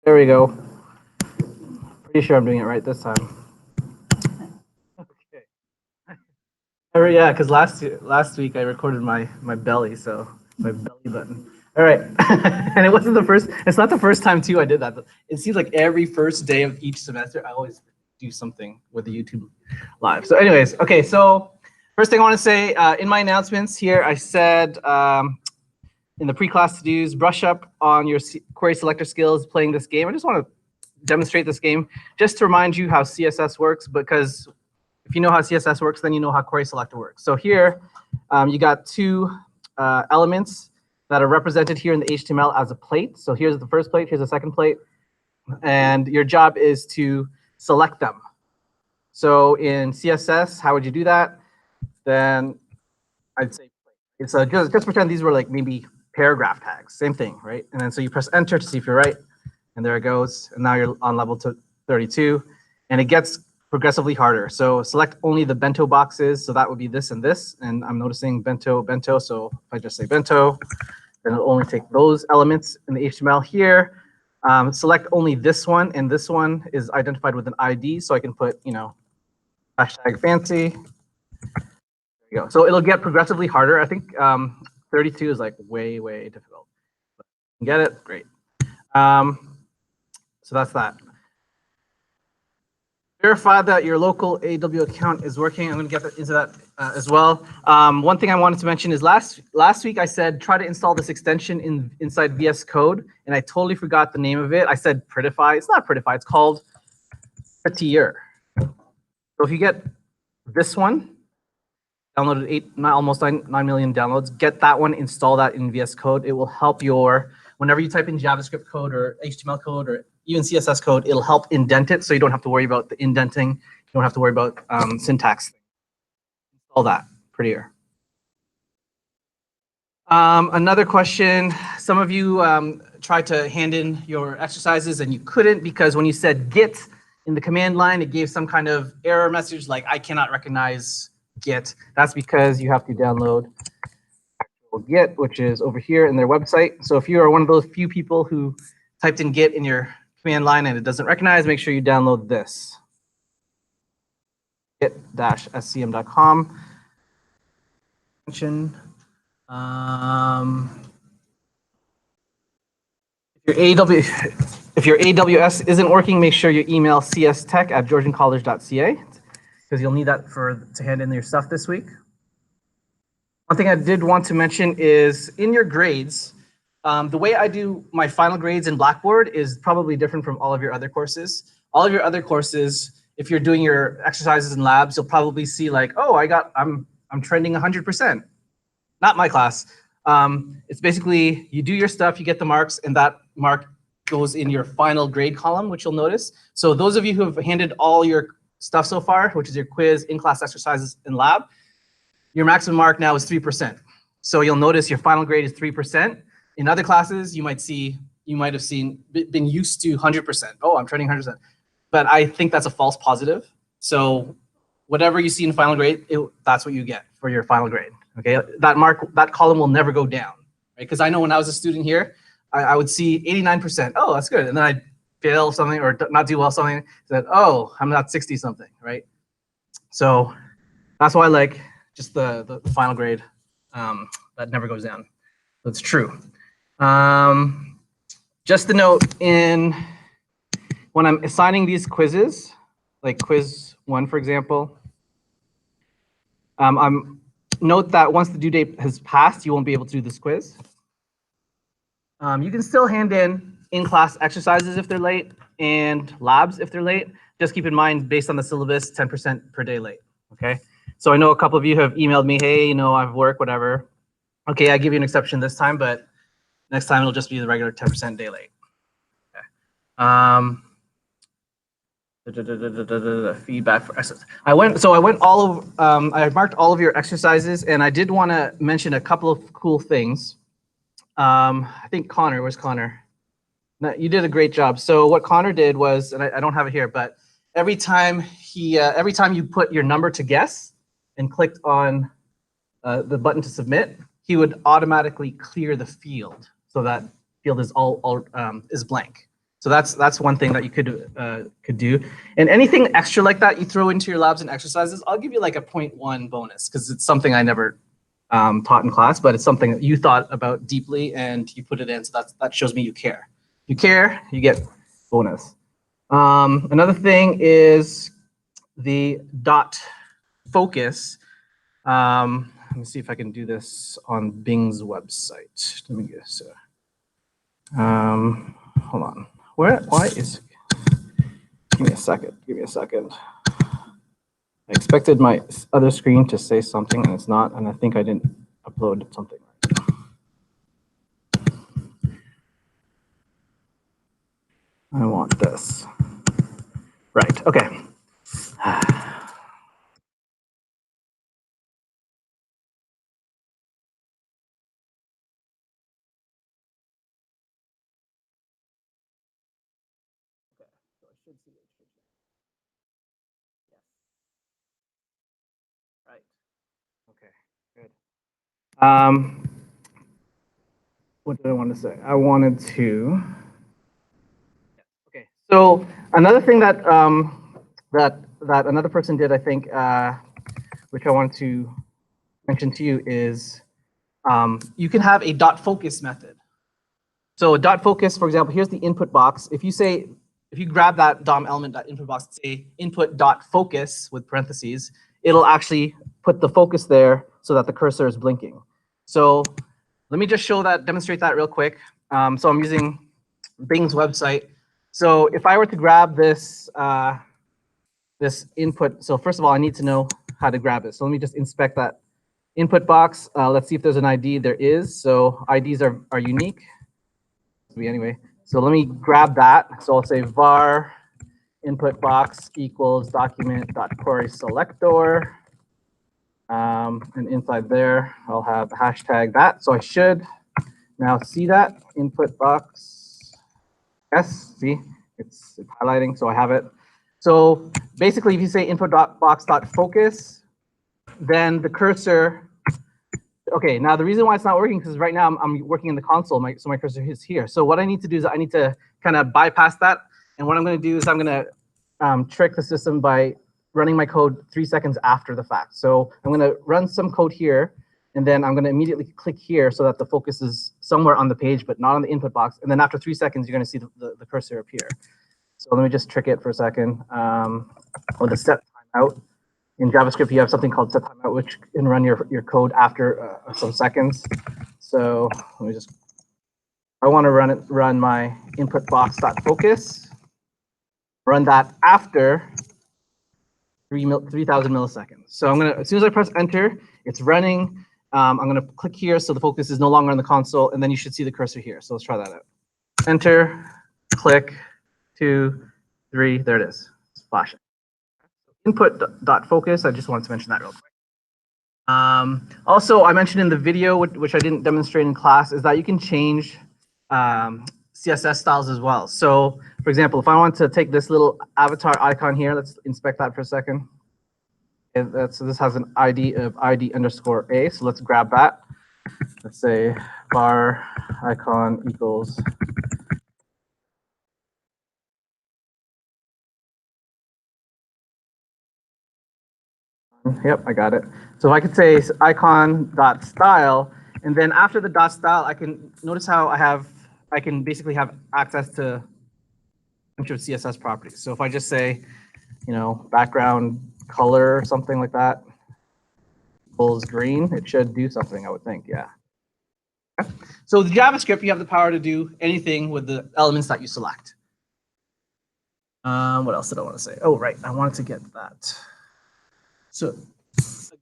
There we go. Pretty sure I'm doing it right this time. Okay. Yeah, because last week I recorded my belly, so my belly button. All right, and it wasn't the first. It's not the first time too I did that. It seems like every first day of each semester I always do something with the YouTube live. So, anyways, okay. So first thing I want to say in my announcements here, I said in the pre-class to-dos, brush up on your query selector skills playing this game. I just want to demonstrate this game just to remind you how CSS works, because if you know how CSS works, then you know how query selector works. So here, you got two elements that are represented here in the HTML as a plate. So here's the first plate, here's the second plate, and your job is to select them. So in CSS, how would you do that? Then I'd say it's just pretend these were like maybe paragraph tags, same thing, right? And then so you press enter to see if you're right, and there it goes. And now you're on level 32, and it gets progressively harder. So select only the bento boxes. So that would be this and this. And I'm noticing bento, bento. So if I just say bento, then it'll only take those elements in the HTML here. Select only this one, and this one is identified with an ID. So I can put, hashtag fancy. There you go. So it'll get progressively harder. I think 32 is like way, way difficult. But you get it? Great. So that's that. Verify that your local AW account is working. I'm going to get into that as well. One thing I wanted to mention is last week I said try to install this extension inside VS Code, and I totally forgot the name of it. I said Prettify. It's not Prettify. It's called Prettier. So if you get this one, downloaded almost 9 million downloads, get that one, install that in VS Code. It will help whenever you type in JavaScript code or HTML code or even CSS code, it'll help indent it, so you don't have to worry about the indenting. You don't have to worry about syntax. All that, prettier. Another question. Some of you tried to hand in your exercises and you couldn't because when you said git in the command line, it gave some kind of error message like I cannot recognize git. That's because you have to download actual git, which is over here in their website. So if you are one of those few people who typed in git in your command line and it doesn't recognize, make sure you download this. git-scm.com. If your AWS isn't working, make sure you email cstech@georgiancollege.ca because you'll need that to hand in your stuff this week. One thing I did want to mention is in your grades, the way I do my final grades in Blackboard is probably different from all of your other courses. All of your other courses, if you're doing your exercises and labs, you'll probably see like, oh, I'm trending 100%. Not my class. It's basically you do your stuff, you get the marks, and that mark goes in your final grade column, which you'll notice. So those of you who have handed all your stuff so far, which is your quiz, in-class exercises, and lab, your maximum mark now is 3%. So you'll notice your final grade is 3%. In other classes, you might have been used to 100%. Oh, I'm trending 100%. But I think that's a false positive. So whatever you see in final grade, that's what you get for your final grade. Okay, that column will never go down, right? Because I know when I was a student here, I would see 89%. Oh, that's good. And then I'd fail something or not do well something. That oh, I'm not 60 something, right? So that's why I like just the final grade that never goes down. So it's true. Just a note when I'm assigning these quizzes, like quiz 1, for example, note that once the due date has passed, you won't be able to do this quiz. You can still hand in-class exercises if they're late and labs if they're late. Just keep in mind, based on the syllabus, 10% per day late, okay? So I know a couple of you have emailed me, hey, I have work, whatever. Okay, I give you an exception this time, but next time it'll just be the regular 10% day late. Okay. Feedback for exercise. I marked all of your exercises, and I did want to mention a couple of cool things. I think Connor, where's Connor? No, you did a great job. So what Connor did was, and I don't have it here, but every time you put your number to guess and clicked on the button to submit, he would automatically clear the field, so that field is is blank. So that's one thing that you could do. And anything extra like that you throw into your labs and exercises, I'll give you like a 0.1 bonus because it's something I never taught in class, but it's something that you thought about deeply and you put it in. So that shows me you care. You care, you get bonus. Another thing is the dot focus. Let me see if I can do this on Bing's website. Let me guess. Hold on. Why is? Give me a second. Give me a second. I expected my other screen to say something, and it's not. And I think I didn't upload something. I want this. Right. Okay. Right. Okay. Good. What did I want to say? I wanted to. Okay. So another thing that that another person did, I think, which I wanted to mention to you is you can have a dot focus method. So a dot focus, for example, here's the input box. If you grab that DOM element, that input box, say input dot focus with parentheses, it'll actually put the focus there so that the cursor is blinking. So let me just demonstrate that real quick. So I'm using Bing's website. So if I were to grab this this input, so first of all, I need to know how to grab it. So let me just inspect that input box. Let's see if there's an ID. There is. So IDs are unique. Anyway, so let me grab that. So I'll say var input box equals document.query selector. And inside there, I'll have hashtag that. So I should now see that input box. Yes, see, it's highlighting, so I have it. So basically, if you say input box dot focus, then the cursor. Okay, now the reason why it's not working because right now I'm working in the console, so my cursor is here. So what I need to do is I need to kind of bypass that. And what I'm going to do is I'm going to trick the system by running my code 3 seconds after the fact. So I'm going to run some code here, and then I'm going to immediately click here so that the focus is somewhere on the page, but not on the input box. And then after 3 seconds, you're going to see the cursor appear. So let me just trick it for a second with the set timeout. In JavaScript, you have something called set timeout, which can run your code after some seconds. So let me just, I want to run my input box.focus, run that after 3,000 milliseconds. So I'm gonna, as soon as I press enter, it's running. I'm gonna click here so the focus is no longer on the console, and then you should see the cursor here. So let's try that out. Enter, click, 2, 3, there it is. It's flashing. Input.focus, I just wanted to mention that real quick. Also, I mentioned in the video, which I didn't demonstrate in class, is that you can change CSS styles as well. So, for example, if I want to take this little avatar icon here, let's inspect that for a second. So this has an ID of ID_A. So let's grab that. Let's say var icon equals. Yep, I got it. So if I could say icon.style, and then after the dot style, I can notice how I can basically have access to a bunch of CSS properties. So if I just say, background color or something like that equals green, it should do something, I would think, yeah. So with JavaScript, you have the power to do anything with the elements that you select. What else did I want to say? Oh, right, I wanted to get that. So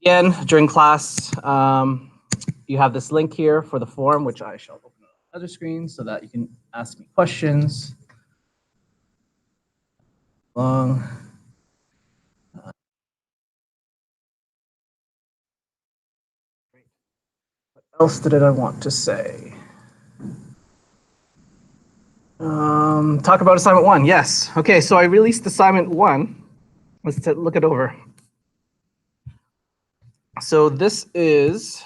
again, during class, you have this link here for the form, which I shall open on another screen so that you can ask me questions. What else did I want to say? Talk about assignment 1. Yes. Okay, so I released assignment 1. Let's look it over. So this is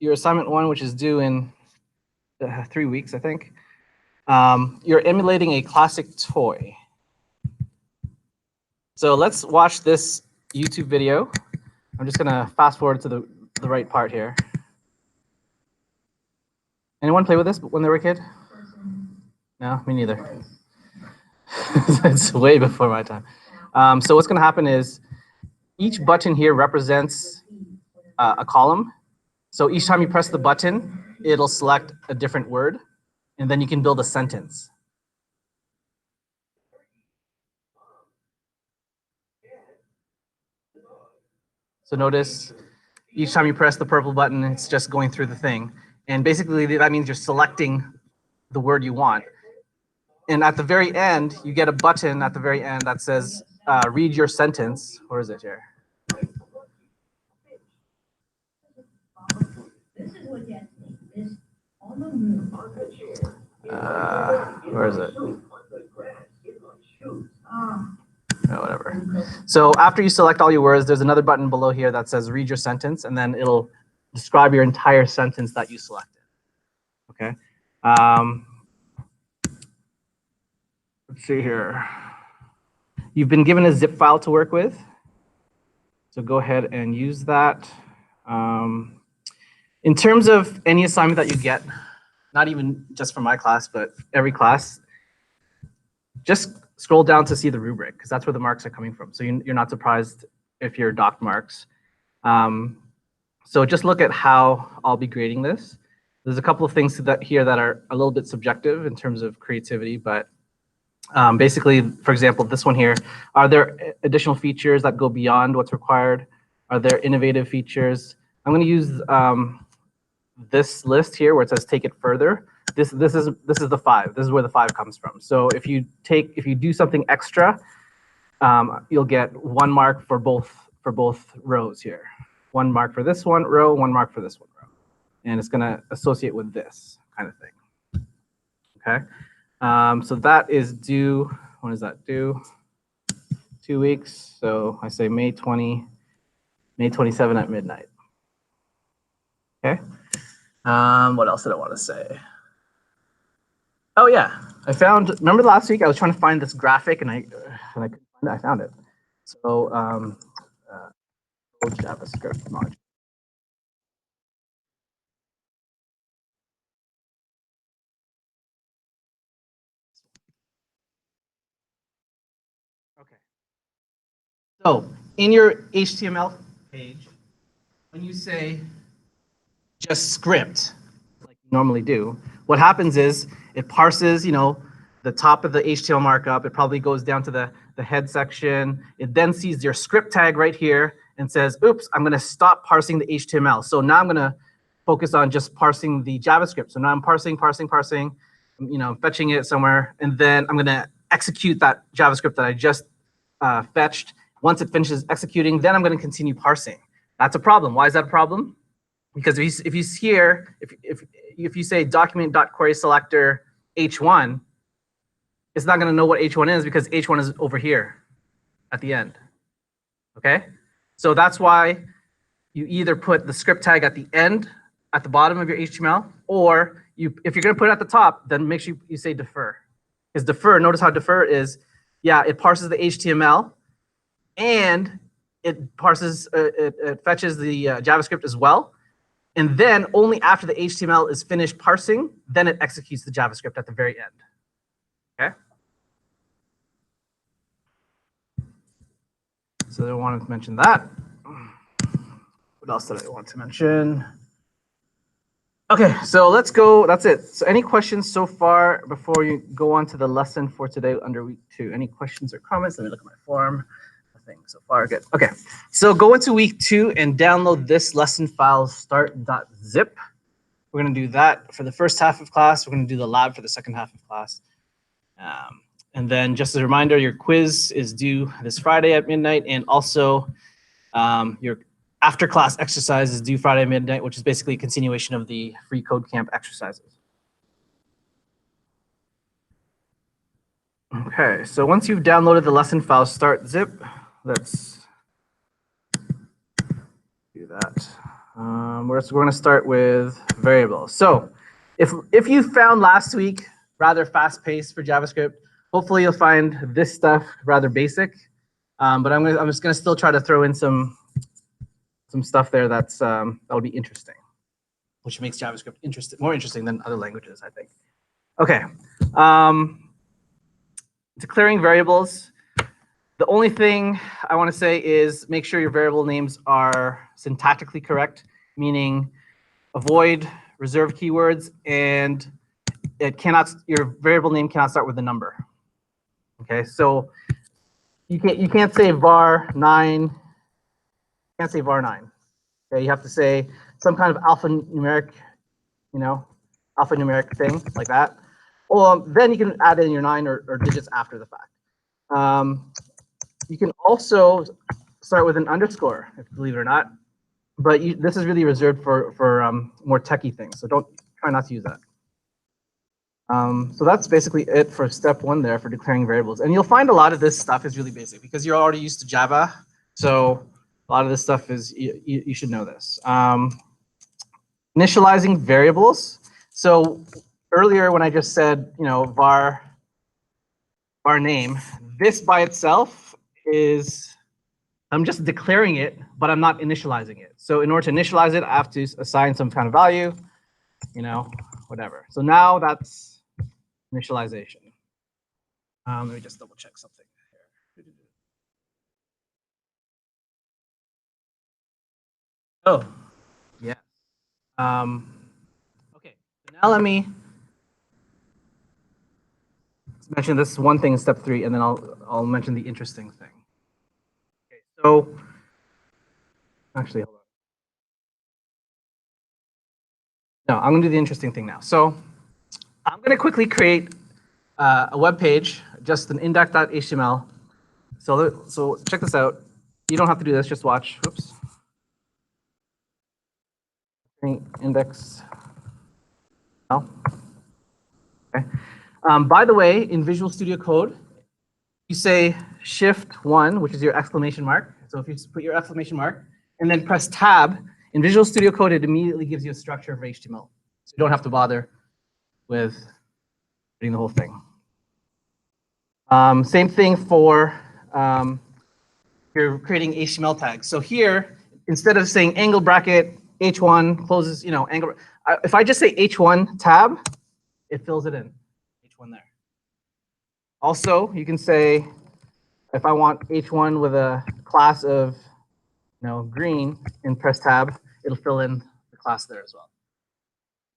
your assignment 1, which is due in 3 weeks, I think. you're emulating a classic toy. So let's watch this YouTube video. I'm just going to fast forward to the right part here. Anyone play with this when they were a kid? No, me neither. It's way before my time. So what's going to happen is each button here represents a column. So each time you press the button, it'll select a different word, and then you can build a sentence. So notice each time you press the purple button, it's just going through the thing. And basically that means you're selecting the word you want. And at the very end, you get a button at the very end that says, read your sentence. Where is it here? Where is it? Oh, whatever. So after you select all your words, there's another button below here that says read your sentence, and then it'll describe your entire sentence that you selected. Okay. Let's see here. You've been given a zip file to work with. So go ahead and use that. In terms of any assignment that you get, not even just from my class, but every class, just scroll down to see the rubric, because that's where the marks are coming from. So you're not surprised if you're docked marks. So just look at how I'll be grading this. There's a couple of things here that are a little bit subjective in terms of creativity, but basically, for example, this one here, are there additional features that go beyond what's required? Are there innovative features? I'm going to use this list here where it says take it further. This is the 5. This is where the 5 comes from. So if you do something extra, you'll get 1 mark for both rows here. 1 mark for this one row, 1 mark for this one row, and it's going to associate with this kind of thing. Okay. So that is due. When is that due? 2 weeks. So I say May 27 at midnight. Okay. What else did I want to say? Oh yeah, I found. Remember last week I was trying to find this graphic and I found it. So JavaScript module. Okay. So in your HTML page, when you say just script, like you normally do, what happens is it parses, the top of the HTML markup. It probably goes down to the head section. It then sees your script tag right here and says, oops, I'm going to stop parsing the HTML. So now I'm going to focus on just parsing the JavaScript. So now I'm parsing, fetching it somewhere. And then I'm going to execute that JavaScript that I just fetched. Once it finishes executing, then I'm going to continue parsing. That's a problem. Why is that a problem? Because if you say document.query selector h1, it's not going to know what h1 is because h1 is over here at the end. Okay, so that's why you either put the script tag at the end, at the bottom of your HTML, or if you're going to put it at the top, then make sure you say defer. Because defer, notice how defer is, yeah, it parses the HTML and it parses, it fetches the JavaScript as well. And then only after the HTML is finished parsing, then it executes the JavaScript at the very end. Okay. So I wanted to mention that. What else did I want to mention? Okay, so let's go. That's it. So any questions so far before you go on to the lesson for today under week 2? Any questions or comments? Let me look at my form. Nothing so far. Good. Okay, so go into week 2 and download this lesson file start.zip. We're going to do that for the first half of class. We're going to do the lab for the second half of class. And then just as a reminder, your quiz is due this Friday at midnight, and also your after class exercise is due Friday at midnight, which is basically a continuation of the free code camp exercises. Okay, so once you've downloaded the lesson file start zip, let's do that. We're going to start with variables. So if you found last week rather fast-paced for JavaScript. Hopefully, you'll find this stuff rather basic, but I'm just gonna still try to throw in some stuff there that'll be interesting, which makes JavaScript more interesting than other languages, I think. Okay, declaring variables. The only thing I want to say is make sure your variable names are syntactically correct, meaning avoid reserved keywords, and your variable name cannot start with a number. Okay, so you can't say var9. You can't say var9. Okay, you have to say some kind of alphanumeric thing like that. Or then you can add in your 9 or digits after the fact. You can also start with an underscore, believe it or not, but this is really reserved for more techie things, so try not to use that. So that's basically it for step 1 there for declaring variables. And you'll find a lot of this stuff is really basic because you're already used to Java, so a lot of this stuff is, you should know this. Initializing variables. So earlier when I just said, var name, this by itself is, I'm just declaring it, but I'm not initializing it. So in order to initialize it, I have to assign some kind of value, whatever. So now that's initialization. Let me just double check something here. Oh, yeah. Okay, so now let me mention this one thing in step 3, and then I'll mention the interesting thing. Okay, so actually, hold on. No, I'm going to do the interesting thing now. So I'm going to quickly create a web page, just an index.html. So check this out. You don't have to do this, just watch. Whoops. Index. Oh. Okay. By the way, in Visual Studio Code, you say Shift-1, which is your exclamation mark. So if you put your exclamation mark and then press Tab, in Visual Studio Code, it immediately gives you a structure for HTML. So you don't have to bother with reading the whole thing. Same thing for you're creating HTML tags. So here, instead of saying angle bracket H1 closes, angle. If I just say H1 tab, it fills it in. H1 there. Also, you can say if I want H1 with a class of green and press tab, it'll fill in the class there as well.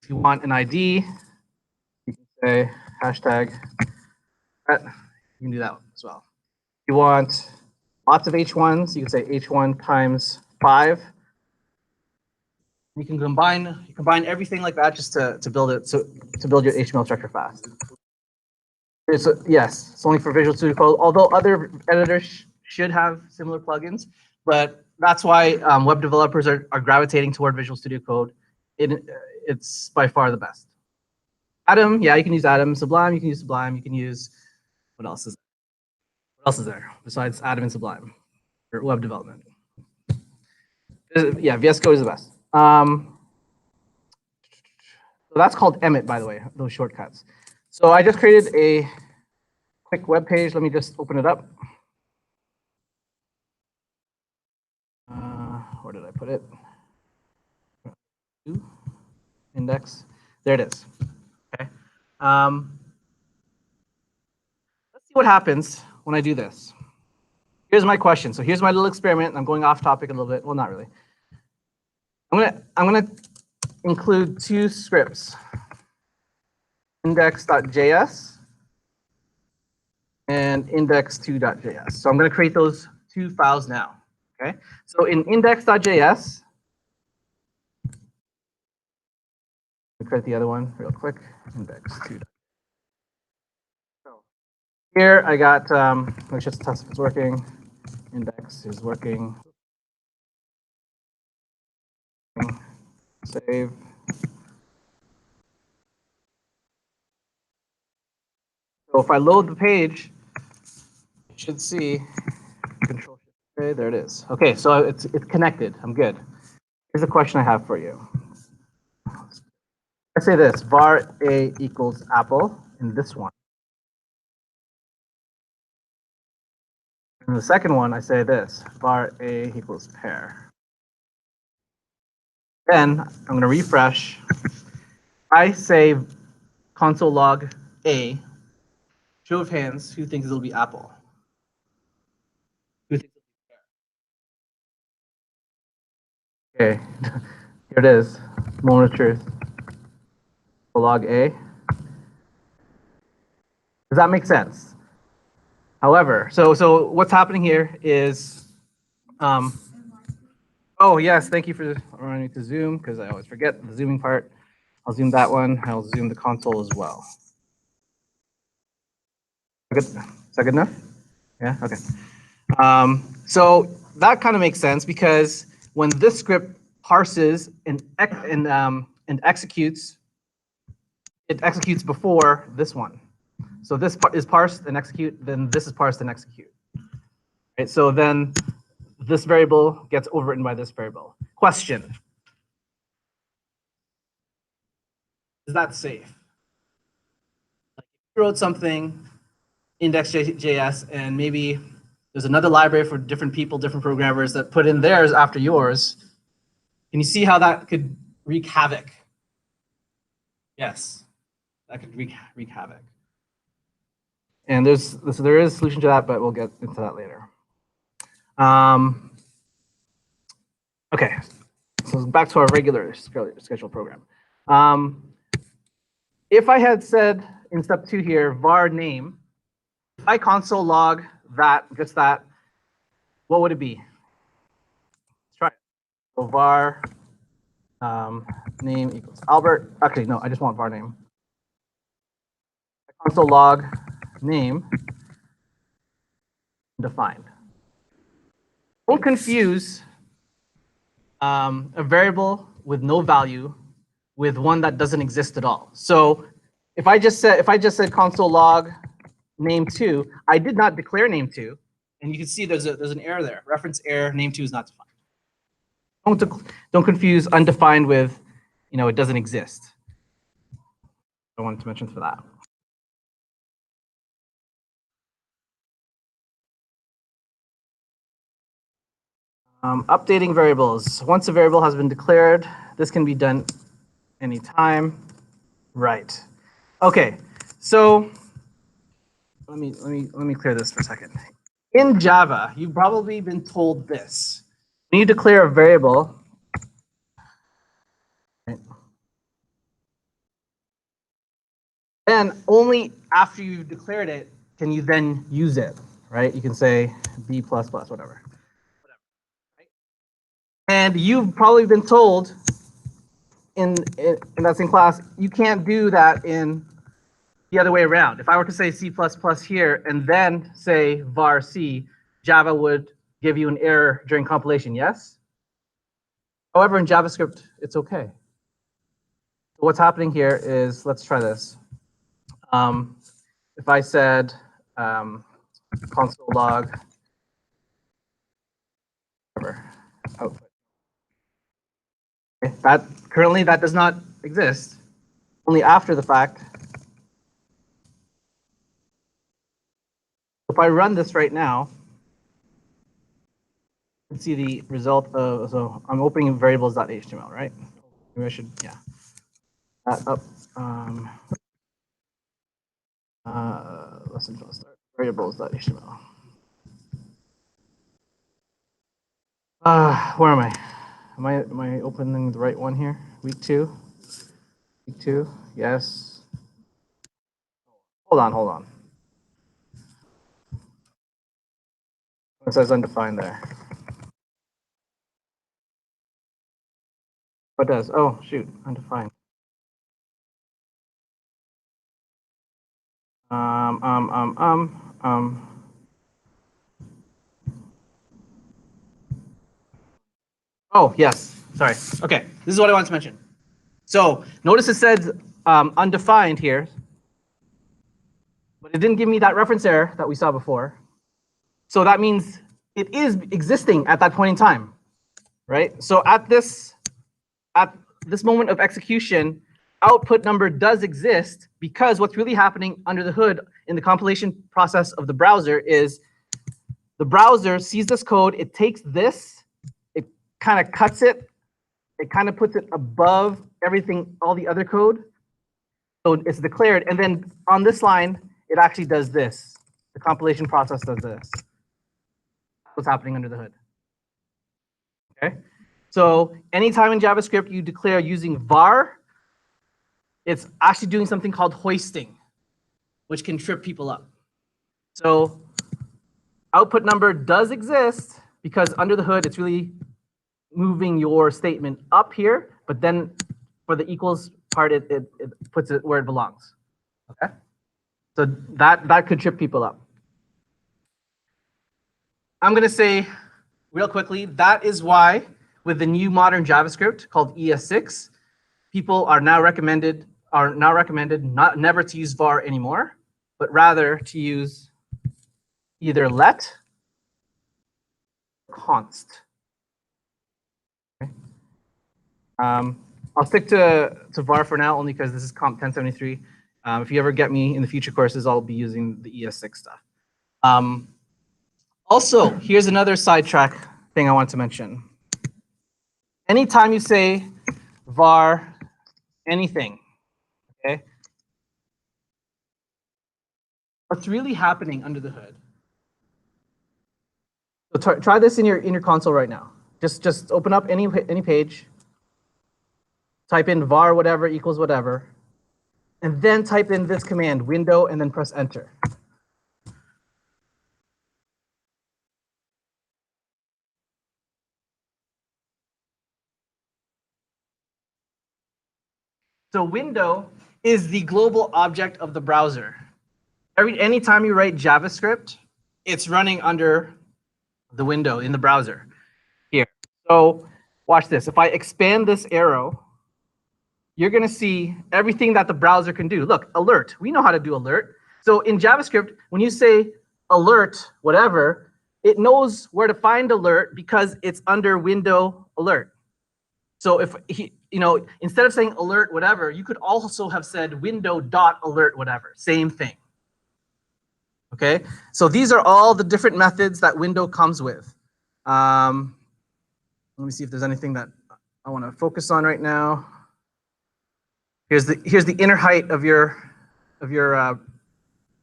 If you want an ID, you can say hashtag that. You can do that as well. If you want lots of H1s, you can say H1 times 5. You can combine everything like that just to build it, to build your HTML structure fast. Yes, it's only for Visual Studio Code, although other editors should have similar plugins, but that's why web developers are gravitating toward Visual Studio Code. It's by far the best. Atom, yeah, you can use Atom. Sublime, you can use Sublime. You can use, what else is there besides Atom and Sublime for web development? Yeah, VS Code is the best. So that's called Emmet, by the way, those shortcuts. So I just created a quick web page. Let me just open it up. Where did I put it? Index. There it is. Okay. Let's see what happens when I do this. Here's my question. So here's my little experiment. I'm going off topic a little bit. Well, not really. I'm gonna include 2 scripts, index.js and index2.js. So I'm going to create those 2 files now. Okay. So in index.js, let me create the other one real quick. Index2. So here I got. Let's just test if it's working. Index is working. Save. So if I load the page, you should see Control Shift. Okay, there it is. Okay, so it's connected. I'm good. Here's a question I have for you. I say this: var a equals apple, in this one. In the second one, I say this, var a equals pair. Then I'm going to refresh. I say console log a. Show of hands, who thinks it'll be Apple? Who thinks it'll be pair? Okay, here it is, moment of truth. Log a. Does that make sense? However, so what's happening here is, oh yes, thank you for running to zoom, because I always forget the zooming part. I'll zoom that one. I'll zoom the console as well. Is that good enough? Yeah, okay. So that kind of makes sense, because when this script parses and executes, it executes before this one. So this is parsed and execute, then this is parsed and execute. Right, so then this variable gets overwritten by this variable. Question: is that safe? Like, if you wrote something, index.js, and maybe there's another library for different people, different programmers that put in theirs after yours. Can you see how that could wreak havoc? Yes, that could wreak havoc. And there is a solution to that, but we'll get into that later. Okay, so back to our regular schedule program. If I had said in step 2 here, var name, if I console log that, just that, what would it be? Let's try it. So var name equals Albert. Actually, no, I just want var name. Console log name defined. Don't confuse a variable with no value with one that doesn't exist at all. So if I just said console log name2, I did not declare name2, and you can see there's an error there. Reference error, name2 is not defined. Don't confuse undefined with, it doesn't exist. I wanted to mention for that. Updating variables. Once a variable has been declared, this can be done anytime. Right. Okay. So let me clear this for a second. In Java, you've probably been told this: when you declare a variable, right, then only after you've declared it can you then use it. Right? You can say b++, whatever. Right? And you've probably been told in that same class, you can't do that in the other way around. If I were to say C++ here and then say var C, Java would give you an error during compilation, yes? However, in JavaScript, it's okay. So what's happening here is, let's try this. If I said console log whatever, output. Okay, currently that does not exist. Only after the fact. If I run this right now, you can see the result of, so I'm opening variables.html, right? Maybe I should, yeah. That up. Let's start variables.html. Where am I? Am I opening the right one here? Week 2? Week 2? Yes. Hold on. It says undefined there. What does? Oh, shoot, undefined. Oh, yes, sorry. Okay, this is what I wanted to mention. So notice it says undefined here, but it didn't give me that reference error that we saw before. So that means it is existing at that point in time, right? So at this moment of execution, output number does exist, because what's really happening under the hood in the compilation process of the browser is the browser sees this code, it takes this, it kind of cuts it, it kind of puts it above everything, all the other code. So it's declared, and then on this line, it actually does this. The compilation process does this. That's what's happening under the hood. Okay. So anytime in JavaScript you declare using var, it's actually doing something called hoisting, which can trip people up. So output number does exist because under the hood, it's really moving your statement up here, but then for the equals part, it puts it where it belongs. Okay. So that could trip people up. I'm going to say real quickly, that is why with the new modern JavaScript called ES6, people are now recommended never to use var anymore, but rather to use either let or const. Okay. I'll stick to var for now, only because this is comp 1073. If you ever get me in the future courses, I'll be using the ES6 stuff. Also, here's another sidetrack thing I want to mention. Anytime you say var anything, okay, what's really happening under the hood? So try this in your console right now. Just open up any page, type in var whatever equals whatever, and then type in this command, window, and then press enter. So window is the global object of the browser. Anytime you write JavaScript, it's running under the window in the browser here. So watch this. If I expand this arrow, you're going to see everything that the browser can do. Look, alert. We know how to do alert. So in JavaScript, when you say alert, whatever, it knows where to find alert because it's under window alert. So if instead of saying alert whatever, you could also have said window.alert whatever. Same thing. Okay, so these are all the different methods that window comes with. Let me see if there's anything that I want to focus on right now. Here's the inner height of your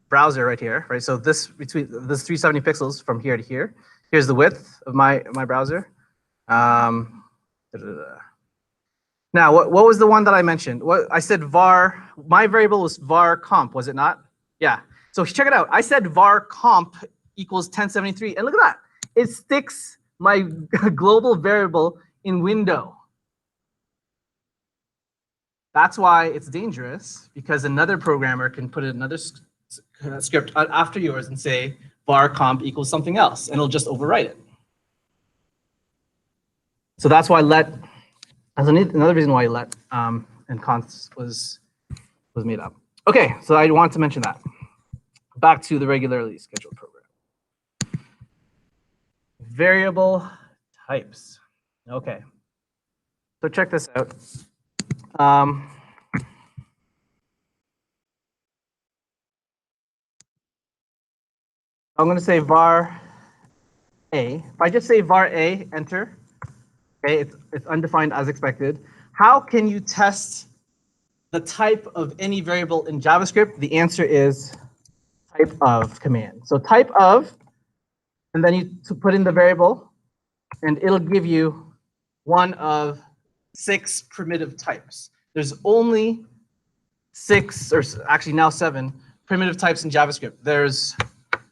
browser right here, right? So this 370 pixels from here to here. Here's the width of my browser. Now, what was the one that I mentioned? What I said var. My variable was var comp, was it not? Yeah. So check it out. I said var comp equals 1073, and look at that. It sticks my global variable in window. That's why it's dangerous, because another programmer can put another script after yours and say var comp equals something else, and it'll just overwrite it. So that's why let, as another reason why let and const was made up. Okay, so I want to mention that. Back to the regularly scheduled program. Variable types. Okay, so check this out. I'm going to say var a. If I just say var a, enter, okay, it's undefined as expected. How can you test the type of any variable in JavaScript? The answer is type of command. So type of, and then you put in the variable, and it'll give you one of 6 primitive types. There's only 6, or actually now 7, primitive types in JavaScript. There's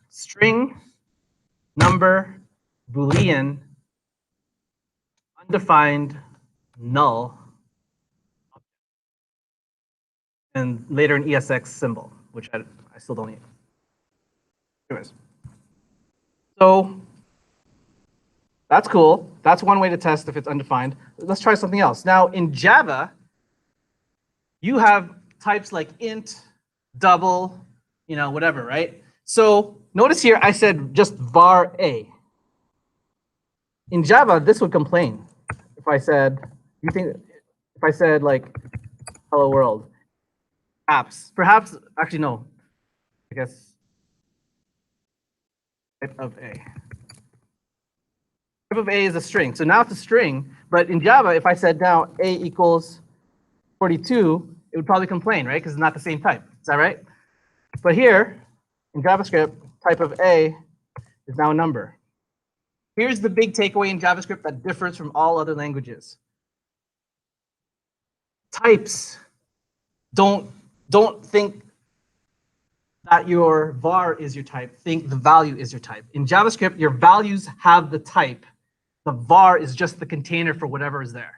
string, number, Boolean, undefined, null, and later an ESX symbol, which I still don't need. Anyways, so that's cool. That's one way to test if it's undefined. Let's try something else. Now in Java, you have types like int, double, whatever, right? So notice here I said just var a. In Java, this would complain if I said, if I said like Hello world. Apps. Perhaps, actually, no. I guess type of A. Type of A is a string. So now it's a string, but in Java, if I said now A equals 42, it would probably complain, right? Because it's not the same type. Is that right? But here, in JavaScript, type of A is now a number. Here's the big takeaway in JavaScript that differs from all other languages. Types. Don't think that your var is your type. Think the value is your type. In JavaScript, your values have the type. The var is just the container for whatever is there.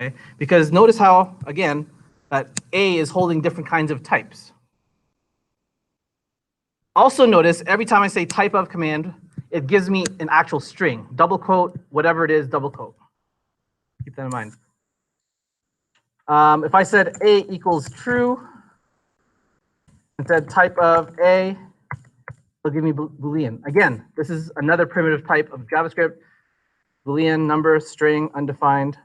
Okay? Because notice how, again, that A is holding different kinds of types. Also notice every time I say type of command, it gives me an actual string. Double quote, whatever it is, double quote. Keep that in mind. If I said A equals true, and said type of A, it'll give me Boolean. Again, this is another primitive type of JavaScript. Boolean, number, string, undefined.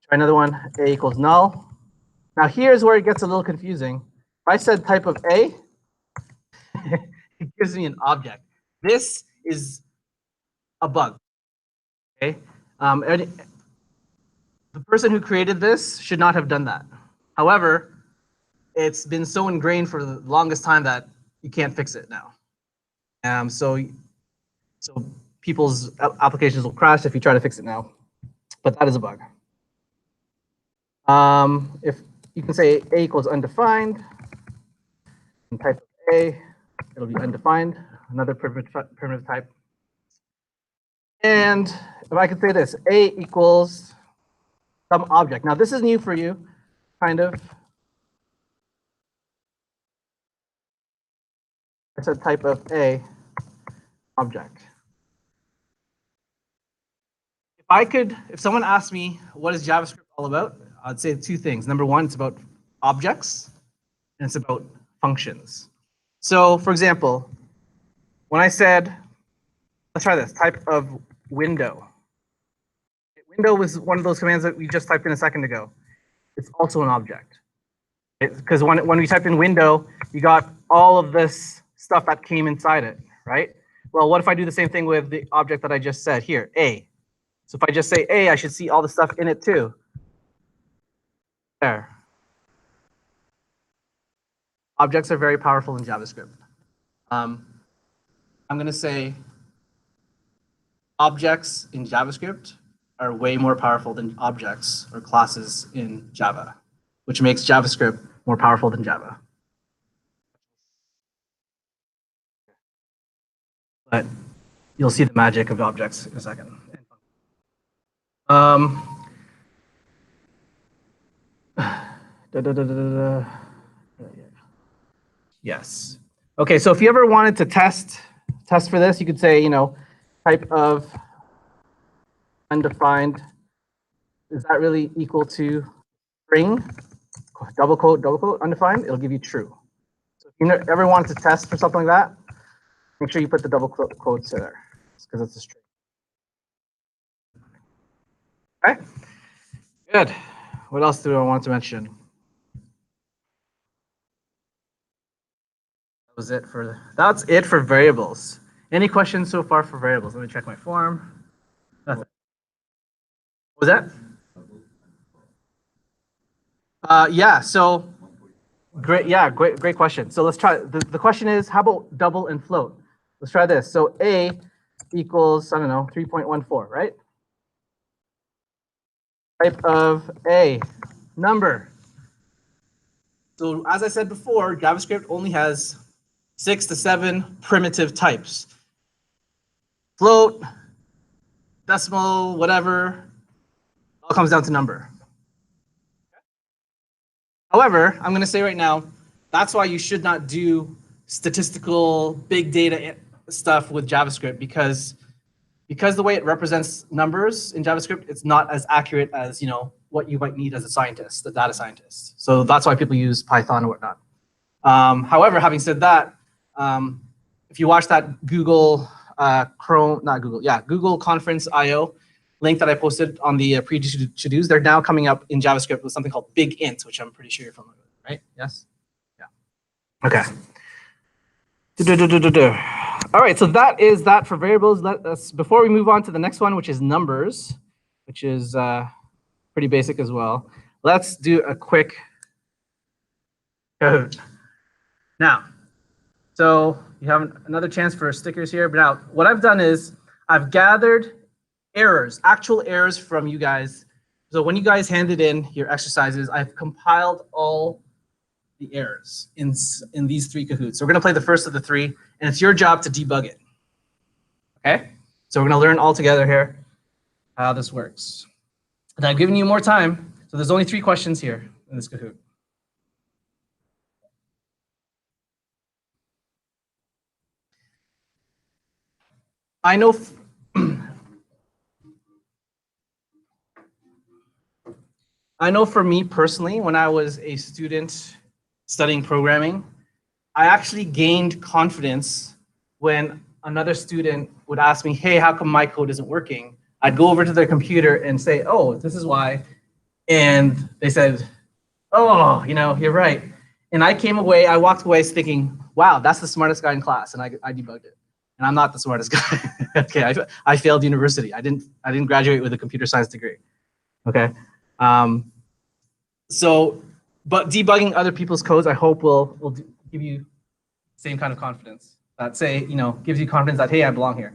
Try another one, A equals null. Now here's where it gets a little confusing. If I said type of A, it gives me an object. This is a bug. Okay. The person who created this should not have done that. However, it's been so ingrained for the longest time that you can't fix it now. So people's applications will crash if you try to fix it now. But that is a bug. If you can say A equals undefined, and type of A, it'll be undefined, another primitive type. And if I could say this, A equals some object. Now this is new for you, kind of. It's a type of A object. If someone asked me what is JavaScript all about, I'd say two things. Number one, it's about objects, and it's about functions. So for example, when I said, let's try this, type of window. Window was one of those commands that we just typed in a second ago. It's also an object. Because when we typed in window, you got all of this stuff that came inside it, right? Well, what if I do the same thing with the object that I just said here, A? So if I just say A, I should see all the stuff in it too. There. Objects are very powerful in JavaScript. I'm going to say objects in JavaScript are way more powerful than objects or classes in Java, which makes JavaScript more powerful than Java. But you'll see the magic of objects in a second. Yes. Okay, so if you ever wanted to test for this, you could say, you know, type of undefined, is that really equal to string, double quote, undefined? It'll give you true. So if you ever wanted to test for something like that, make sure you put the double quotes in there, because it's a string. Okay, good. What else do I want to mention? That's it for variables. Any questions so far for variables? Let me check my form. Nothing. What was that? Yeah, so great. Yeah, great question. So let's try. The question is, how about double and float? Let's try this. So A equals, I don't know, 3.14, right? Type of A, number. So as I said before, JavaScript only has 6 to 7 primitive types. Float, decimal, whatever, all comes down to number. However, I'm going to say right now, that's why you should not do statistical big data stuff with JavaScript, because the way it represents numbers in JavaScript, it's not as accurate as, you know, what you might need as a scientist, a data scientist. So that's why people use Python and whatnot. However, having said that, if you watch that Google Google conference IO, link that I posted on the pre-to-dos, they're now coming up in JavaScript with something called big int, which I'm pretty sure you're familiar with, right? Yes? Yeah. Okay. All right, so that is that for variables. Let us, before we move on to the next one, which is numbers, which is pretty basic as well, let's do a quick Kahoot. Now, so you have another chance for stickers here. But now, what I've done is I've gathered errors, actual errors from you guys. So when you guys handed in your exercises, I've compiled all the errors in these 3 Kahoots. So we're going to play the first of the 3, and it's your job to debug it. Okay? So we're going to learn all together here how this works. And I've given you more time, so there's only 3 questions here in this Kahoot. I know I know for me personally, when I was a student studying programming, I actually gained confidence when another student would ask me, hey, how come my code isn't working? I'd go over to their computer and say, oh, this is why. And they said, oh, you know, you're right. And I walked away thinking, wow, that's the smartest guy in class. And I debugged it. And I'm not the smartest guy. Okay, I failed university. I didn't graduate with a computer science degree. Okay. But debugging other people's codes, I hope will give you same kind of confidence. That gives you confidence that, hey, I belong here.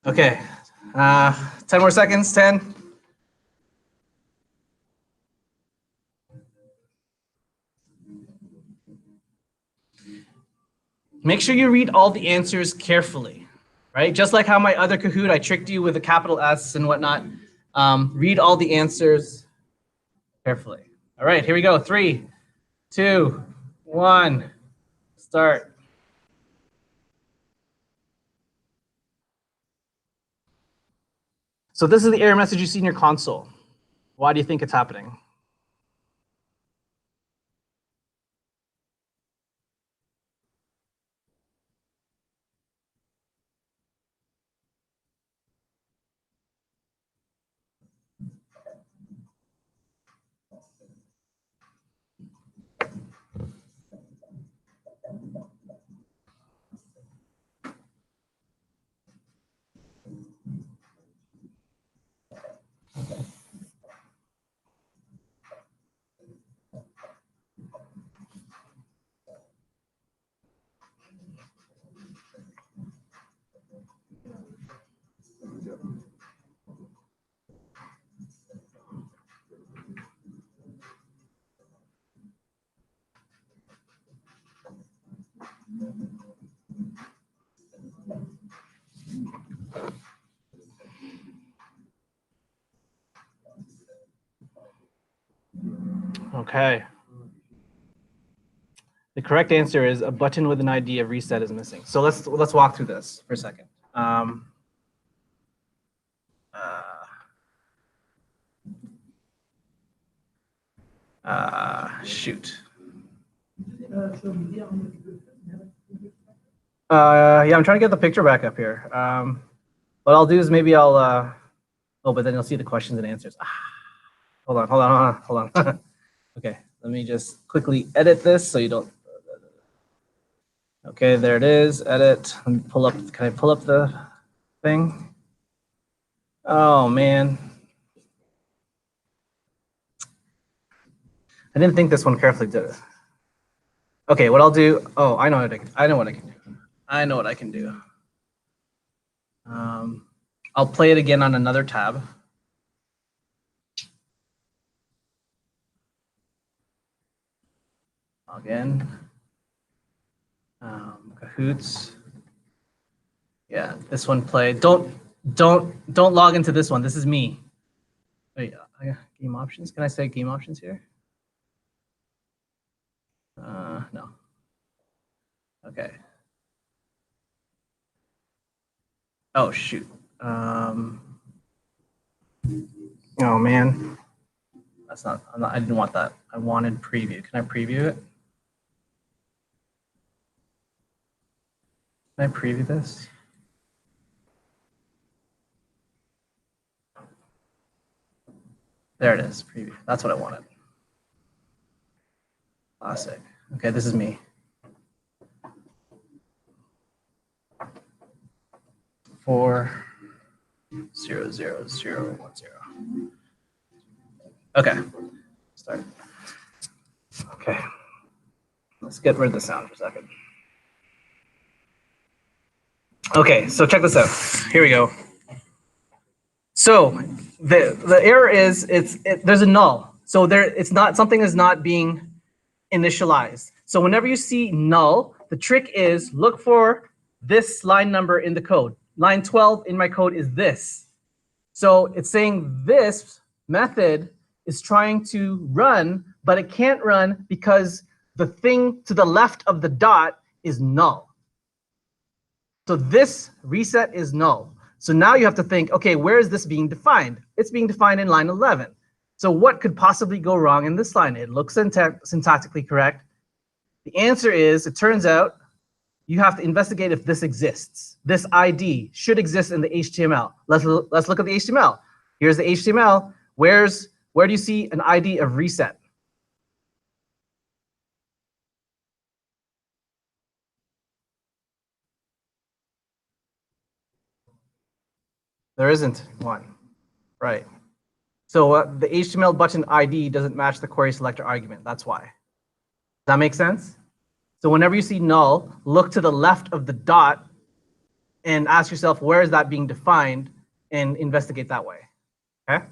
Okay, 10 more seconds, 10. Make sure you read all the answers carefully, right? Just like how my other Kahoot, I tricked you with a capital S and whatnot. Read all the answers carefully. All right, here we go. 3, 2, 1, start. So this is the error message you see in your console. Why do you think it's happening? Okay. The correct answer is a button with an ID of reset is missing. So let's walk through this for a second. Shoot. Yeah, I'm trying to get the picture back up here. What I'll do is maybe I'll, oh, but then you'll see the questions and answers. Hold on. Okay, let me just quickly edit this so you don't. Okay, there it is, edit. Let me pull up, can I pull up the thing? Oh, man. I didn't think this one carefully, did it? Okay, what I'll do, oh, I know what I can do. I'll play it again on another tab. Again, Kahoots. Yeah, this one played. Don't log into this one. This is me. Wait, game options. Can I say game options here? No. Okay. Oh shoot. Oh man. That's not. I didn't want that. I wanted preview. Can I preview it? Can I preview this? There it is, preview. That's what I wanted. Classic. Okay, this is me. 40010. Okay, start. Okay, let's get rid of the sound for a second. Okay, so check this out. Here we go. So the error is there's a null. So it's not, something is not being initialized. So whenever you see null, the trick is look for this line number in the code. Line 12 in my code is this. So it's saying this method is trying to run, but it can't run because the thing to the left of the dot is null. So this reset is null. So now you have to think, okay, where is this being defined? It's being defined in line 11. So what could possibly go wrong in this line? It looks syntactically correct. The answer is, it turns out, you have to investigate if this exists. This ID should exist in the HTML. Let's look at the HTML. Here's the HTML. Where do you see an ID of reset? There isn't one, right? So the HTML button ID doesn't match the query selector argument. That's why. Does that make sense? So whenever you see null, look to the left of the dot and ask yourself, where is that being defined, and investigate that way. Okay?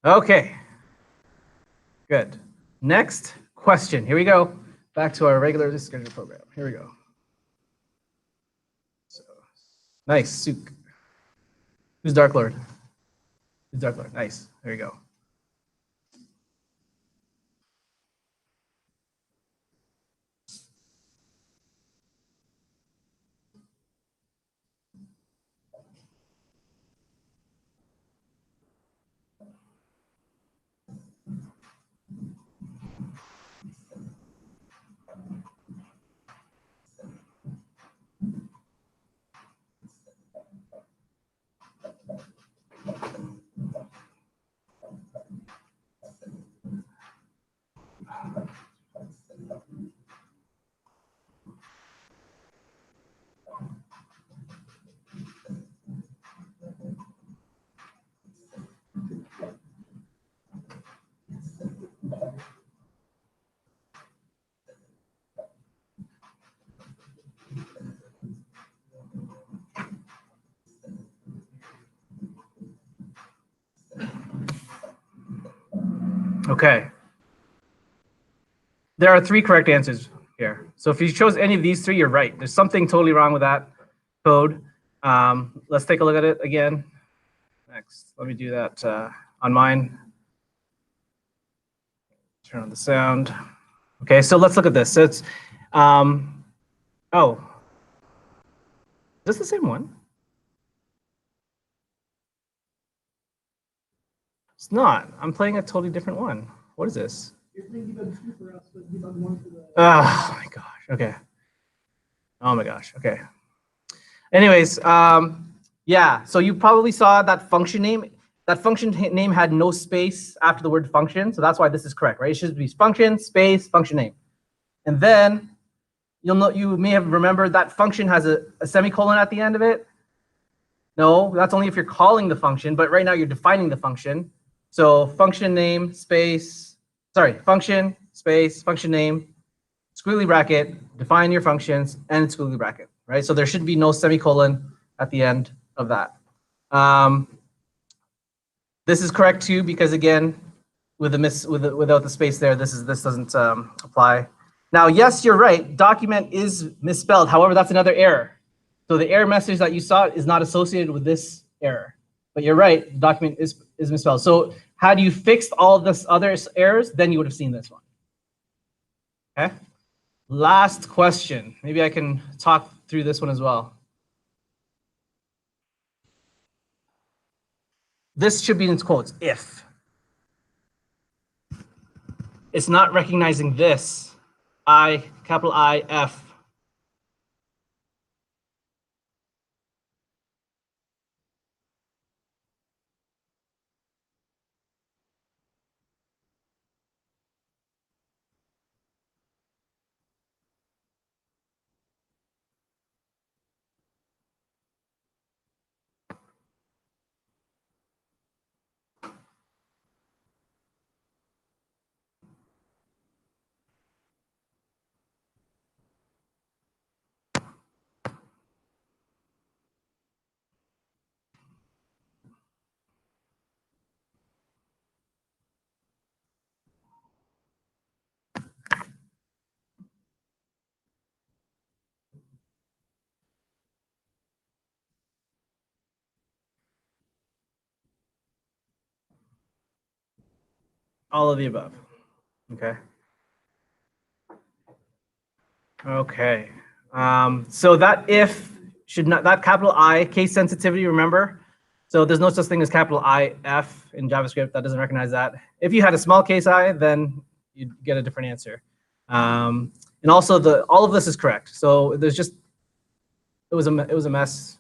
Okay. Good. Next question. Here we go. Back to our regularly scheduled program. Here we go. So, nice. Suk. Who's Dark Lord? Who's Dark Lord? Nice. There you go. Okay. There are 3 correct answers here. So if you chose any of these 3, you're right. There's something totally wrong with that code. Let's take a look at it again. Next, let me do that on mine. Turn on the sound. Okay, so let's look at this. So it's, oh, is this the same one? It's not. I'm playing a totally different one. What is this? You're playing debug 2 for us, but debug 1 for the... Oh my gosh. Okay. Oh my gosh. Okay. Anyways, yeah. So you probably saw that function name. That function name had no space after the word function, so that's why this is correct, right? It should be function space function name, and then you may have remembered that function has a semicolon at the end of it. No, that's only if you're calling the function, but right now you're defining the function. So function name space, sorry, function space function name, squiggly bracket, define your functions, and squiggly bracket, right? So there should be no semicolon at the end of that. This is correct too, because again, without the space there, this doesn't apply. Now, yes, you're right. Document is misspelled. However, that's another error. So the error message that you saw is not associated with this error. But you're right. Document is misspelled. So had you fixed all of this other errors, then you would have seen this one. Okay. Last question. Maybe I can talk through this one as well. This should be in quotes, if. It's not recognizing this, I, capital I, F. All of the above. Okay. Okay. So that if should not, that capital I case sensitivity, remember? So there's no such thing as capital IF in JavaScript. That doesn't recognize that. If you had a small case I, then you'd get a different answer. And also all of this is correct. So there's just it was a mess.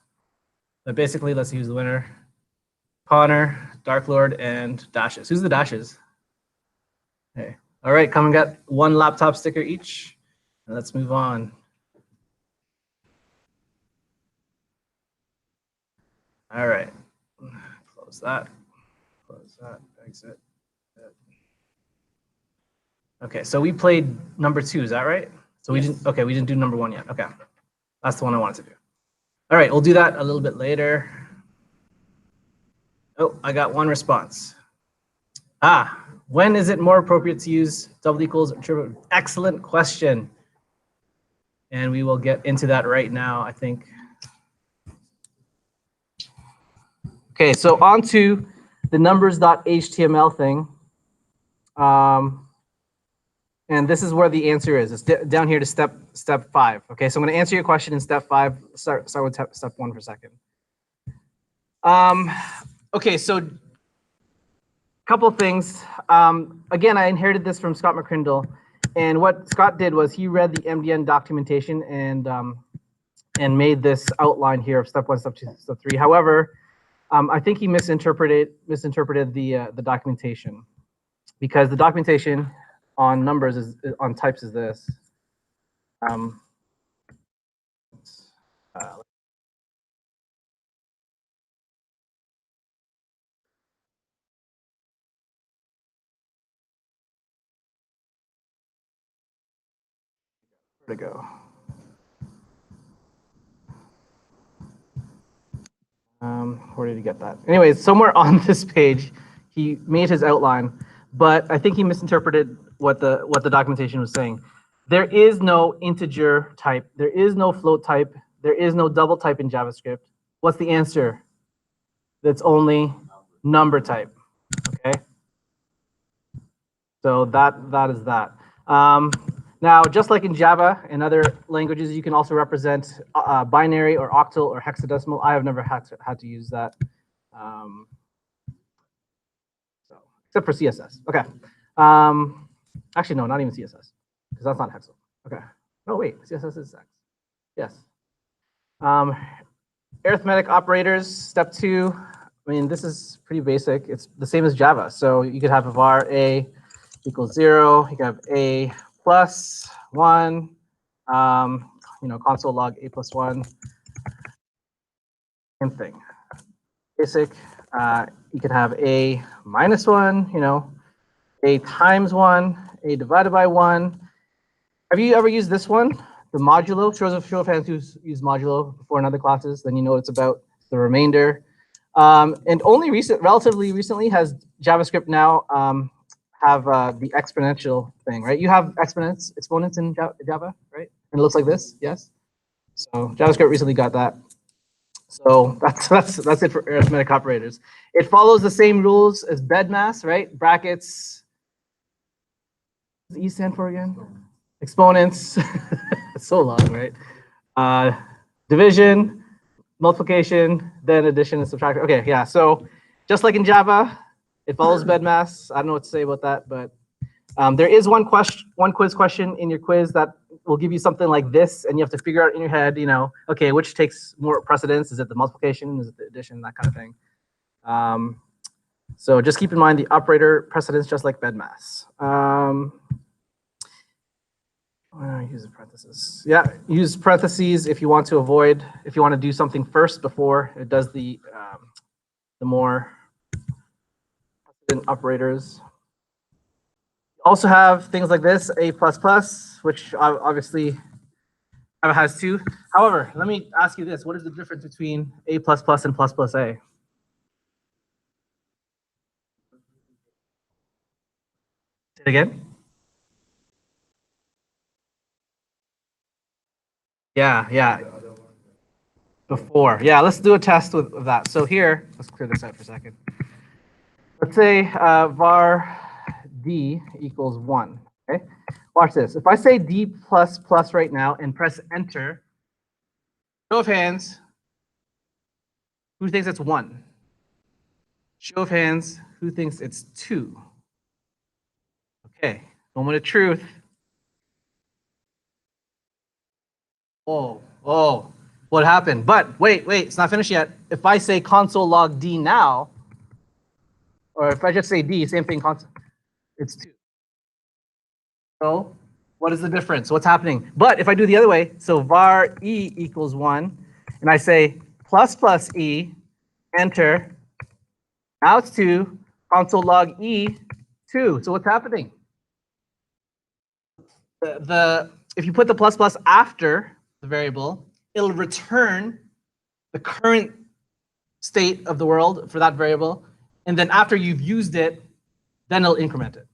But basically, let's use the winner. Connor, Dark Lord, and Dashes. Who's the Dashes? Okay. All right, come and get one laptop sticker each. And let's move on. All right. Close that. Close that. Exit. Okay, so we played number 2, is that right? So yes. We didn't do number 1 yet. Okay. That's the one I wanted to do. All right, we'll do that a little bit later. Oh, I got one response. When is it more appropriate to use double equals or triple? Excellent question. And we will get into that right now, I think. Okay, so on to the numbers.html thing. And this is where the answer is. It's down here to step 5. Okay, so I'm going to answer your question in step 5. Start with step 1 for a second. Okay, so a couple of things. Again, I inherited this from Scott McCrindle. And what Scott did was he read the MDN documentation and made this outline here of step 1, step 2, step 3. However, I think he misinterpreted the documentation, because the documentation on numbers on types is this. Where'd it go? Where did he get that? Anyways, somewhere on this page, he made his outline, but I think he misinterpreted what the documentation was saying. There is no integer type. There is no float type. There is no double type in JavaScript. What's the answer? That's only number type. Okay. So that is that. Now, just like in Java and other languages, you can also represent binary or octal or hexadecimal. I have never had to use that, so except for CSS. Okay. Actually, no, not even CSS, because that's not hexal. Okay. Oh wait, CSS is hex. Yes. Arithmetic operators, step 2. I mean, this is pretty basic. It's the same as Java. So you could have a var a equals 0. You can have a plus 1. Console log a plus 1. Same thing. Basic. You can have a minus 1. A times 1. A divided by 1. Have you ever used this one? The modulo. Show of hands who's used modulo before in other classes. Then you know it's about the remainder. And only relatively recently has JavaScript now have the exponential thing, right? You have exponents in Java, right? And it looks like this, yes? So JavaScript recently got that. So that's it for arithmetic operators. It follows the same rules as bedmass, right? Brackets. What does E stand for again? Exponents. It's so long, right? Division, multiplication, then addition and subtraction. Okay, yeah. So just like in Java, it follows bedmass. I don't know what to say about that, but there is one quiz question in your quiz that will give you something like this, and you have to figure out in your head, okay, which takes more precedence? Is it the multiplication? Is it the addition? That kind of thing. So just keep in mind the operator precedence, just like bedmass. Use parentheses. Yeah, use parentheses if you want to do something first before it does the more precedent operators. Also have things like this, a++, which obviously has 2. However, let me ask you this: what is the difference between a++ and ++a? Say it again. Yeah. Before. Yeah, let's do a test with that. So here, let's clear this out for a second. Let's say var d equals 1. Okay, watch this. If I say d plus plus right now and press enter, show of hands, who thinks it's 1? Show of hands, who thinks it's 2? Okay, moment of truth. Oh, what happened? But wait, it's not finished yet. If I say console log d now, or if I just say d, same thing, it's 2. So what is the difference? What's happening? But if I do the other way, so var e equals 1, and I say plus plus e, enter, now it's 2, console log e, 2. So what's happening? If you put the plus plus after the variable, it'll return the current state of the world for that variable, and then after you've used it, then it'll increment it.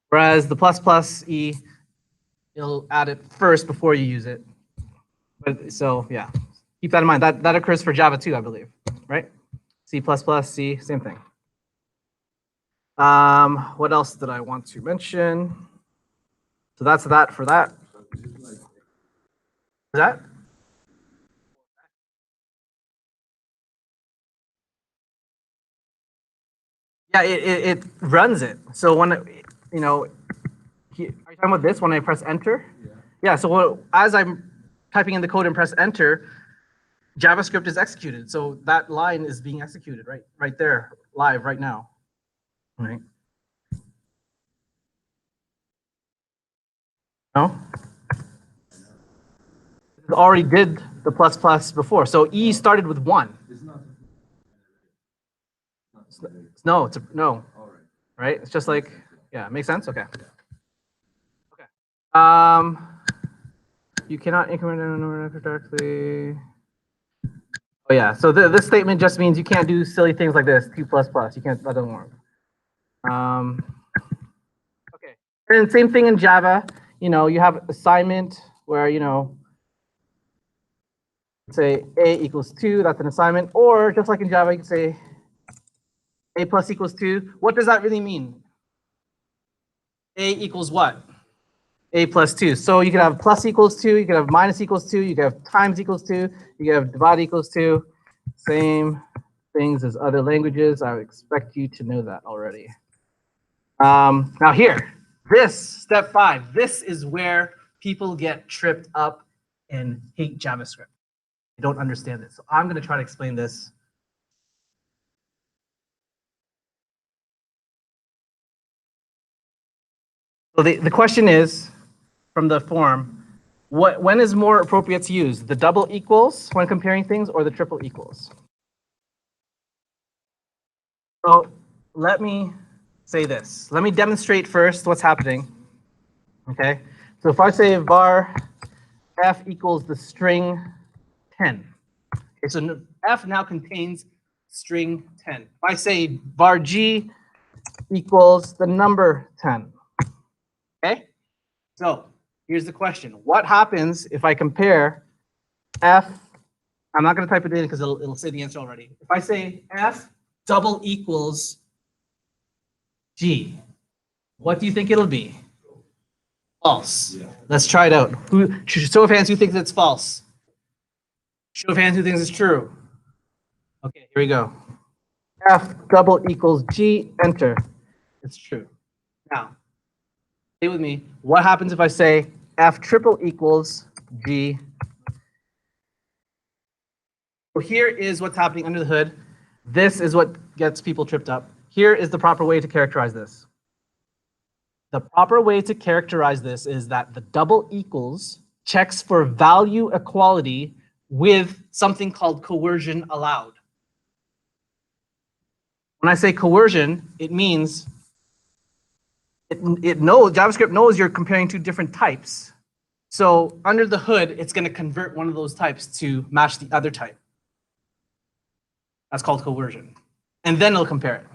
Whereas the plus plus e, it'll add it first before you use it. But so yeah, keep that in mind. That occurs for Java too, I believe, right? C++, C, same thing. What else did I want to mention? So that's that for that. Is that? Yeah, it runs it. So when are you talking about this when I press enter? Yeah. So as I'm typing in the code and press enter, JavaScript is executed. So that line is being executed right there, live right now. Right. No? It already did the plus plus before. So E started with 1. No, no. Right? It's just like, yeah, makes sense? Okay. Okay. You cannot increment a number directly. Oh yeah, so this statement just means you can't do silly things like this, 2 plus plus. You can't, that doesn't work. Okay, and same thing in Java. You have assignment where, say A equals 2, that's an assignment. Or just like in Java, you can say A plus equals 2. What does that really mean? A equals what? A plus 2. So you can have plus equals 2, you can have minus equals 2, you can have times equals 2, you can have divide equals 2. Same things as other languages. I would expect you to know that already. Now here, this, step 5, this is where people get tripped up and hate JavaScript. They don't understand this. So I'm going to try to explain this. So the question is, from the form, when is more appropriate to use? The double equals when comparing things or the triple equals? So let me say this. Let me demonstrate first what's happening. Okay. So if I say var f equals the string 10. Okay, so f now contains string 10. If I say var g equals the number 10. Okay. So here's the question. What happens if I compare f? I'm not going to type it in because it'll say the answer already. If I say f double equals g, what do you think it'll be? False. Yeah. Let's try it out. Show of hands who thinks it's false. Show of hands who thinks it's true. Okay, here we go. F double equals G, enter. It's true. Now, stay with me. What happens if I say F triple equals G? So here is what's happening under the hood. This is what gets people tripped up. Here is the proper way to characterize this. The proper way to characterize this is that the double equals checks for value equality with something called coercion allowed. When I say coercion, it means it knows, JavaScript knows you're comparing two different types. So under the hood, it's going to convert one of those types to match the other type. That's called coercion. And then it'll compare it.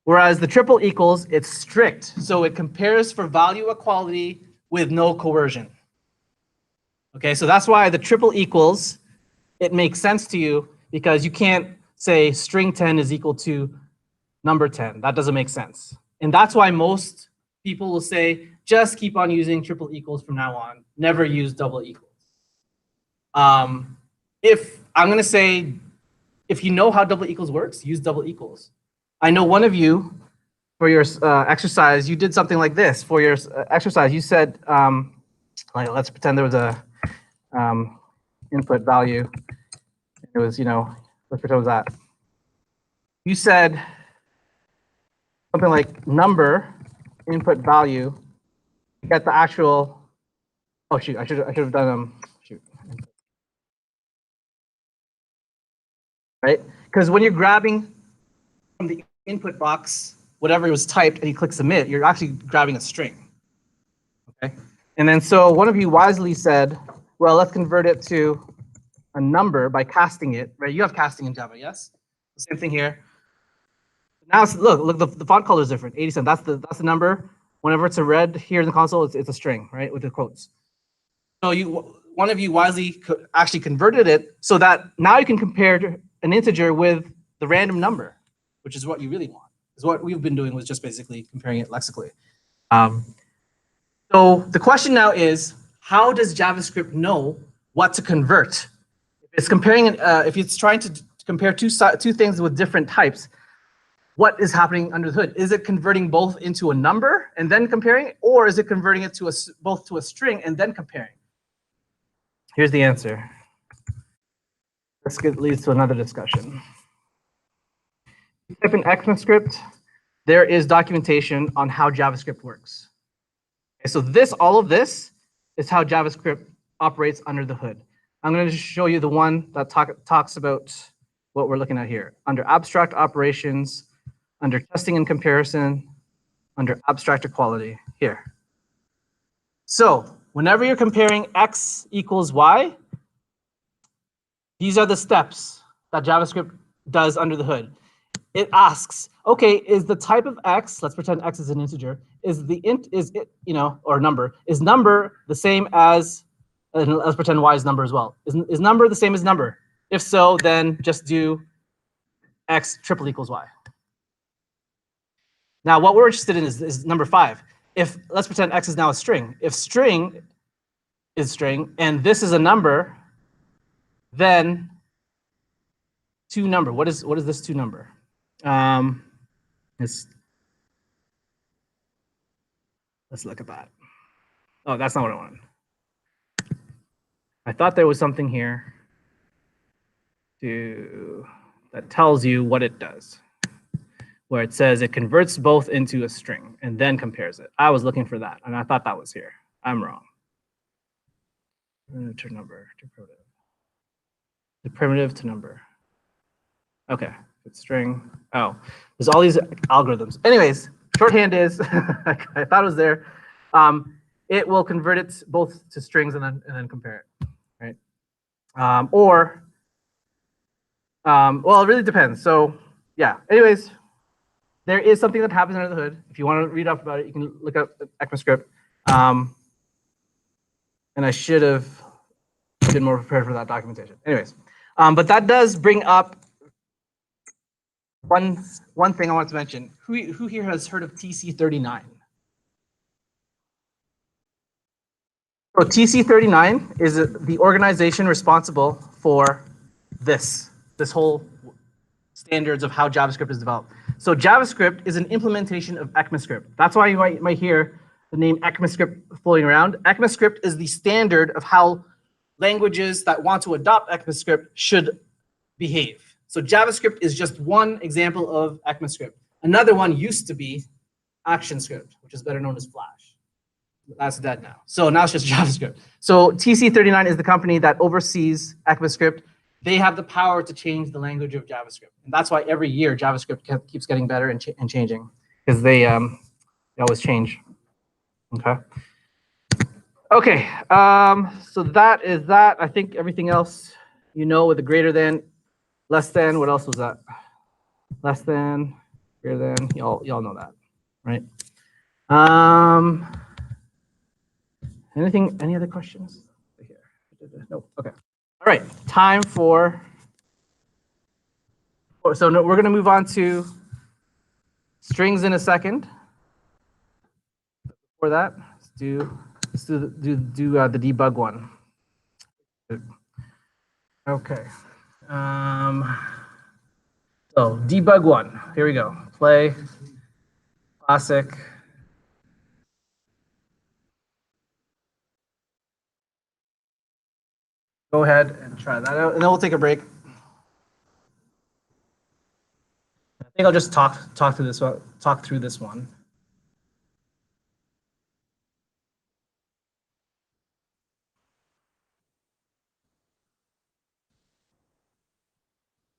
Whereas the triple equals, it's strict. So it compares for value equality with no coercion. Okay, so that's why the triple equals, it makes sense to you because you can't say string 10 is equal to number 10. That doesn't make sense. And that's why most people will say, just keep on using triple equals from now on. Never use double equals. If I'm going to say, if you know how double equals works, use double equals. I know one of you, for your exercise, you did something like this. For your exercise, you said, like, let's pretend there was a input value. It was, let's pretend it was that. You said something like number input value. Get the actual. Oh shoot! I should have done shoot. Right? Because when you're grabbing from the input box whatever was typed and you click submit, you're actually grabbing a string. Okay. And then so one of you wisely said, well, let's convert it to a number by casting it. Right? You have casting in Java, yes? Same thing here. Now look, the font color is different. 87. That's the number. Whenever it's a red here in the console, it's a string, right, with the quotes. So one of you wisely actually converted it so that now you can compare an integer with the random number, which is what you really want. Is what we've been doing was just basically comparing it lexically. So the question now is, how does JavaScript know what to convert? If it's comparing, if it's trying to compare two things with different types, what is happening under the hood? Is it converting both into a number and then comparing, or is it converting it to both to a string and then comparing? Here's the answer. This leads to another discussion. Type in ECMAScript, there is documentation on how JavaScript works. Okay, so all of this is how JavaScript operates under the hood. I'm going to show you the one that talks about what we're looking at here. Under abstract operations, under testing and comparison, under abstract equality, here. So whenever you're comparing x equals y, these are the steps that JavaScript does under the hood. It asks, okay, is the type of x, let's pretend x is an integer, is number, is number the same as, and let's pretend y is number as well. Is number the same as number? If so, then just do x triple equals y. Now, what we're interested in is number 5. If, let's pretend x is now a string. If string is string, and this is a number, then to number. What is this to number? Let's look at that. Oh, that's not what I wanted. I thought there was something here that tells you what it does, where it says it converts both into a string and then compares it. I was looking for that, and I thought that was here. I'm wrong. To number to primitive. The primitive to number. Okay, it's string. Oh, there's all these algorithms. Anyways, shorthand is I thought it was there. It will convert it both to strings and then compare it, right? Well, it really depends. So yeah. Anyways, there is something that happens under the hood. If you want to read up about it, you can look up ECMAScript. And I should have been more prepared for that documentation. Anyways, but that does bring up one thing I want to mention. Who here has heard of TC39? So TC39 is the organization responsible for this whole standards of how JavaScript is developed. So JavaScript is an implementation of ECMAScript. That's why you might hear the name ECMAScript floating around. ECMAScript is the standard of how languages that want to adopt ECMAScript should behave. So JavaScript is just one example of ECMAScript. Another one used to be ActionScript, which is better known as Flash. That's dead now. So now it's just JavaScript. So TC39 is the company that oversees ECMAScript. They have the power to change the language of JavaScript. And that's why every year JavaScript keeps getting better and changing, because they always change. Okay. Okay. So that is that. I think everything else, with the greater than, less than. What else was that? Less than, greater than. Y'all know that, right? Any other questions? Here. Nope. Okay. All right. Time for. So no, we're going to move on to strings in a second. Before that, let's do the debug one. Okay. So debug one. Here we go. Play classic. Go ahead and try that out, and then we'll take a break. I think I'll just talk through this one.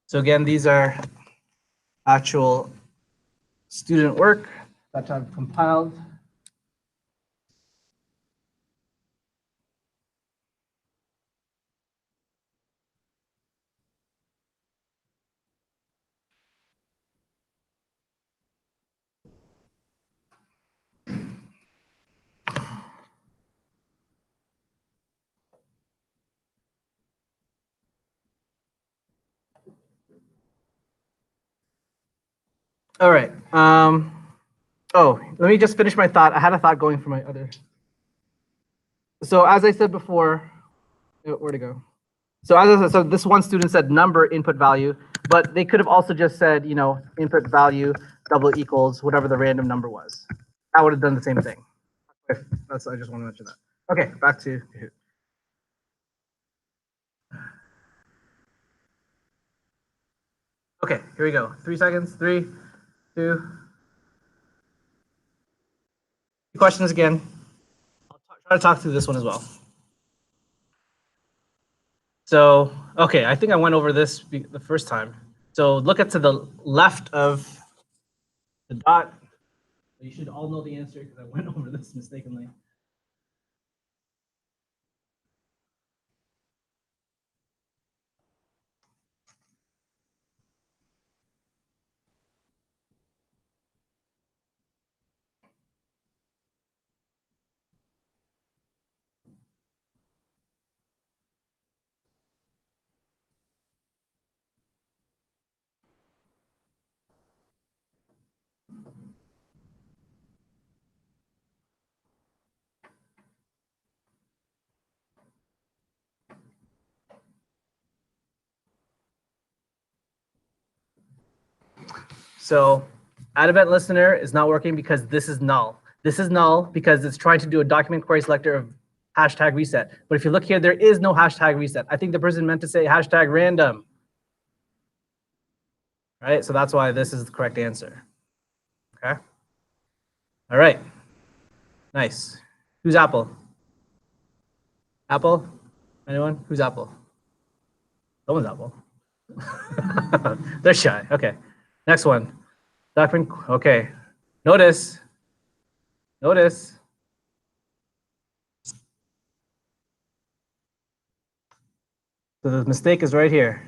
So again, these are actual student work that I've compiled. All right. Oh, let me just finish my thought. I had a thought going for my other. So as I said before, where'd it go? So as I said, so this one student said number input value, but they could have also just said, input value double equals whatever the random number was. I would have done the same thing. I just want to mention that. Okay, back to. Okay, here we go. 3 seconds. 3, 2. Questions again. I'll try to talk through this one as well. So, okay, I think I went over this the first time. So look at to the left of the dot. You should all know the answer because I went over this mistakenly. So add event listener is not working because this is null. This is null because it's trying to do a document query selector of hashtag reset. But if you look here, there is no hashtag reset. I think the person meant to say hashtag random. Right, so that's why this is the correct answer. Okay. All right. Nice. Who's Apple? Apple? Anyone? Who's Apple? Someone's Apple. They're shy. Okay. Next one. Document. Okay. Notice. So the mistake is right here.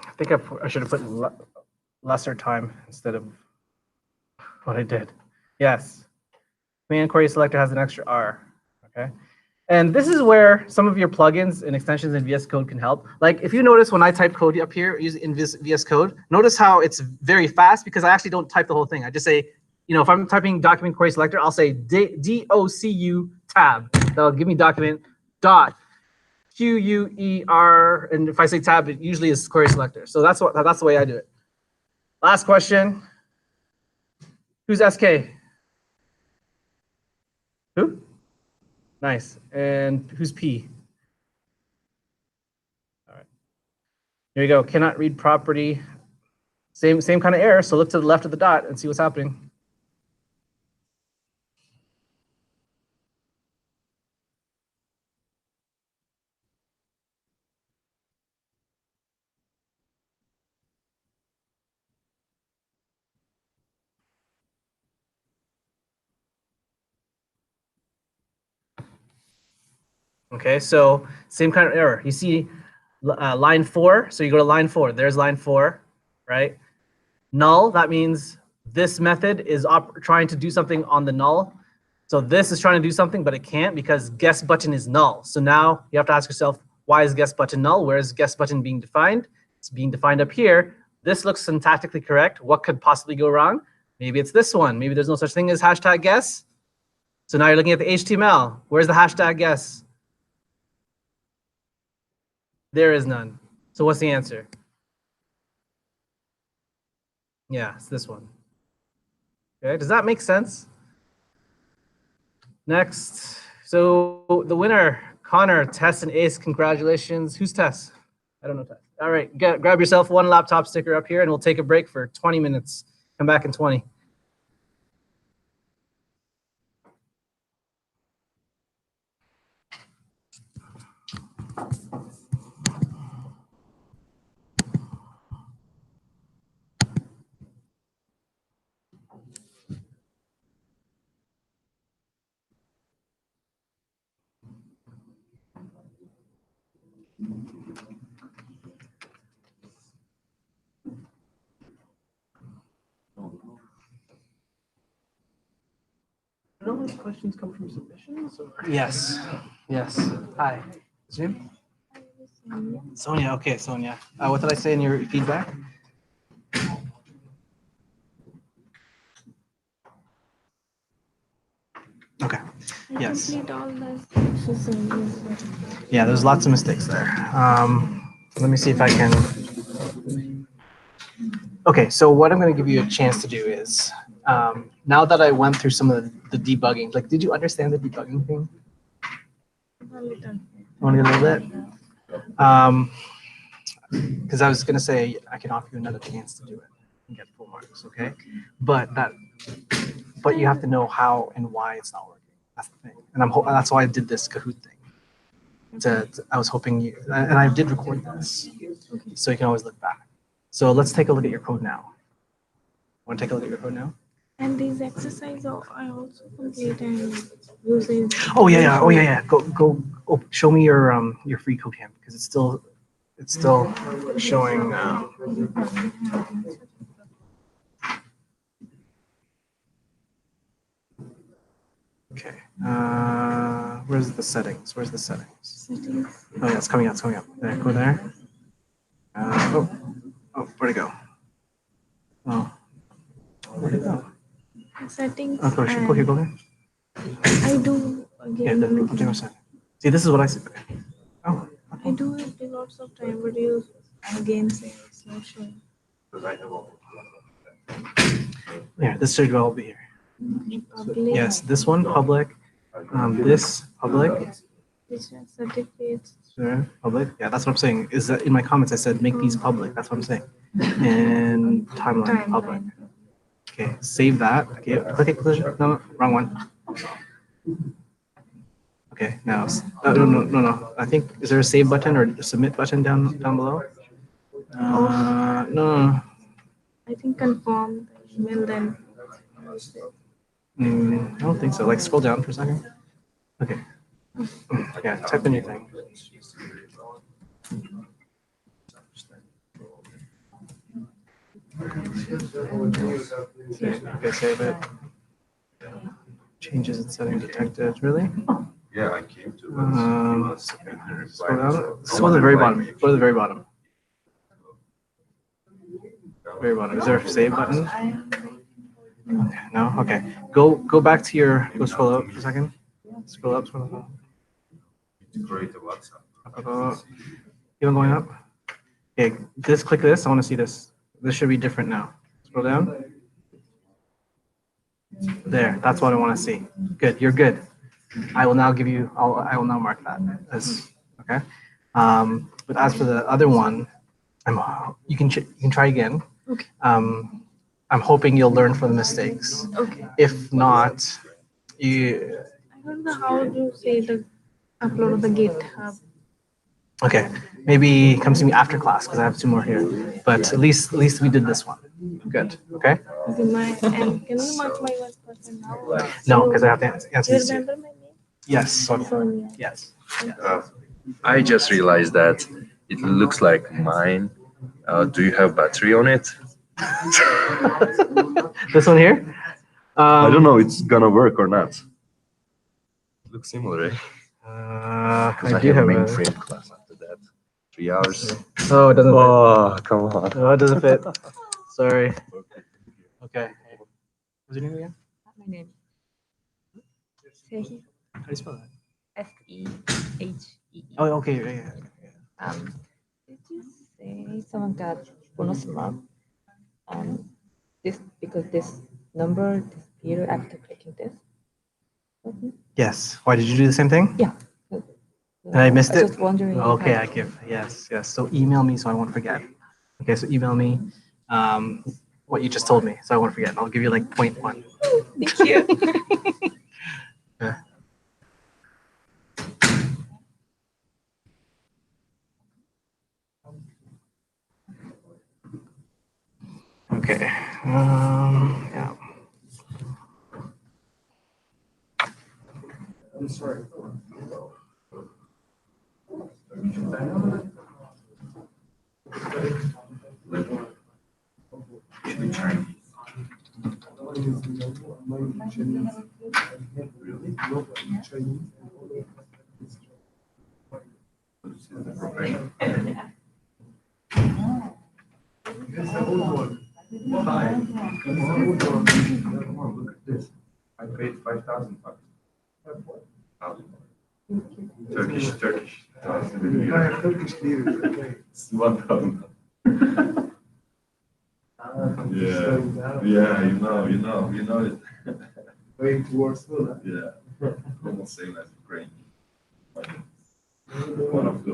I think I should have put lesser time instead of what I did. Yes. Command query selector has an extra R. Okay. And this is where some of your plugins and extensions in VS Code can help. Like if you notice when I type code up here using VS Code, notice how it's very fast because I actually don't type the whole thing. I just say, if I'm typing document query selector, I'll say DOCU tab. That'll give me document dot QUER. And if I say tab, it usually is query selector. So that's the way I do it. Last question. Who's SK? Who? Nice. And who's P? All right. Here you go. Cannot read property. Same kind of error. So look to the left of the dot and see what's happening. Okay, so same kind of error. You see line 4, so you go to line 4. There's line 4, right? Null, that means this method is trying to do something on the null. So this is trying to do something, but it can't because guess button is null. So now you have to ask yourself, why is guess button null? Where is guess button being defined? It's being defined up here. This looks syntactically correct. What could possibly go wrong? Maybe it's this one. Maybe there's no such thing as hashtag guess. So now you're looking at the HTML. Where's the hashtag guess? There is none. So what's the answer? Yeah, it's this one. Okay, does that make sense? Next, so the winner, Connor, Tess and Ace, congratulations. Who's Tess? I don't know Tess. All right, grab yourself one laptop sticker up here and we'll take a break for 20 minutes. Come back in 20. Do all those questions come from submissions? Or? Yes. Yes. Hi. What's your name? Sonia. Okay, Sonia. What did I say in your feedback? Okay. Yes. Yeah, there's lots of mistakes there. Let me see if I can. Okay, so what I'm going to give you a chance to do is, now that I went through some of the debugging, like, did you understand the debugging thing? A little. Only a little bit? Because I was going to say I can offer you another chance to do it and get full marks, okay? But you have to know how and why it's not working. That's the thing. And that's why I did this Kahoot thing. I was hoping you, and I did record this, so you can always look back. So let's take a look at your code now. Want to take a look at your code now? And these exercises I also complete and using. Oh yeah. Go. Oh, show me your free code camp because it's still showing. Okay. Where's the settings? Where's the settings? Settings. Oh yeah, it's coming out. It's coming up. There, go there. Where'd it go? Oh, where'd it go? Settings. Oh, go here. Go there. I do again. Yeah, I'll take a second. See, this is what I see. Oh. I do it lots of time, but you again say it's not showing. Yeah, this should all be here. Public. Yes, this one public. This public. This one certificates. Sure, public. Yeah, that's what I'm saying. Is that in my comments I said make these public. That's what I'm saying. And timeline public. Okay, save that. Okay, click it. No, wrong one. Okay, now no. I think is there a save button or a submit button down below? No. I think confirm the email then. I don't think so. Like scroll down for a second. Okay. Yeah, type in your thing. Okay, save it. Changes in setting detected. Really? Yeah, I came to. Scroll down. Scroll to the very bottom. Go to the very bottom. Very bottom. Is there a save button? Okay, no. Okay. Go back to your. Go scroll up for a second. Scroll up. Scroll up. Create a WhatsApp. Keep on going up. Okay. Click this. I want to see this. This should be different now. Scroll down. There. That's what I want to see. Good. You're good. I will now give you. I will now mark that as okay. But as for the other one, you can try again. Okay. I'm hoping you'll learn from the mistakes. Okay. If not, you. I don't know how to say the upload of the GitHub. Okay, maybe come to me after class because I have 2 more here. But at least we did this one. Good. Okay. Okay, and can you mark my 1% now? No, because I have to answer You these 2. remember my name? Yes. So, This one, yeah. yes. I just realized that it looks like mine. Do you have battery on it? This one here. I don't know. It's gonna work or not. Looks similar, eh? Because I do have a. mainframe class after that. 3 hours. Oh, it doesn't fit. Oh, come on. Oh, it doesn't fit. Sorry. Okay. What's your name again? My name Sehi, How do you spell that? Sehee. Oh, okay. Yeah. Did you say someone got bonus mark? This because this number disappeared after clicking this. Okay. Yes. Why did you do the same thing? Yeah. And I missed I it. was just wondering. Okay, I give. Yes. So email me so I won't forget. Okay, so email me what you just told me so I won't forget. I'll give you like 0.1. Thank you. Yeah. Okay. Yeah. I'm sorry. Come on, look at this. I paid 5,000 bucks. Turkish. It's 1,000. Yeah, you know it. Going towards Lula. Yeah, almost same as Ukraine. One of the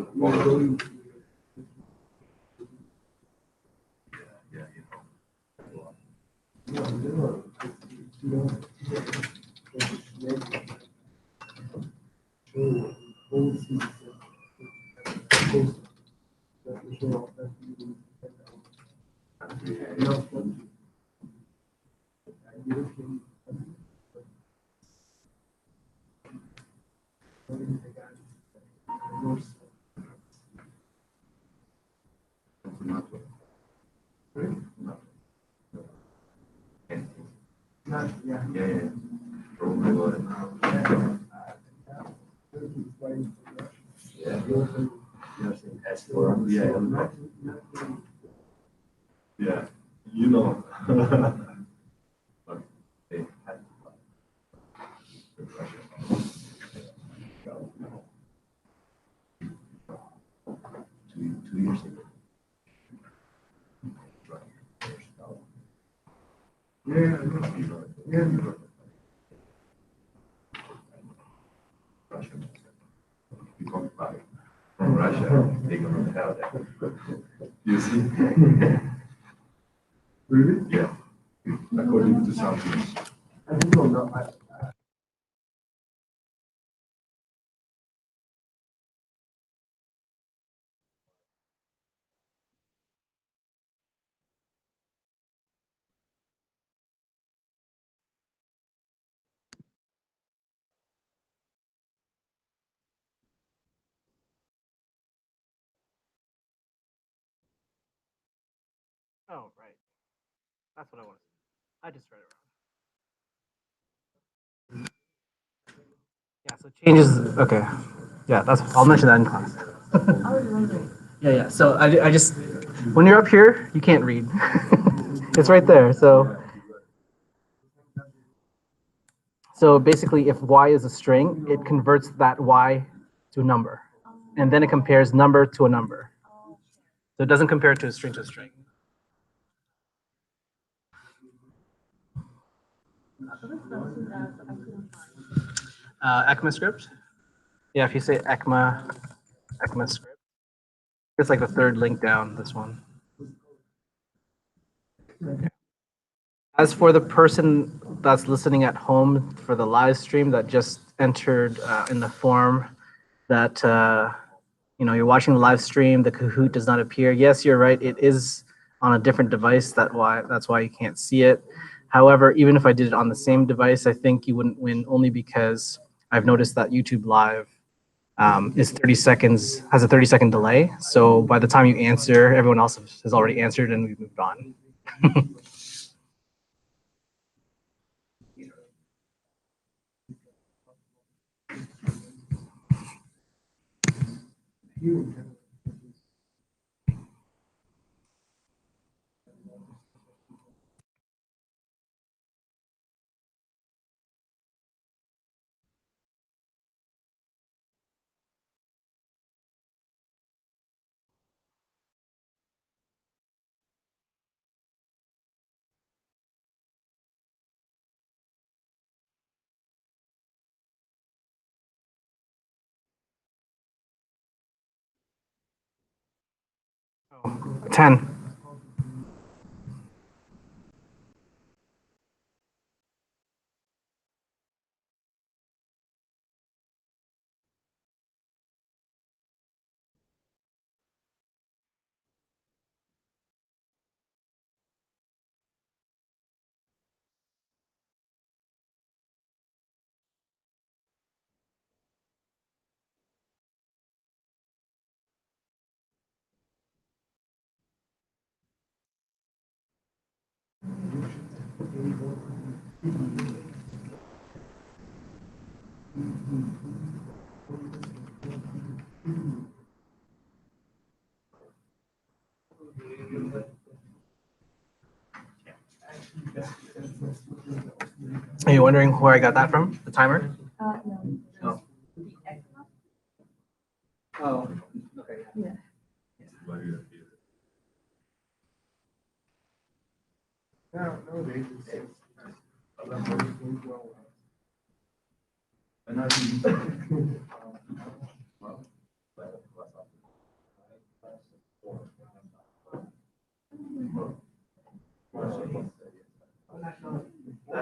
yeah, yeah. Probably would. Yeah. Yeah, you know. But they had two years ago. Russia. You come back from Russia, they're gonna tell that. You see? Really? Yeah. According to some things. I don't know. Oh, right. That's what I wanted. I just read it wrong. Yeah, so changes. Okay. Yeah, I'll mention that in class. Yeah. So I just, when you're up here, you can't read. It's right there. So basically, if y is a string, it converts that y to a number. And then it compares number to a number. So it doesn't compare it to a string to a string. ECMAScript. Yeah, if you say ECMAScript, it's like the third link down, this one. As for the person that's listening at home for the live stream that just entered in the form that you're watching the live stream, the Kahoot does not appear. Yes, you're right. It is on a different device. That's why you can't see it. However, even if I did it on the same device, I think you wouldn't win only because I've noticed that YouTube Live is 30 seconds, has a 30-second delay. So by the time you answer, everyone else has already answered and we've moved on. Oh, 10. Are you wondering where I got that from? The timer? No. Oh. Oh, okay. Yeah. Nowadays, it's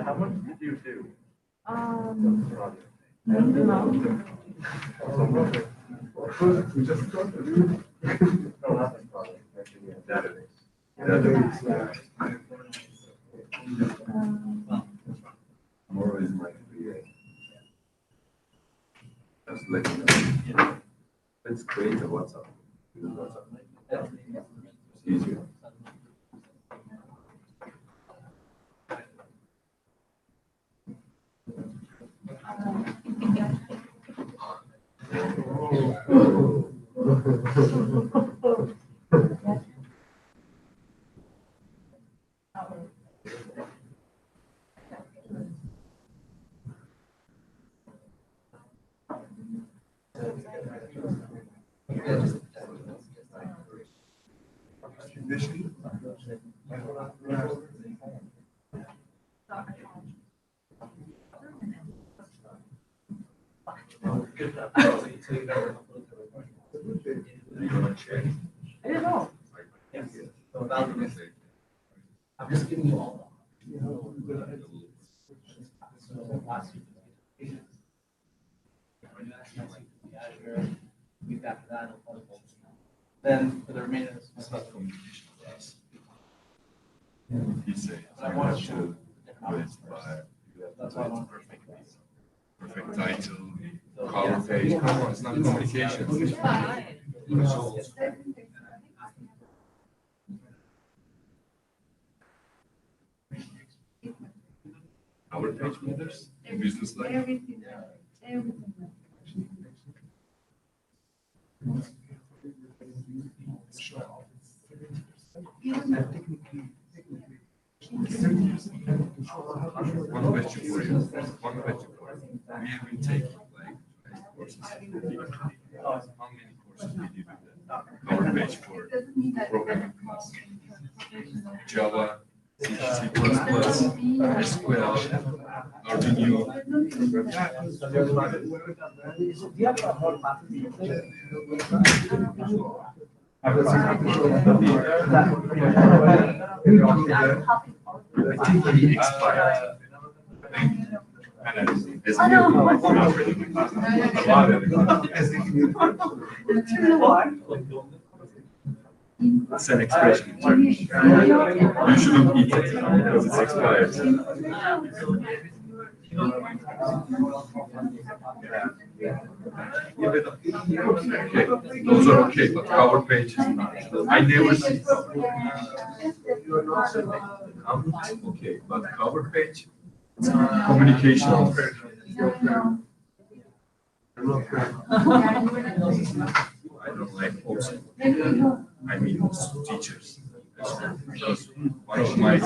How much did you do? we just got to do. Tomorrow is my free day. Just let me know. Let's create a WhatsApp. Use WhatsApp. It's easier. I didn't know. Yes. So I'm just giving you all. Week after that, then for the remainder of the semester. He said, I want to to show that's why I want perfect title, cover page. Come on, it's not communication. Our page builders, business life. One question for you. One question for you. We have been taking like courses. How many courses did you do that? Our page for programming class. Java, C, SQL, Arduino. I think he expired. It's It's an expression in Turkish. You shouldn't eat it because it's expired. Okay, those are okay, but cover page is not. I never see cover page. Okay, but cover page, communication. I don't like also. I mean, teachers. Because one of my if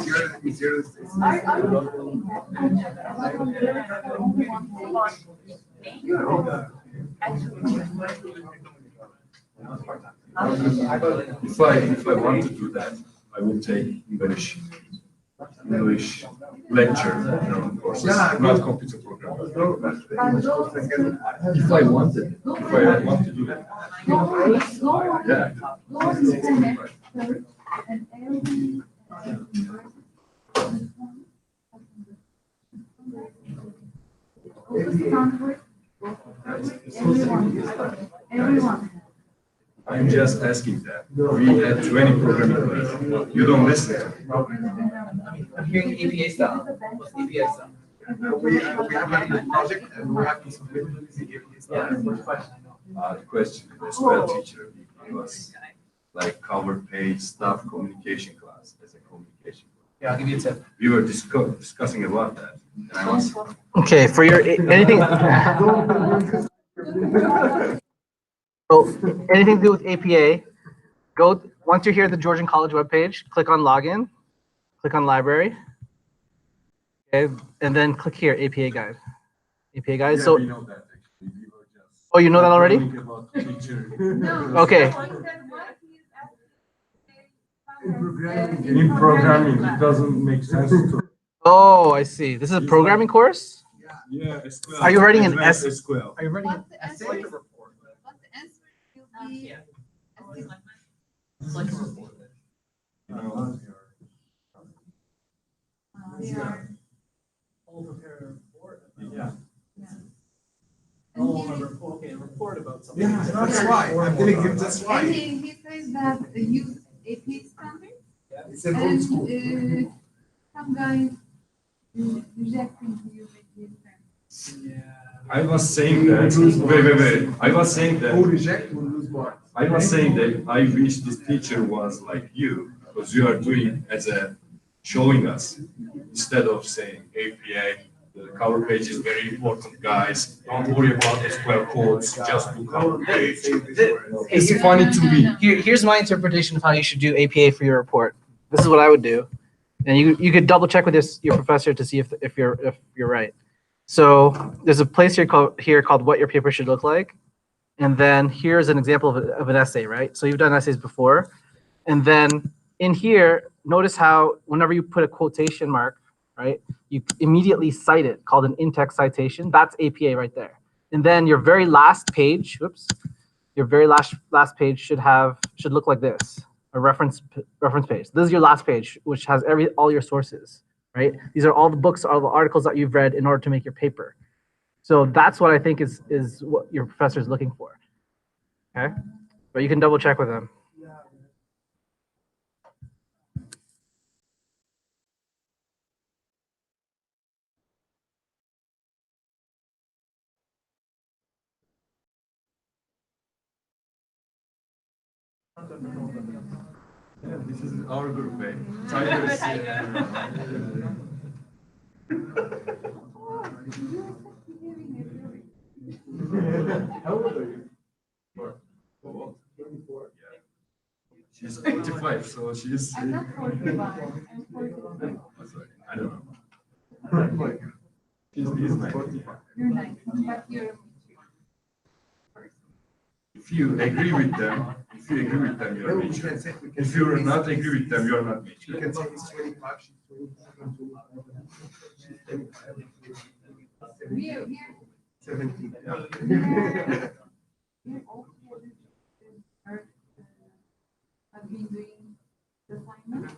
I want to do that, I will take English lecture courses, not computer programming. If I wanted, if I want to do that, Everyone. I'm just asking that. We had 20 programming classes. You don't listen to me. I'm hearing APA style. What's APA style? We have a project and we have to submit the APA style. Yeah, first question. The question, the SQL teacher was like cover page staff communication class as a communication. Yeah, I'll give you a tip. We were discussing about that. And I was, Okay, for your anything. So anything to do with APA, go once you're here at the Georgian College webpage, click on login, click on library, okay, and then click here APA guide. APA guide. yeah, So we know that actually. We were just oh, you know that already? talking about teacher. Okay. In programming, it doesn't make sense to. Oh, I see. This is a programming course. Yeah, SQL. Are you writing an Advanced S- SQL? Are you writing But the answer is, but the answer will be. It's like a report. You know, They are. Yeah. And he- report. Okay, a report about something. Yeah, that's why. I'm telling him that's why. And he says that use AP standard. It's an old school. And some guys rejecting to use AP standard. I was saying that. Wait. I was saying Who that. reject will lose marks. I was saying that I wish this teacher was like you, because you are doing as a showing us instead of saying APA. The cover page is very important, guys. Don't worry about SQL codes. Just do cover page. It's funny to me. Here's my interpretation of how you should do APA for your report. This is what I would do, and you could double check with your professor to see if you're right. So there's a place here called what your paper should look like, and then here's an example of an essay, right? So you've done essays before, and then in here, notice how whenever you put a quotation mark, right, you immediately cite it, called an in-text citation. That's APA right there. And then your very last page, your very last page should look like this, a reference page. This is your last page, which has all your sources, right? These are all the books, all the articles that you've read in order to make your paper. So that's what I think is what your professor is looking for. Okay, but you can double check with them. Yeah, this is our group, eh? Tigers. How old are you? Oh, 24. Yeah. She's 45, so she's. I'm not 45, I'm 45. Sorry, I don't know. She's 90. You're 19, but you're. If you agree with them, you're a We mature. can say, we can If say you're he's- not agree with them, you're not You mature. can say he's 25, she's 27, 25. She's 25. We're 17. we're all together. I've been doing the assignment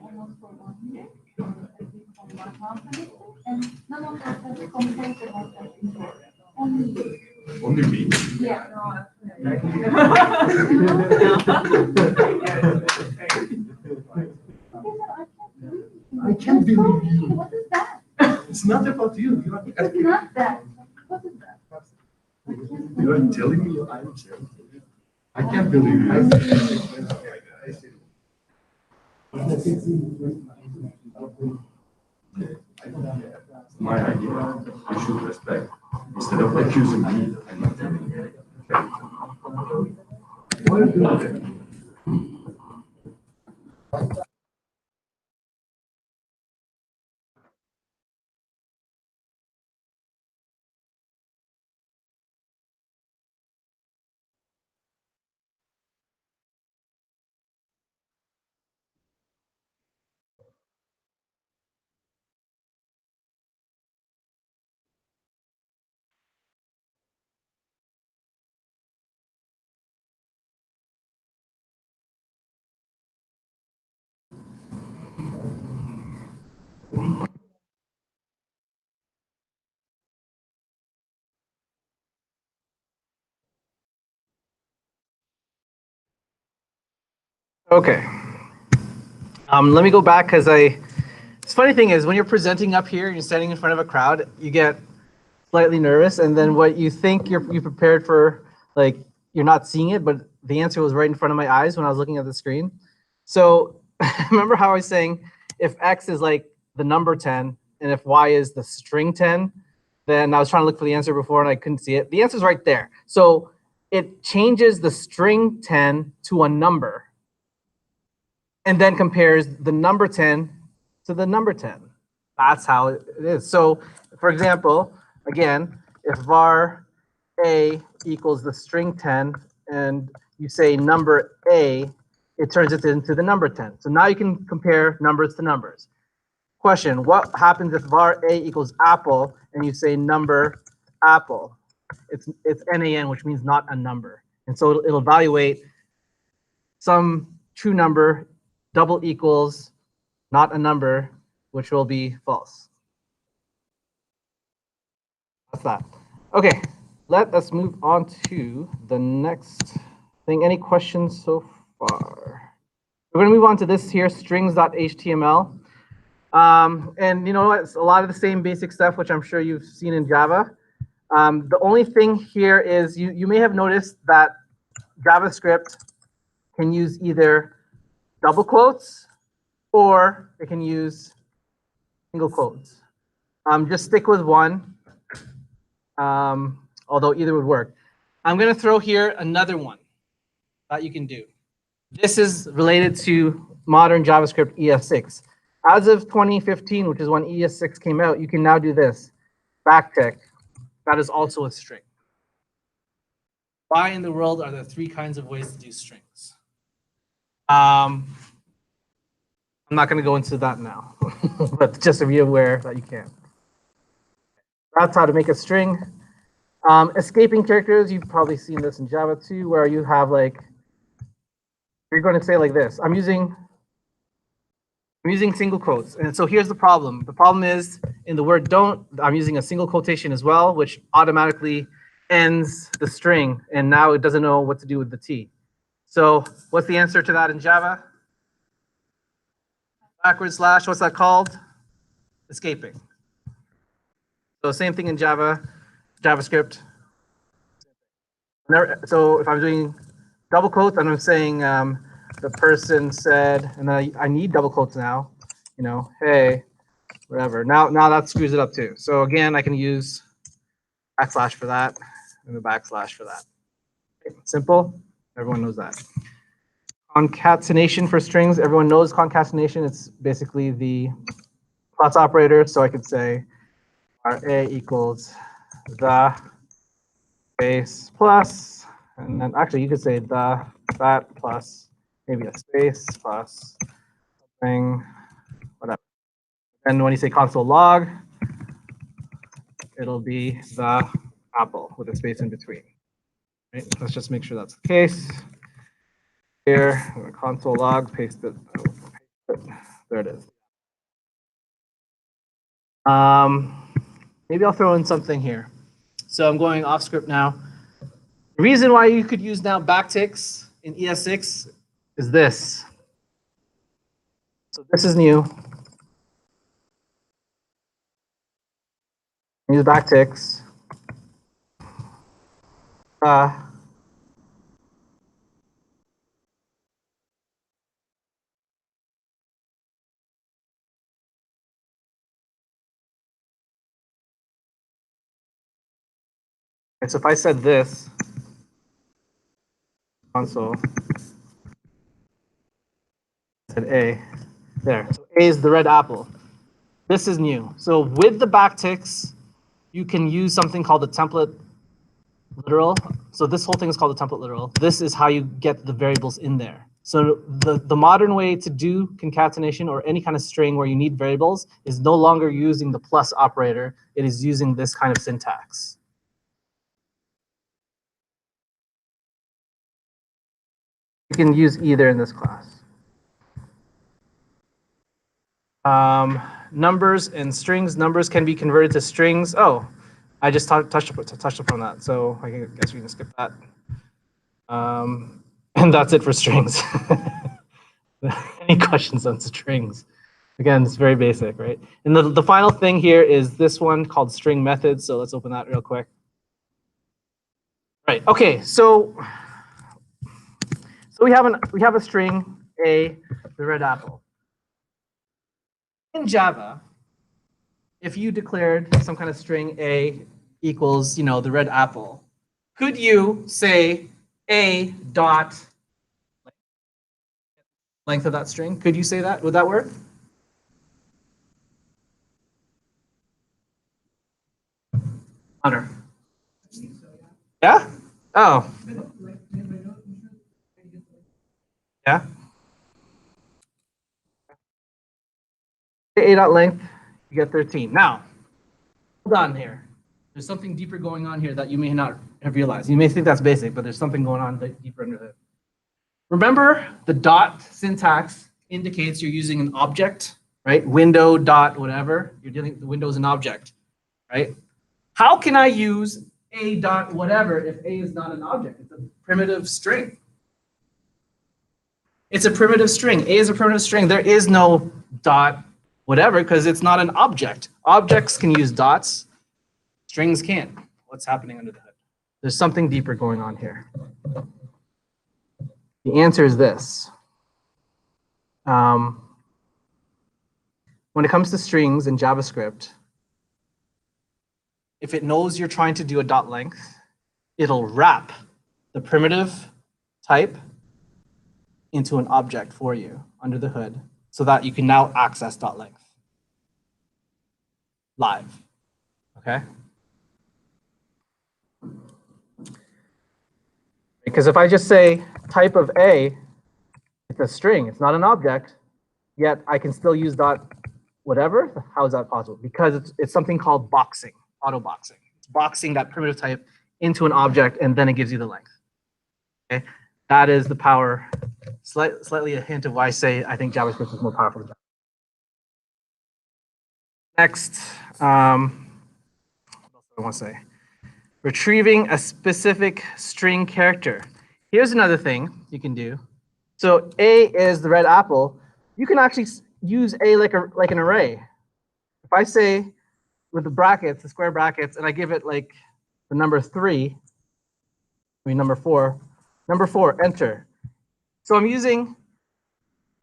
almost for 1 year. At least for 1 month, and none of us has complained about that before. Only you. Only me. Yeah. I can't believe you. What is that? It's not about you. It's not that. What is that? You are telling me I'm joking? I can't believe you. My idea. You should respect. Instead of accusing me, I'm not telling you. Okay. Okay. Let me go back because This funny thing is when you're presenting up here and you're standing in front of a crowd, you get slightly nervous, and then what you think you prepared for, like you're not seeing it, but the answer was right in front of my eyes when I was looking at the screen. So remember how I was saying if X is like the number 10 and if Y is the string 10, then I was trying to look for the answer before and I couldn't see it. The answer is right there. So it changes the string 10 to a number and then compares the number 10 to the number 10. That's how it is. So for example, again, if var a equals the string 10 and you say number a, it turns it into the number 10. So now you can compare numbers to numbers. Question, what happens if var a equals apple and you say number apple? It's NaN, which means not a number. And so it'll evaluate some true number, double equals, not a number, which will be false. That's that. Okay, let us move on to the next thing. Any questions so far? We're going to move on to this here, strings.html. And you know what? It's a lot of the same basic stuff, which I'm sure you've seen in Java. The only thing here is you may have noticed that JavaScript can use either double quotes or it can use single quotes. Just stick with one, although either would work. I'm going to throw here another one that you can do. This is related to modern JavaScript ES6. As of 2015, which is when ES6 came out, you can now do this, backtick. That is also a string. Why in the world are there 3 kinds of ways to do strings? I'm not going to go into that now, but just to be aware that you can. That's how to make a string. Escaping characters, you've probably seen this in Java too, where you have like, you're going to say like this, I'm using single quotes. And so here's the problem. The problem is in the word don't, I'm using a single quotation as well, which automatically ends the string. And now it doesn't know what to do with the T. So what's the answer to that in Java? Backward slash, what's that called? Escaping. So same thing in JavaScript. So if I'm doing double quotes and I'm saying the person said, and I need double quotes now, you know, hey, whatever. Now that screws it up too. So again, I can use backslash for that and the backslash for that. Okay, simple. Everyone knows that. Concatenation for strings. Everyone knows concatenation. It's basically the plus operator. So I could say RA equals the space plus, and then actually you could say the that plus maybe a space plus something, whatever. And when you say console log, it'll be the apple with a space in between. Right? Let's just make sure that's the case. Here, console log, paste it. There it is. Maybe I'll throw in something here. So I'm going off script now. The reason why you could use now backticks in ES6 is this. So this is new. Use backticks. so if I said this console, said A, there. So A is the red apple. This is new. So with the backticks, you can use something called the template literal. So this whole thing is called the template literal. This is how you get the variables in there. So the modern way to do concatenation or any kind of string where you need variables is no longer using the plus operator. It is using this kind of syntax. You can use either in this class. Numbers and strings. Numbers can be converted to strings. Oh, I just touched upon that. So I guess we can skip that. And that's it for strings. Any questions on strings? Again, it's very basic, right? And the final thing here is this one called string methods. So let's open that real quick. Right. Okay. So we have a string A, the red apple. In Java, if you declared some kind of string A equals, the red apple, could you say A dot length of that string? Could you say that? Would that work? Hunter. Yeah? Oh. Yeah? A dot length, you get 13. Now, hold on here. There's something deeper going on here that you may not have realized. You may think that's basic, but there's something going on deeper under it. Remember, the dot syntax indicates you're using an object, right? Window dot whatever. You're dealing the window is an object, right? How can I use a dot whatever if a is not an object? It's a primitive string. It's a primitive string. A is a primitive string. There is no dot whatever because it's not an object. Objects can use dots. Strings can't. What's happening under the hood? There's something deeper going on here. The answer is this. When it comes to strings in JavaScript, if it knows you're trying to do a dot length, it'll wrap the primitive type into an object for you under the hood so that you can now access dot length live. Okay? Because if I just say type of A, it's a string, it's not an object, yet I can still use dot whatever. How is that possible? Because it's something called boxing, auto boxing. It's boxing that primitive type into an object and then it gives you the length. Okay? That is the power, slightly a hint of why I say I think JavaScript is more powerful than Java. Next, what else do I want to say? Retrieving a specific string character. Here's another thing you can do. So A is the red apple. You can actually use A like an array. If I say with the brackets, the square brackets, and I give it like the number 3, number 4, enter. So I'm using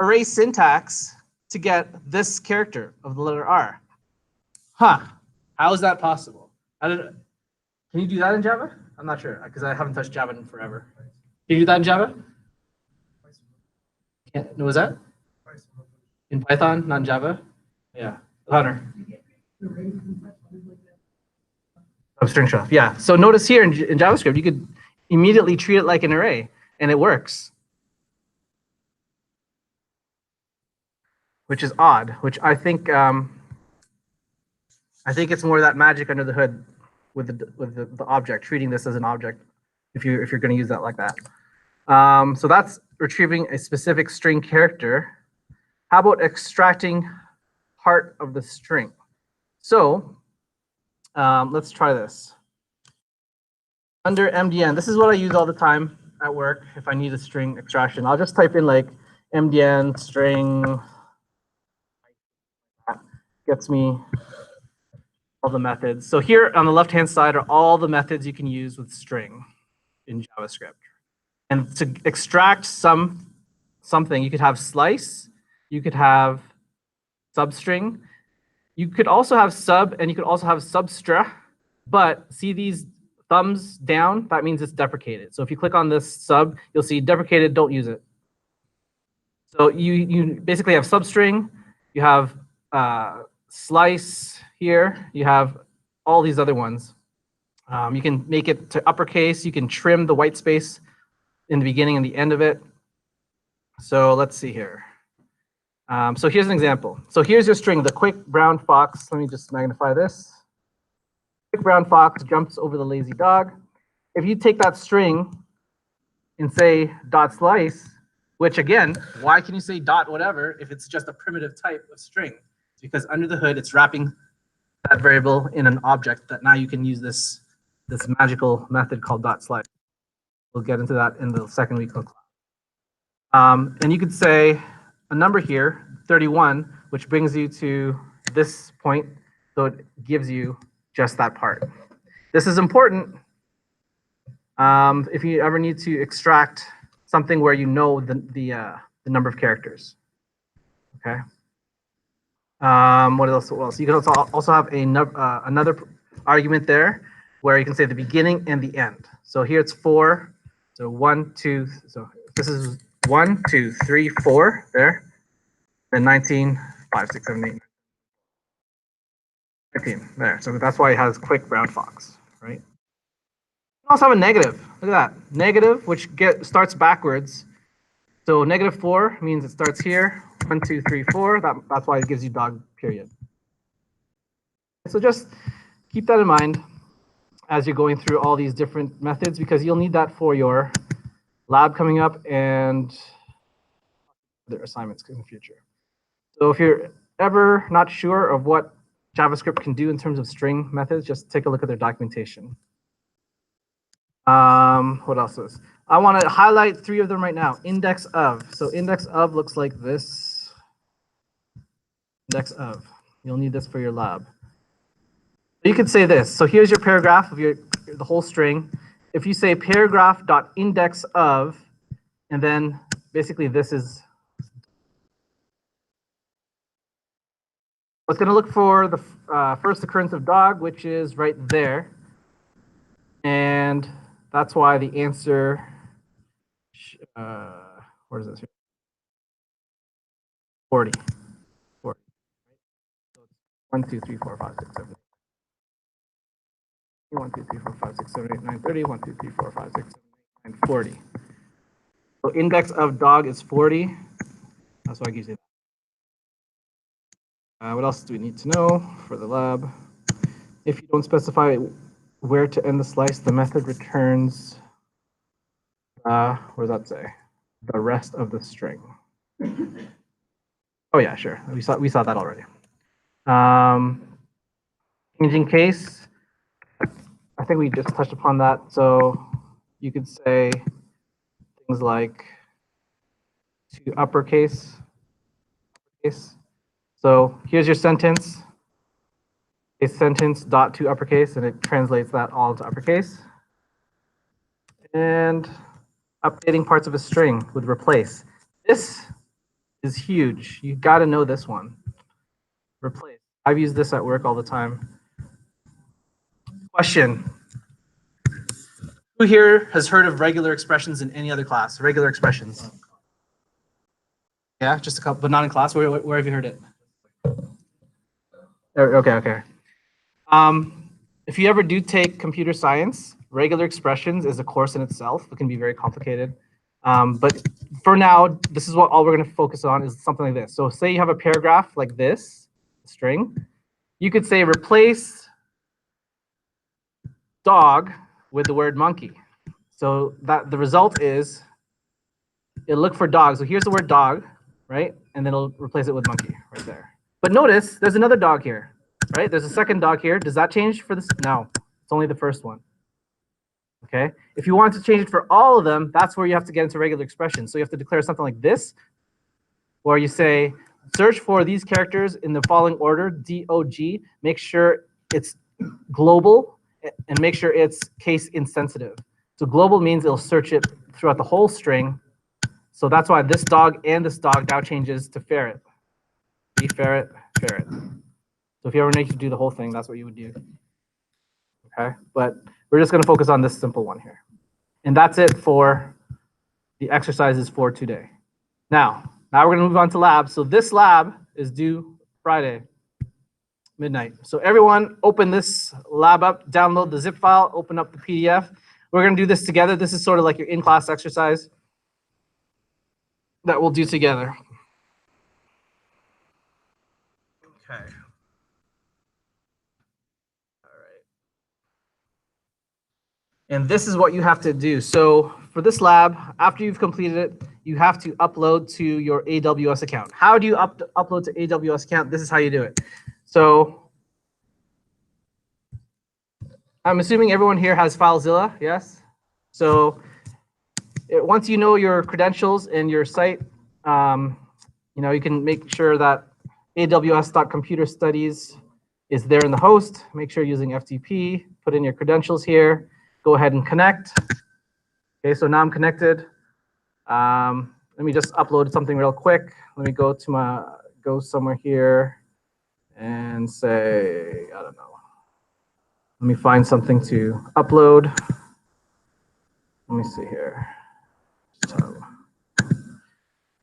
array syntax to get this character of the letter R. Huh, how is that possible? Can you do that in Java? I'm not sure, because I haven't touched Java in forever. Can you do that in Java? No, was that? In Python, not in Java? Yeah, Hunter. String stuff, yeah. So notice here in JavaScript, you could immediately treat it like an array, and it works. Which is odd, which I think it's more of that magic under the hood with the object, treating this as an object if you're going to use that like that. So that's retrieving a specific string character. How about extracting part of the string? So let's try this. Under MDN, this is what I use all the time at work if I need a string extraction. I'll just type in like MDN string. Gets me all the methods. So here on the left-hand side are all the methods you can use with string. in JavaScript. And to extract something, you could have slice, you could have substring, you could also have sub, and you could also have substra. But see these thumbs down? That means it's deprecated. So if you click on this sub, you'll see deprecated, don't use it. So you basically have substring, you have slice here, you have all these other ones. You can make it to uppercase, you can trim the white space in the beginning and the end of it. So let's see here. So here's an example. So here's your string, the quick brown fox. Let me just magnify this. Quick brown fox jumps over the lazy dog. If you take that string and say dot slice, which again, why can you say dot whatever if it's just a primitive type of string? It's because under the hood, it's wrapping that variable in an object that now you can use this magical method called dot slice. We'll get into that in the second week of class. And you could say a number here, 31, which brings you to this point. So it gives you just that part. This is important if you ever need to extract something where you know the number of characters. Okay. What else? You can also have another argument there where you can say the beginning and the end. So here it's 4. So 1, 2. So this is 1, 2, 3, 4 there. And 19, 5, 6, 7, 8, 19 there. So that's why it has quick brown fox, right? You also have a negative. Look at that. Negative, which starts backwards. So -4 means it starts here. 1, 2, 3, 4. That's why it gives you dog period. So just keep that in mind as you're going through all these different methods, because you'll need that for your lab coming up and other assignments in the future. So if you're ever not sure of what JavaScript can do in terms of string methods, just take a look at their documentation. What else is? I want to highlight 3 of them right now. Index of. So index of looks like this. Index of. You'll need this for your lab. You could say this. So here's your paragraph of the whole string. If you say paragraph.index of, and then basically this is what's going to look for the first occurrence of dog, which is right there. And that's why the answer, where is this? 40. 40. So it's 1, 2, 3, 4, 5, 6, 7, 8. 1, 2, 3, 4, 5, 6, 7, 8, 9, 30. 1, 2, 3, 4, 5, 6, 7, 8, 9, 40. So index of dog is 40. That's why I give you that. What else do we need to know for the lab? If you don't specify where to end the slice, the method returns, what does that say? The rest of the string. Oh yeah, sure. We saw that already. Changing case. I think we just touched upon that. So you could say things like to uppercase. So here's your sentence. A sentence dot to uppercase, and it translates that all to uppercase. And updating parts of a string with replace. This is huge. You got to know this one. Replace. I've used this at work all the time. Question. Who here has heard of regular expressions in any other class? Regular expressions. Yeah, just a couple, but not in class. Where have you heard it? Okay. If you ever do take computer science, regular expressions is a course in itself. It can be very complicated. But for now, this is what all we're going to focus on is something like this. So say you have a paragraph like this, string. You could say replace dog with the word monkey. So that the result is it'll look for dog. So here's the word dog, right? And then it'll replace it with monkey right there. But notice there's another dog here, right? There's a second dog here. Does that change for this? No, it's only the first one. Okay. If you want to change it for all of them, that's where you have to get into regular expressions. So you have to declare something like this, where you say, search for these characters in the following order, DOG, make sure it's global, and make sure it's case insensitive. So global means it'll search it throughout the whole string. So that's why this dog and this dog now changes to ferret. Be ferret, ferret. So if you ever need to do the whole thing, that's what you would do. Okay, but we're just going to focus on this simple one here. And that's it for the exercises for today. Now we're going to move on to lab. So this lab is due Friday, midnight. So everyone open this lab up, download the zip file, open up the PDF. We're going to do this together. This is sort of like your in-class exercise that we'll do together. Okay. All right. And this is what you have to do. So for this lab, after you've completed it, you have to upload to your AWS account. How do you upload to AWS account? This is how you do it. So I'm assuming everyone here has FileZilla, yes? So once you know your credentials and your site, you can make sure that aws.computerstudies is there in the host. Make sure you're using FTP, put in your credentials here, go ahead and connect. Okay, so now I'm connected. Let me just upload something real quick. Let me go somewhere here and say, I don't know. Let me find something to upload. Let me see here. So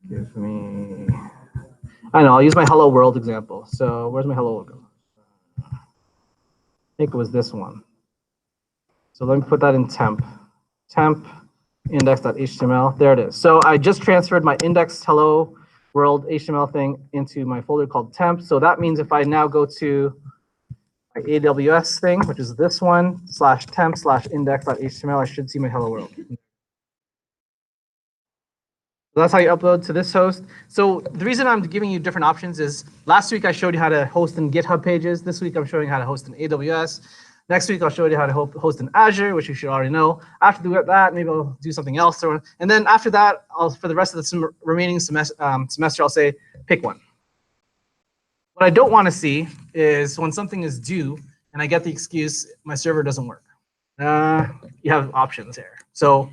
give me, I know, I'll use my hello world example. So where's my hello world? I think it was this one. So let me put that in temp index.html. There it is. So I just transferred my index hello world HTML thing into my folder called temp. So that means if I now go to my AWS thing, which is this one, /temp/index.html, I should see my hello world. So that's how you upload to this host. So the reason I'm giving you different options is last week I showed you how to host in GitHub pages. This week I'm showing you how to host in AWS. Next week I'll show you how to host in Azure, which you should already know. After that, maybe I'll do something else. And then after that, for the rest of the remaining semester, I'll say pick one. What I don't want to see is when something is due and I get the excuse my server doesn't work. You have options here. So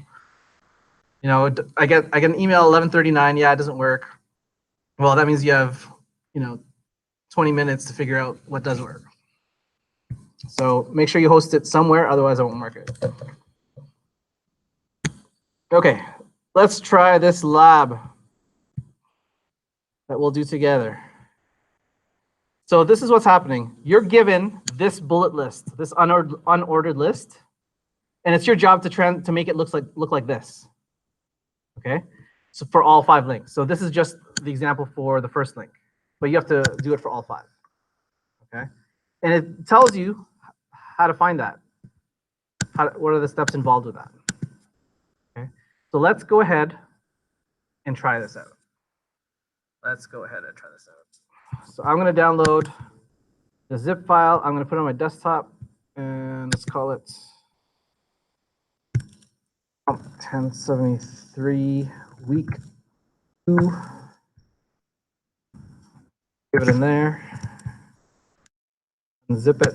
I get an email 11:39. Yeah, it doesn't work. Well, that means you have 20 minutes to figure out what does work. So make sure you host it somewhere, otherwise I won't mark it. Okay, let's try this lab that we'll do together. So this is what's happening. You're given this bullet list, this unordered list, and it's your job to make it look like this. Okay, so for all 5 links. So this is just the example for the first link, but you have to do it for all 5. Okay, and it tells you how to find that. What are the steps involved with that? Okay, so let's go ahead and try this out. So I'm going to download the zip file. I'm going to put it on my desktop, and let's call it 1073 week 2. Give it in there and zip it.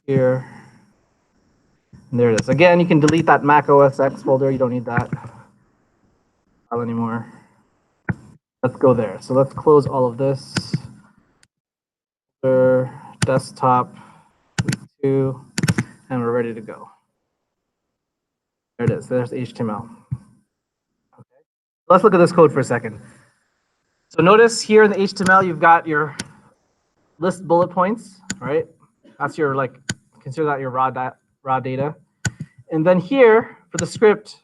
Here. And there it is. Again, you can delete that Mac OS X folder. You don't need that file anymore. Let's go there. So let's close all of this. Desktop, week 2, and we're ready to go. There it is. There's HTML. Okay. Let's look at this code for a second. So notice here in the HTML, you've got your list bullet points, right? That's your consider that your raw data. And then here for the script,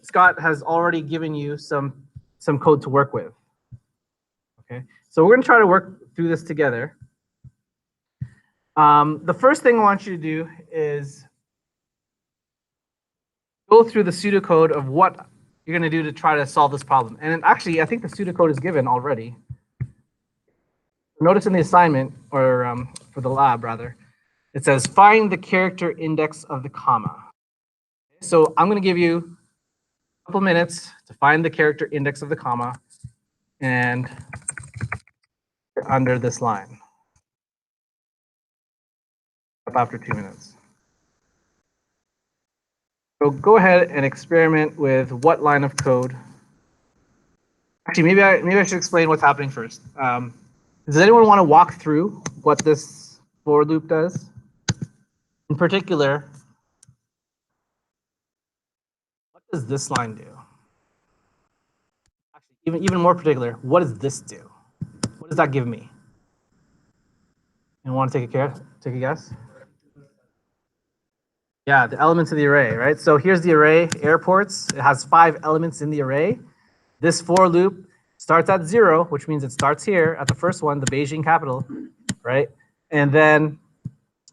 Scott has already given you some code to work with. Okay, so we're going to try to work through this together. The first thing I want you to do is go through the pseudocode of what you're going to do to try to solve this problem. And actually, I think the pseudocode is given already. Notice in the assignment, or for the lab rather, it says find the character index of the comma. So I'm going to give you a couple minutes to find the character index of the comma and under this line. after 2 minutes. So go ahead and experiment with what line of code. Actually, maybe I should explain what's happening first. Does anyone want to walk through what this for loop does? In particular, what does this line do? Actually, even more particular, what does this do? What does that give me? You want to take a guess? Yeah, the elements of the array, right? So here's the array, airports. It has 5 elements in the array. This for loop starts at 0, which means it starts here at the first one, the Beijing capital, right? And then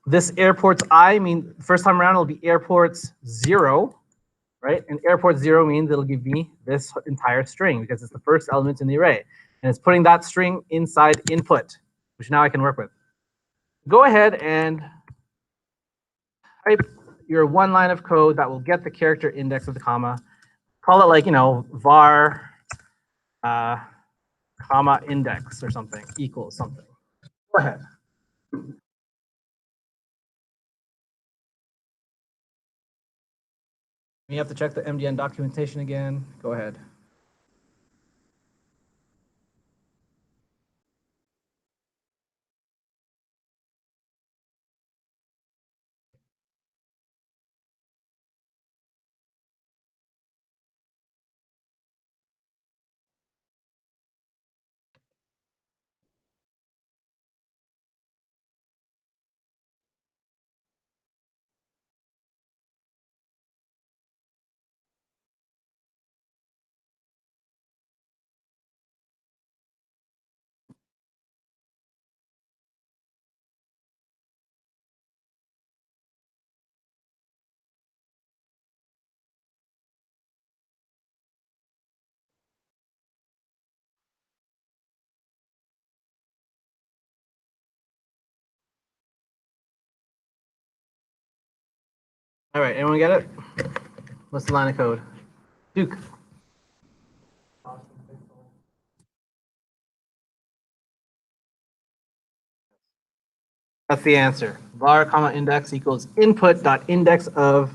this airports I mean, first time around it'll be airports 0, right? And airport 0 means it'll give me this entire string because it's the first element in the array. And it's putting that string inside input, which now I can work with. Go ahead and type your one line of code that will get the character index of the comma. Call it like, var comma index or something equals something. Go ahead. You have to check the MDN documentation again. Go ahead. All right, anyone get it? What's the line of code? Duke. That's the answer. Var comma index equals input dot index of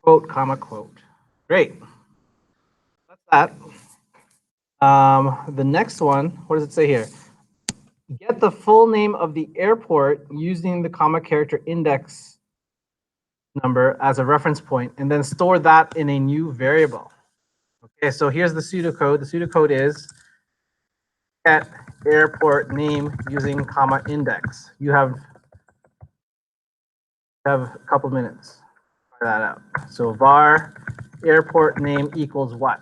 quote comma quote. Great. That's that. The next one, what does it say here? Get the full name of the airport using the comma character index number as a reference point, and then store that in a new variable. Okay, so here's the pseudocode. The pseudocode is get airport name using comma index. You have a couple minutes to try that out. So var airport name equals what?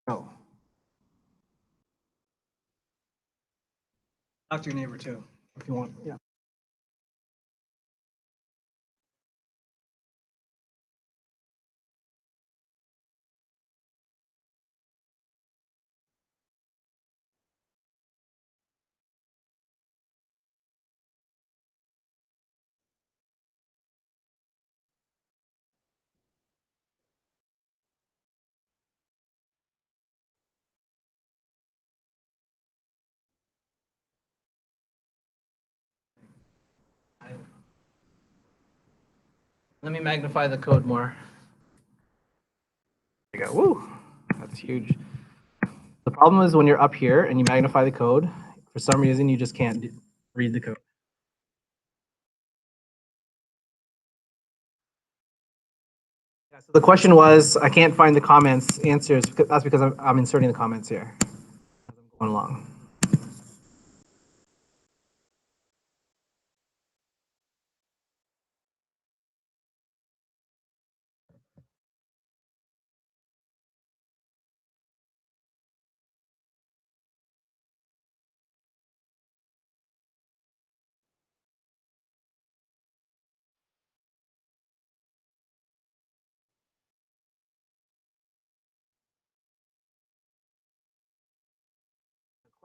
Oh. Talk to your neighbor too, if you want. Yeah. Let me magnify the code more. There you go. Woo, that's huge. The problem is when you're up here and you magnify the code, for some reason you just can't read the code. Yeah, so the question was, I can't find the comments answers. That's because I'm inserting the comments here as I'm going along.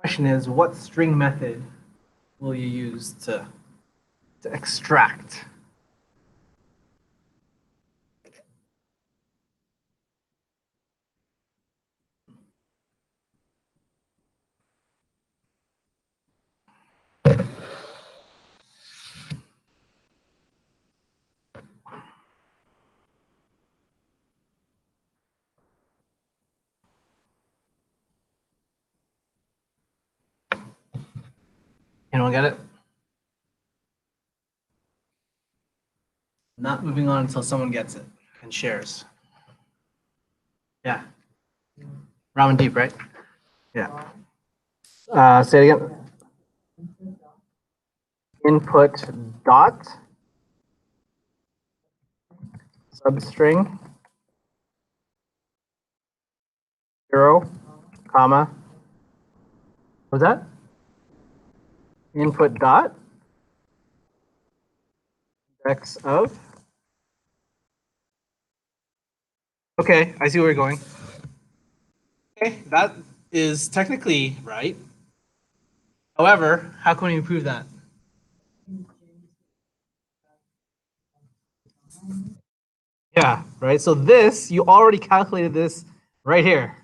The question is, what string method will you use to extract? Anyone get it? Not moving on until someone gets it and shares. Yeah. Ramen deep, right? Yeah. Say it again. Input dot substring 0, comma. What was that? Input dot index of. Okay, I see where you're going. Okay, that is technically right. However, how can we prove that? Yeah, right. So this, you already calculated this right here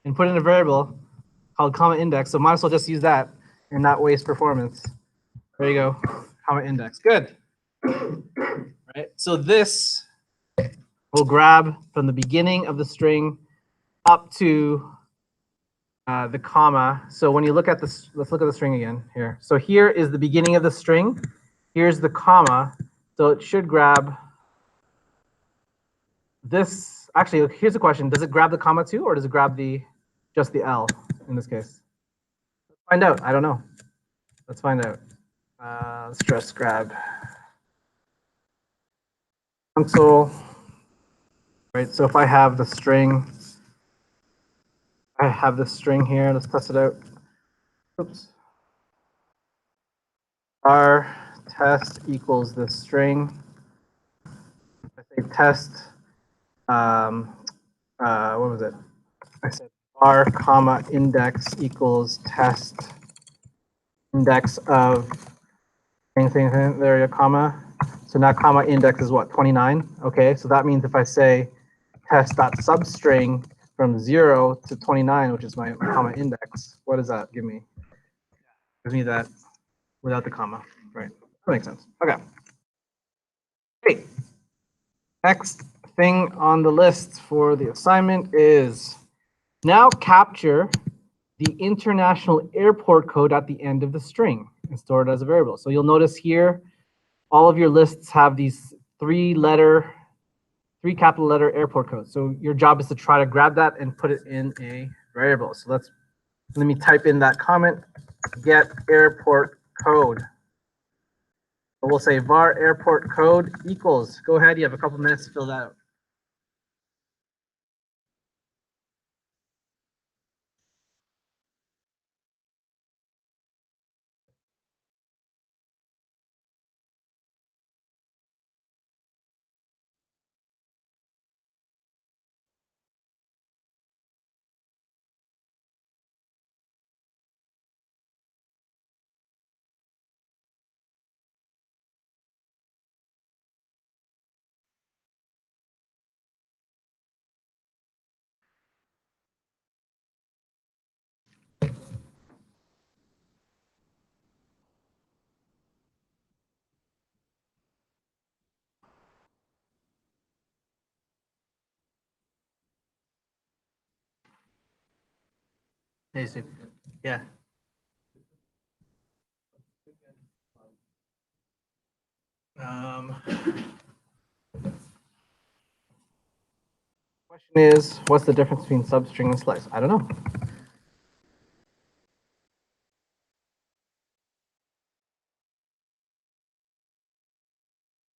and put in a variable called comma index. So might as well just use that and not waste performance. There you go, comma index. Good. Right. So this will grab from the beginning of the string up to the comma. So when you look at this, let's look at the string again here. So here is the beginning of the string. Here's the comma. So it should grab this. Actually, here's the question. Does it grab the comma too, or does it grab just the L in this case? Let's find out. I don't know. Let's find out. Let's just grab console. Right. So if I have the string, I have this string here. Let's test it out. Oops. Our test equals this string. I say test. What was it? I said r comma index equals test index of anything there, you comma. So now comma index is what, 29? Okay, so that means if I say test dot substring from 0 to 29, which is my comma index, what does that give me? Gives me that without the comma, right? That makes sense. Okay. Great. Next thing on the list for the assignment is now capture the international airport code at the end of the string and store it as a variable. So you'll notice here, all of your lists have these three capital letter airport codes. So your job is to try to grab that and put it in a variable. So let me type in that comment, get airport code. We'll say var airport code equals, go ahead, you have a couple minutes to fill that out. Hey, Steve. Yeah. Question is, what's the difference between substring and slice? I don't know.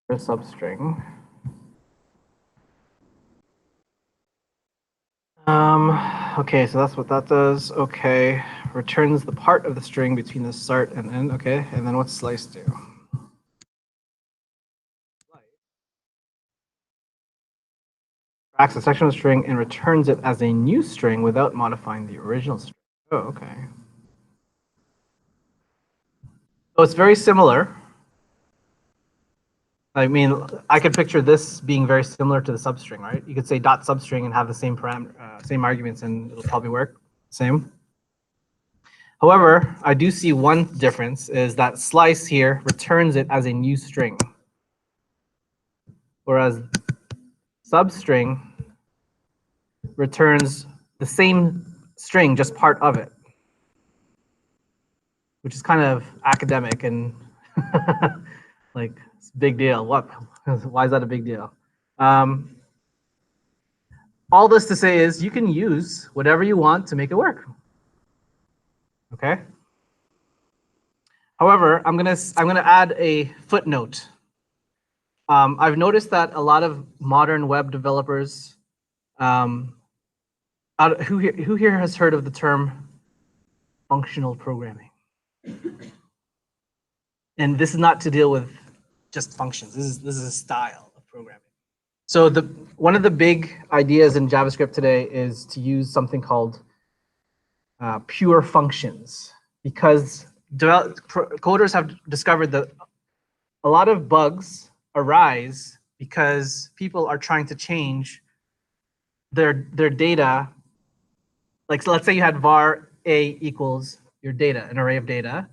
There's substring. Okay, so that's what that does. Okay, returns the part of the string between the start and end. Okay, and then what's slice do? Tracks a section of the string and returns it as a new string without modifying the original string. Oh, okay. So it's very similar. I mean, I could picture this being very similar to the substring, right? You could say dot substring and have the same parameter, same arguments, and it'll probably work. Same. However, I do see one difference is that slice here returns it as a new string, whereas substring returns the same string, just part of it. which is kind of academic and like it's a big deal. What? Why is that a big deal? All this to say is you can use whatever you want to make it work. Okay. However, I'm gonna add a footnote. I've noticed that a lot of modern web developers, who here has heard of the term functional programming? And this is not to deal with just functions. This is a style of programming. So one of the big ideas in JavaScript today is to use something called pure functions, because coders have discovered that a lot of bugs arise because people are trying to change their data. Like, so let's say you had var a equals your data, an array of data.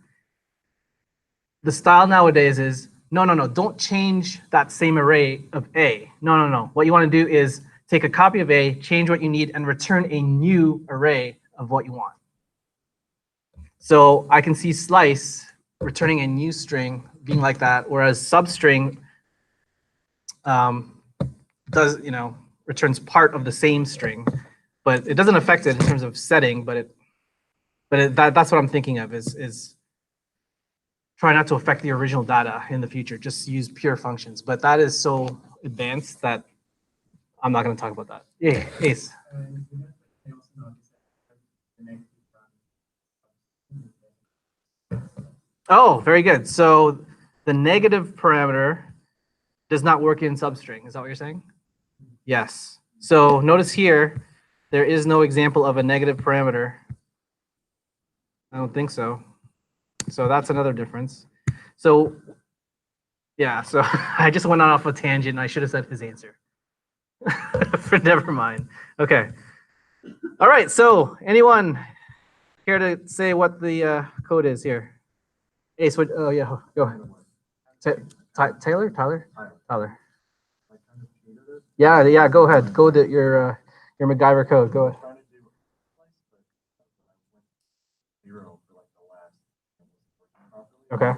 The style nowadays is no, don't change that same array of A. No. What you want to do is take a copy of A, change what you need, and return a new array of what you want. So I can see slice returning a new string being like that, whereas substring returns part of the same string, but it doesn't affect it in terms of setting. That's what I'm thinking of is try not to affect the original data in the future. Just use pure functions. But that is so advanced that I'm not going to talk about that. Yeah, Ace. Oh, very good. So the negative parameter does not work in substring. Is that what you're saying? Yes. So notice here, there is no example of a negative parameter. I don't think so. So that's another difference. So yeah, so I just went off a tangent. I should have said his answer. But never mind. Okay. All right. So anyone care to say what the code is here? Ace, what? Oh yeah, go ahead. Tyler. Yeah. Go ahead. Go to your MacGyver code. Go ahead. Okay.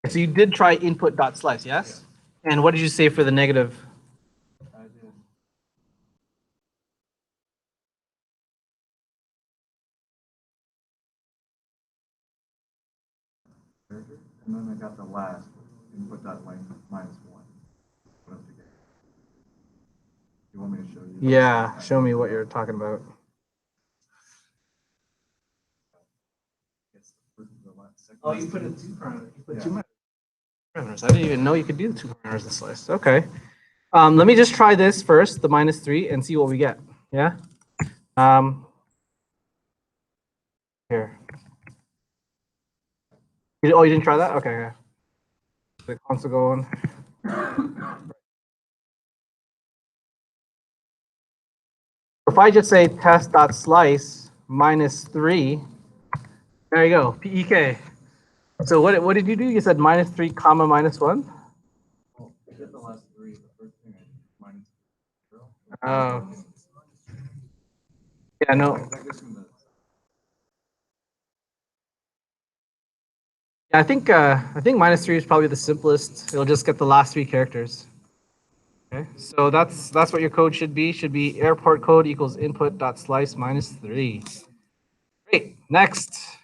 So you did try input.slice, yes? And what did you say for the negative? And then I got the last input that length minus one. You want me to show you? Yeah, show me what you're talking about. Oh, you put in two parameters. You put two parameters. I didn't even know you could do the two parameters in slice. Okay. Let me just try this first, the -3, and see what we get. Yeah. Here. Oh, you didn't try that? Okay. The console going. If I just say test.slice -3, there you go, PEK. So what did you do? You said -3, comma -1? The last three, the first thing minus 0. Oh. Yeah, no. Yeah, I think -3 is probably the simplest. It'll just get the last three characters. Okay, so that's what your code should be. Should be airport code equals input.slice -3. Great. Next.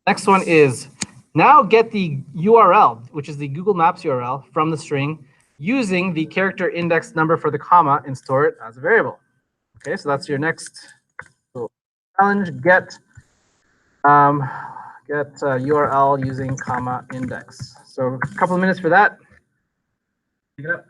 Next one is now get the URL, which is the Google Maps URL from the string, using the character index number for the comma and store it as a variable. Okay, so that's your next challenge. Get URL using comma index. So a couple of minutes for that. Pick it up.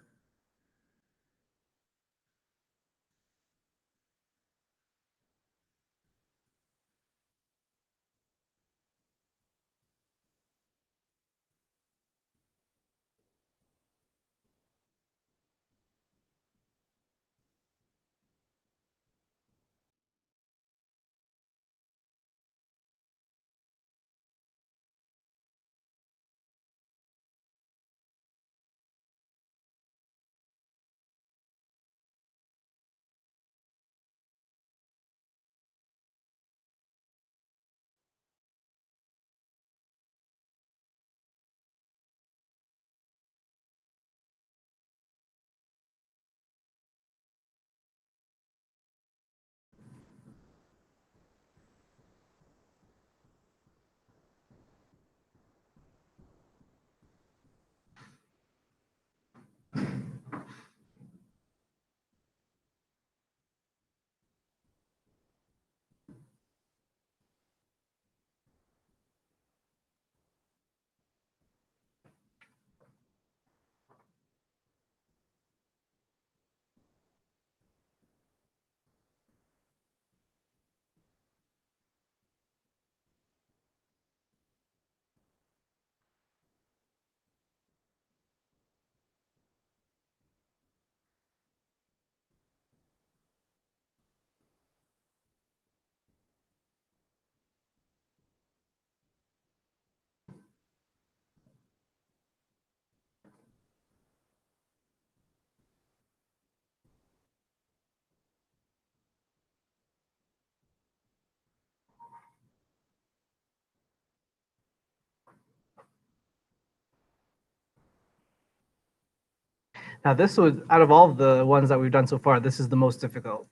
Now this was, out of all of the ones that we've done so far, this is the most difficult.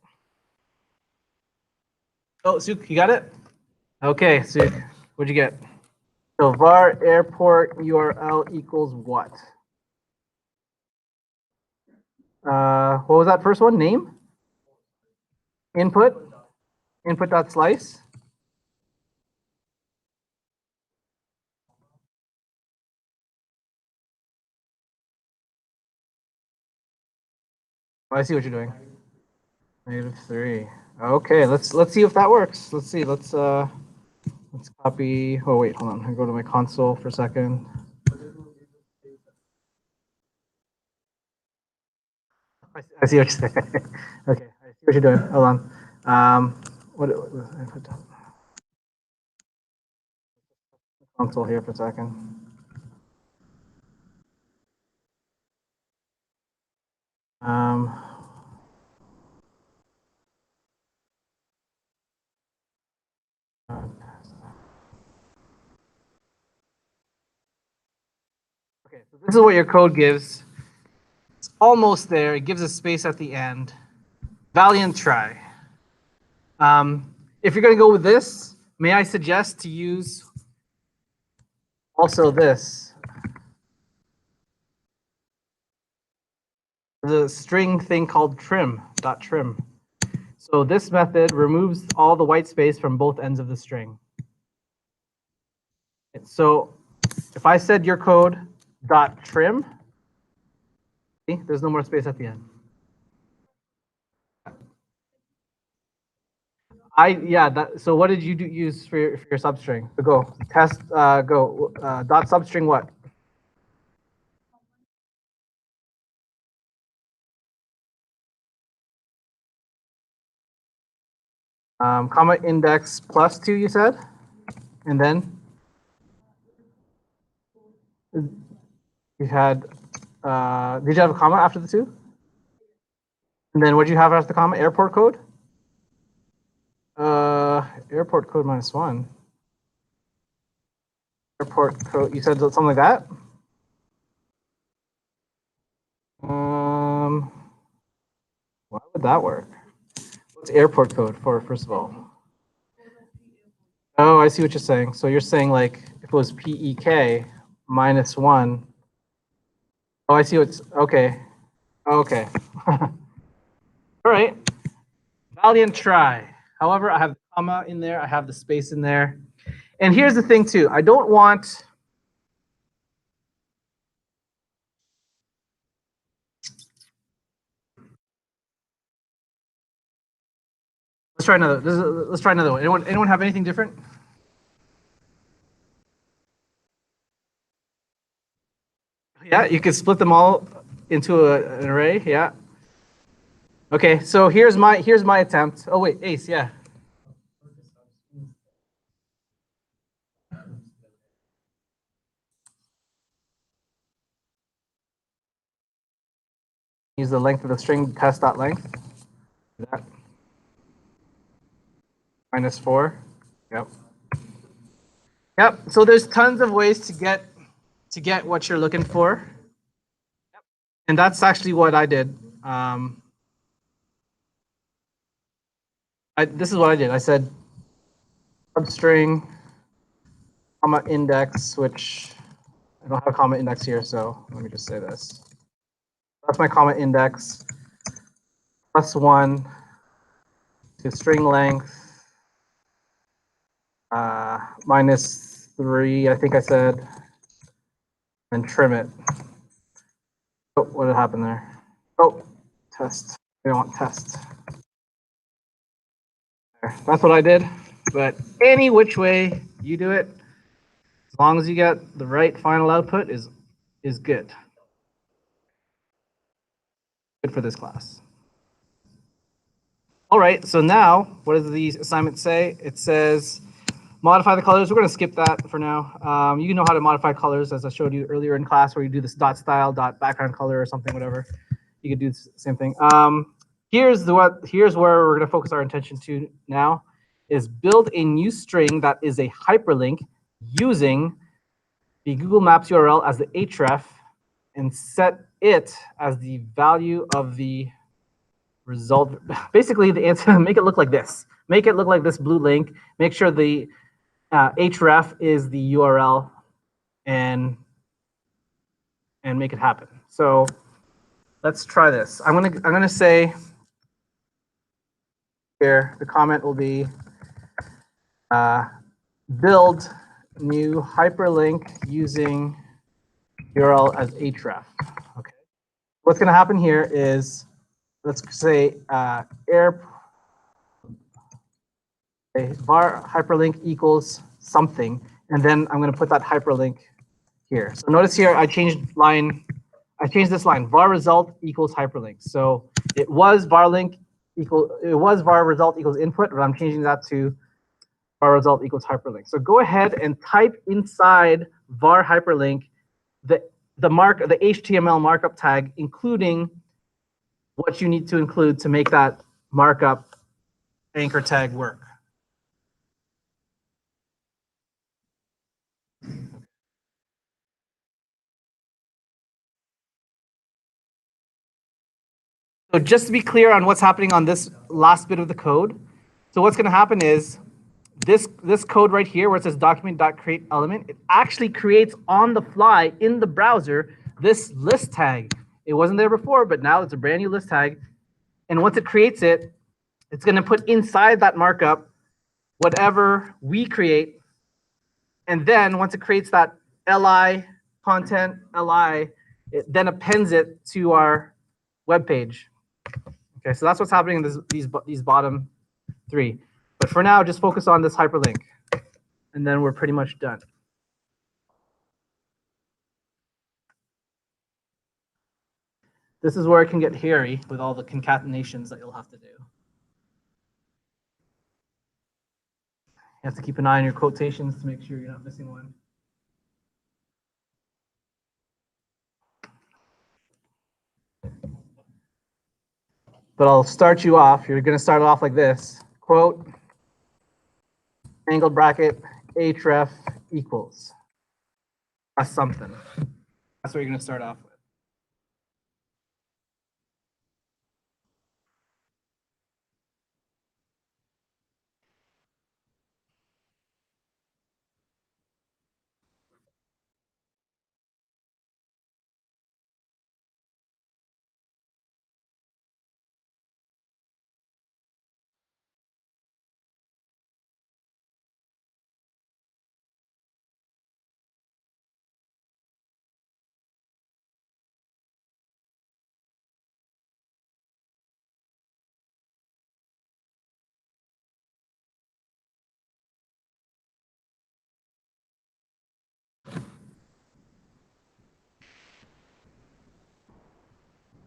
Oh, Suk, you got it? Okay, Suk, what'd you get? So var airport URL equals what? What was that first one? Name? Input? Input.slice? Oh, I see what you're doing. -3. Okay, let's see if that works. Let's see. Let's copy. Oh wait, hold on. I go to my console for a second. I see what you're saying. Okay, I see what you're doing. Hold on. What I put down? Console here for a second. Okay, so this is what your code gives. It's almost there. It gives a space at the end. Valiant try. If you're going to go with this, may I suggest to use also this. The string thing called trim.trim. So this method removes all the white space from both ends of the string. So if I said your code .trim, see, there's no more space at the end. So what did you use for your substring? So go test dot substring what? Comma index +2 you said, and then you had did you have a comma after the 2? And then what did you have after the comma? Airport code? Airport code -1. Airport code, you said something like that? Why would that work? What's airport code for, first of all? Oh, I see what you're saying. So you're saying like if it was PEK -1. Oh, I see what's, okay. Okay. All right. Valiant try. However, I have the comma in there. I have the space in there. And here's the thing too. I don't want, let's try another. Let's try another one. Anyone have anything different? Yeah, you could split them all into an array. Yeah. Okay, so here's my attempt. Oh wait, Ace, yeah. Use the length of the string test.length. That. -4. Yep. Yep. So there's tons of ways to get what you're looking for. Yep. And that's actually what I did. This is what I did. I said substring, comma index, which I don't have a comma index here, so let me just say this. That's my comma index, +1 to string length, -3, I think I said, and trim it. Oh, what did happen there? Oh, test. We don't want test. That's what I did. But any which way you do it, as long as you get the right final output, is good. Good for this class. All right, so now, what does the assignment say? It says, modify the colors. We're going to skip that for now. You know how to modify colors, as I showed you earlier in class, where you do this dot style, dot background color, or something, whatever. You could do the same thing. Here's where we're going to focus our attention to now, is build a new string that is a hyperlink using the Google Maps URL as the href, and set it as the value of the result. Basically, the answer, make it look like this. Make it look like this blue link. Make sure the href is the URL and make it happen. So let's try this. I'm gonna say here, the comment will be build new hyperlink using URL as href. Okay. What's going to happen here is, let's say var hyperlink equals something, and then I'm going to put that hyperlink here. So notice here I changed this line, var result equals hyperlink. So it was var result equals input, but I'm changing that to var result equals hyperlink. So go ahead and type inside var hyperlink the HTML markup tag, including what you need to include to make that markup anchor tag work. So just to be clear on what's happening on this last bit of the code, so what's going to happen is this code right here where it says document.create element, it actually creates on the fly in the browser this list tag. It wasn't there before, but now it's a brand new list tag. And once it creates it, it's going to put inside that markup whatever we create. And then once it creates that li content li, it then appends it to our web page. Okay, so that's what's happening in these bottom three. But for now, just focus on this hyperlink, and then we're pretty much done. This is where it can get hairy with all the concatenations that you'll have to do. You have to keep an eye on your quotations to make sure you're not missing one. But I'll start you off. You're going to start off like this. Quote, angle bracket, href equals. That's something. That's what you're going to start off with.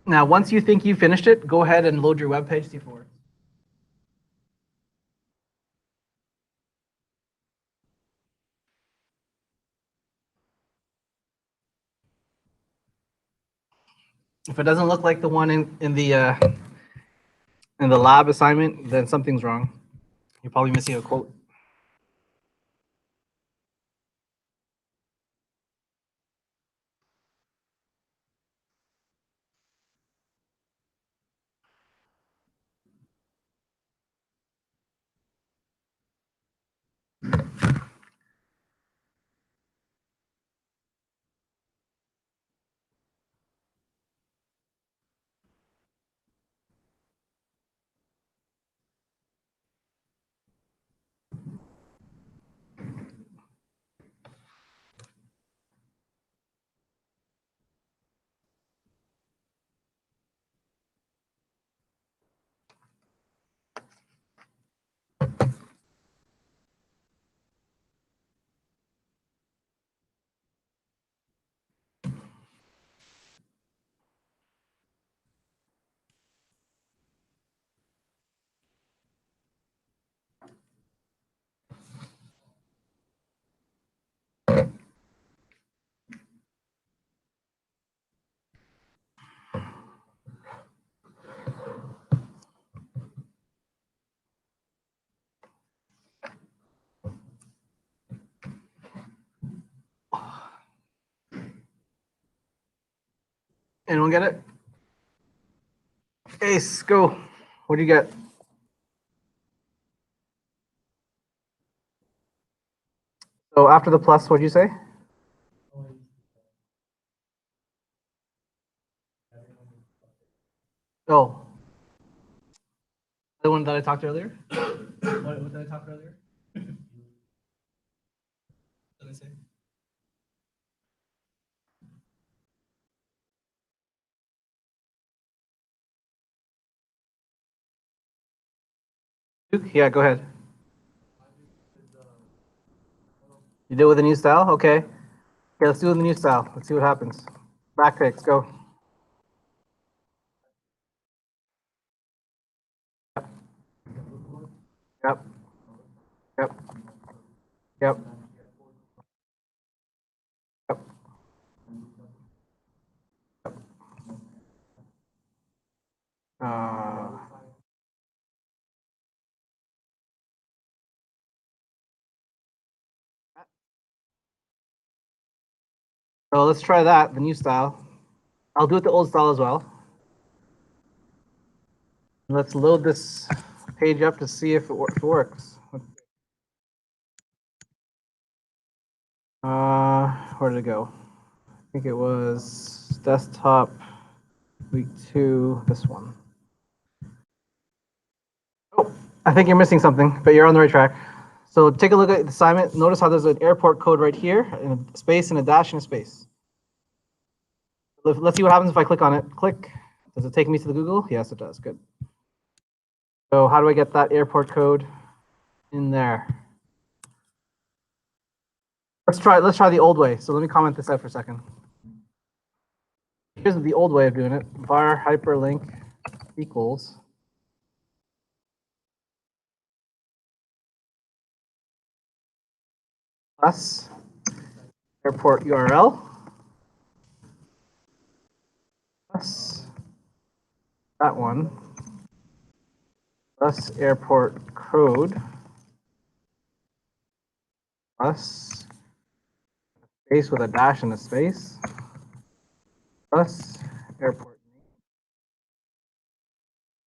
Now, once you think you finished it, go ahead and load your web page, see if it works. If it doesn't look like the one in the lab assignment, then something's wrong. You're probably missing a quote. Anyone get it? Ace, go. What do you get? So after the plus, what do you say? Oh, the one that I talked earlier? What did I talk earlier? What did I say? Duke? Yeah, go ahead. You did it with a new style? Okay. Okay, let's do it with the new style. Let's see what happens. Back kicks, go. Yep. Yep. Yep. Yep. Uh, so let's try that, the new style. I'll do it the old style as well. Let's load this page up to see if it works. Where did it go? I think it was desktop week 2, this one. Oh, I think you're missing something, but you're on the right track. So take a look at the assignment. Notice how there's an airport code right here, and a space and a dash and a space. Let's see what happens if I click on it. Click. Does it take me to the Google? Yes, it does. Good. So how do I get that airport code in there? Let's try the old way. So let me comment this out for a second. Here's the old way of doing it. Var hyperlink equals plus airport URL plus that one plus airport code plus space with a dash and a space plus airport name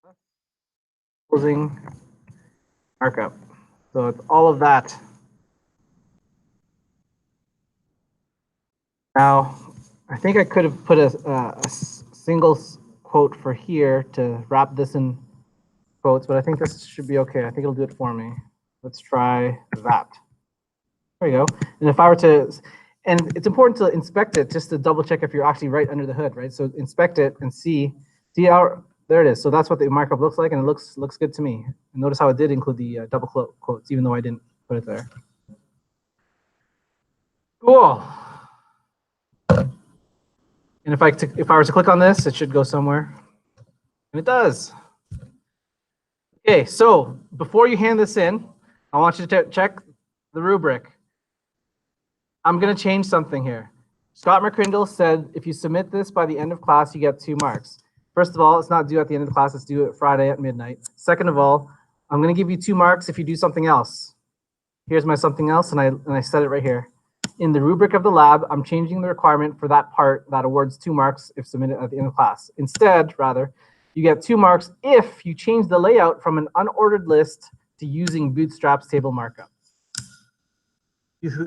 plus closing markup. So it's all of that. Now, I think I could have put a single quote for here to wrap this in quotes, but I think this should be okay. I think it'll do it for me. Let's try that. There you go. And if I were to, and it's important to inspect it just to double check if you're actually right under the hood, right? So inspect it and see how, there it is. So that's what the markup looks like, and it looks good to me. And notice how it did include the double quotes, even though I didn't put it there. Cool. And if I were to click on this, it should go somewhere. And it does. Okay, so before you hand this in, I want you to check the rubric. I'm going to change something here. Scott McCrindle said if you submit this by the end of class, you get 2 marks. First of all, it's not due at the end of the class, it's due at Friday at midnight. Second of all, I'm going to give you 2 marks if you do something else. Here's my something else, and I said it right here. In the rubric of the lab, I'm changing the requirement for that part that awards 2 marks if submitted at the end of class. Instead, rather, you get 2 marks if you change the layout from an unordered list to using Bootstrap's table markup.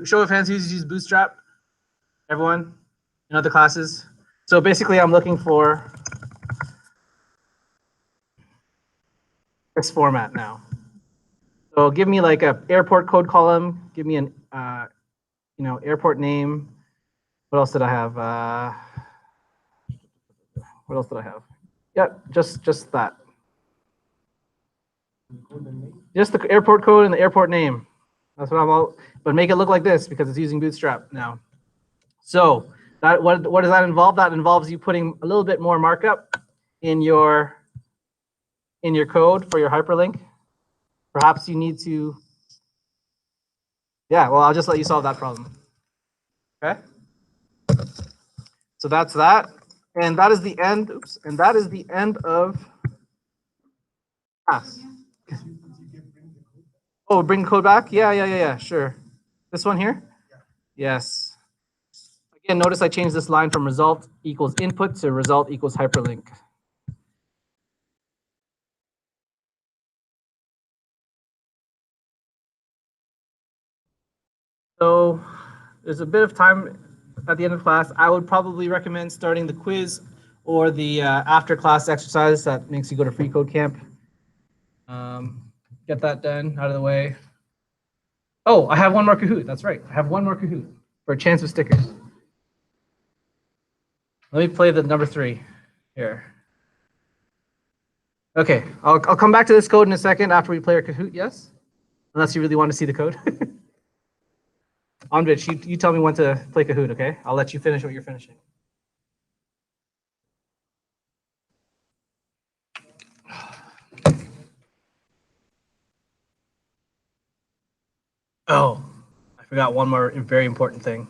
Show of hands who's used Bootstrap? Everyone in other classes? So basically, I'm looking for this format now. So give me like a airport code column. Give me an airport name. What else did I have? What else did I have? Yeah, just that. Just the airport code and the airport name. That's what I'm all. But make it look like this because it's using Bootstrap now. So that what does that involve? That involves you putting a little bit more markup in your code for your hyperlink. Perhaps you need to. Yeah, well, I'll just let you solve that problem. Okay. So that's that, and that is the end. Oops, and that is the end of class. Oh, bring code back? Yeah, sure. This one here? Yes. Again. And notice I changed this line from result equals input to result equals hyperlink. So there's a bit of time at the end of class. I would probably recommend starting the quiz or the after class exercise that makes you go to free code camp. Get that done out of the way. Oh, I have one more Kahoot. That's right. I have one more Kahoot for a chance with stickers. Let me play the number 3 here. Okay, I'll come back to this code in a second after we play our Kahoot, yes? Unless you really want to see the code. Andrich, you tell me when to play Kahoot, okay? I'll let you finish what you're finishing. Oh, I forgot one more very important thing.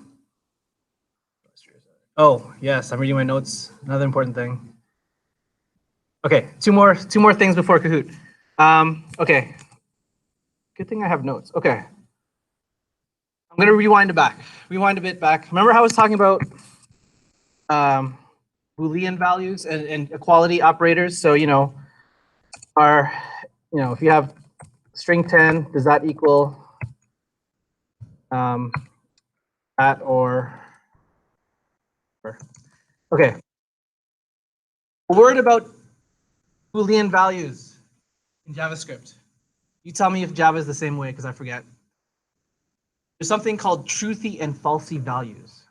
Oh, yes, I'm reading my notes. Another important thing. Okay, two more things before Kahoot. Okay. Good thing I have notes. Okay. I'm going to rewind a bit back. Remember how I was talking about Boolean values and equality operators? So, if you have string 10, does that equal at or? Okay. A word about Boolean values in JavaScript. You tell me if Java is the same way, because I forget. There's something called truthy and falsy values.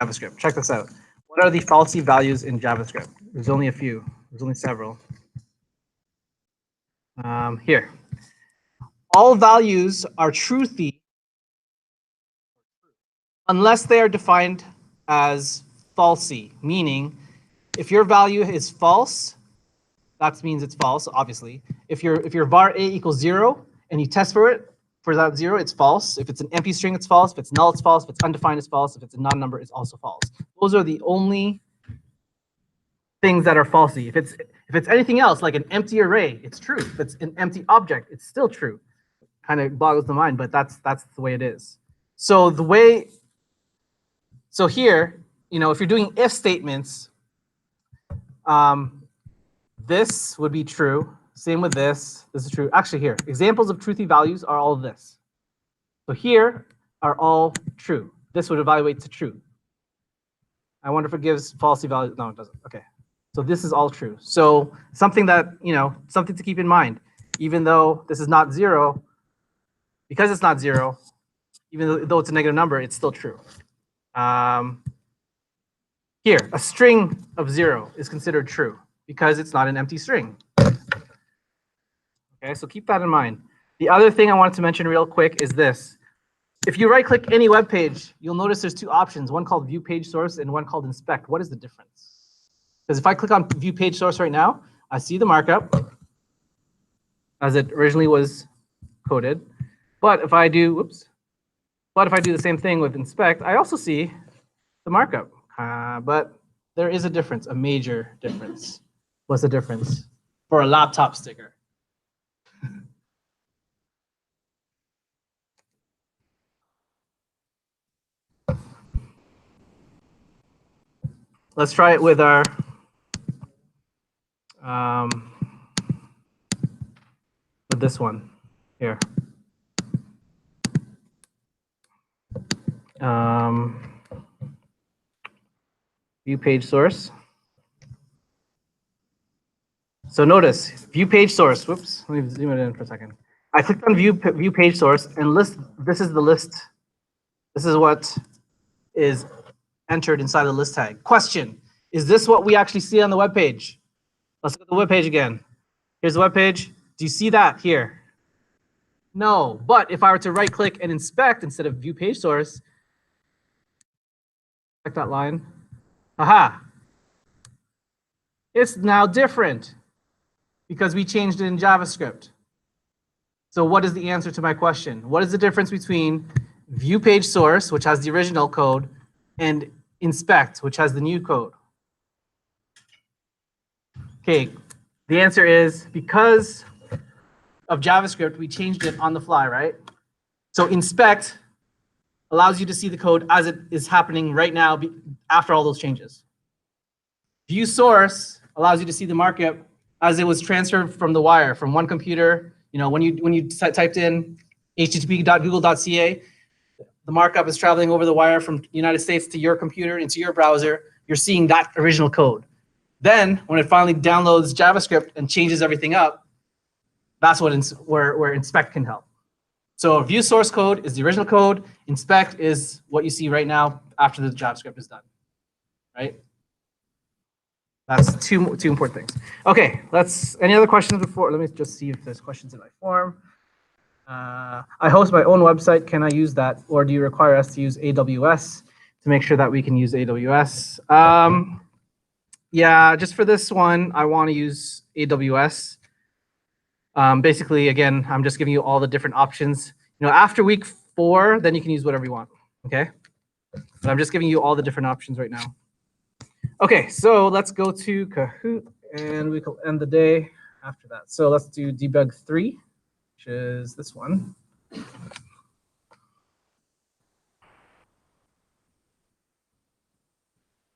JavaScript. Check this out. What are the falsy values in JavaScript? There's only a few. There's only several. Here. All values are truthy unless they are defined as falsy, meaning if your value is false, that means it's false, obviously. If your var a equals 0 and you test for it, for that 0, it's false. If it's an empty string, it's false. If it's null, it's false. If it's undefined, it's false. If it's a non-number, it's also false. Those are the only things that are falsy. If it's anything else, like an empty array, it's true. If it's an empty object, it's still true. Kind of boggles the mind, but that's the way it is. So here, if you're doing if statements, this would be true. Same with this. This is true. Actually, here, examples of truthy values are all of this. So here are all true. This would evaluate to true. I wonder if it gives falsy values. No, it doesn't. Okay. So this is all true. So something that, something to keep in mind, even though this is not 0, because it's not 0, even though it's a negative number, it's still true. Here, a string of 0 is considered true because it's not an empty string. Okay, so keep that in mind. The other thing I wanted to mention real quick is this. If you right-click any web page, you'll notice there's 2 options, one called View Page Source and one called Inspect. What is the difference? Because if I click on View Page Source right now, I see the markup as it originally was coded. But if I do, the same thing with Inspect, I also see the markup. But there is a difference, a major difference. What's the difference? For a laptop sticker. Let's try it with our with this one here. View page source. So notice view page source. Whoops, let me zoom it in for a second. I clicked on view page source and list. This is the list. This is what is entered inside the list tag. Question: is this what we actually see on the web page? Let's look at the web page again. Here's the web page. Do you see that here? No, but if I were to right click and inspect instead of view page source, check that line. Aha. It's now different because we changed it in JavaScript. So what is the answer to my question? What is the difference between view page source, which has the original code, and inspect, which has the new code? Okay, the answer is because of JavaScript, we changed it on the fly, right? So inspect allows you to see the code as it is happening right now after all those changes. View source allows you to see the markup as it was transferred from the wire from one computer. You know, when you typed in http.google.ca, the markup is traveling over the wire from the United States to your computer into your browser. You're seeing that original code. Then when it finally downloads JavaScript and changes everything up, that's what where inspect can help. So view source code is the original code. Inspect is what you see right now after the JavaScript is done, right? That's two important things. Okay, any other questions before? Let me just see if there's questions in my form. I host my own website. Can I use that? Or do you require us to use AWS to make sure that we can use AWS? Yeah, just for this one, I want to use AWS. Basically, again, I'm just giving you all the different options. You know, after week 4, then you can use whatever you want, okay? But I'm just giving you all the different options right now. Okay, so let's go to Kahoot, and we can end the day after that. So let's do debug 3, which is this one.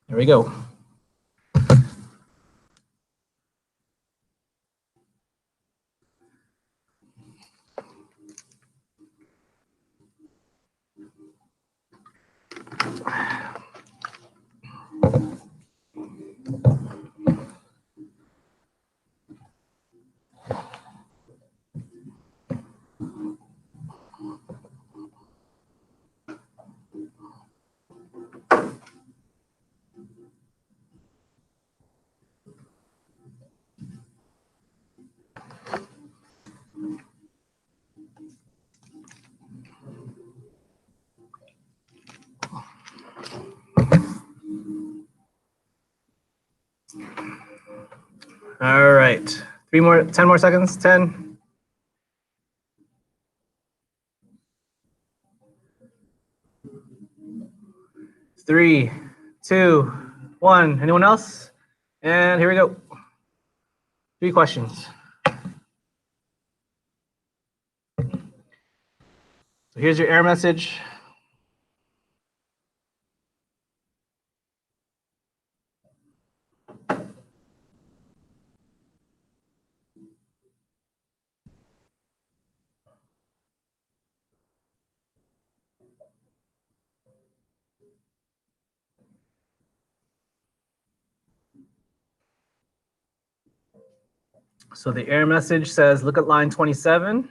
There we go. All right, 10 more seconds, 10. Three, 2, 1. Anyone else? And here we go. 3 questions. So here's your error message. So the error message says, look at line 27.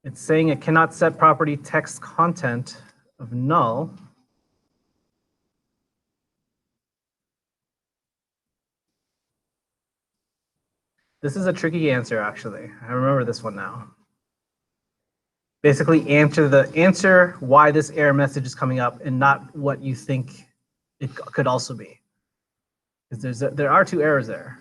It's saying it cannot set property text content of null. This is a tricky answer, actually. I remember this one now. Basically, answer why this error message is coming up and not what you think it could also be. Because there are 2 errors there.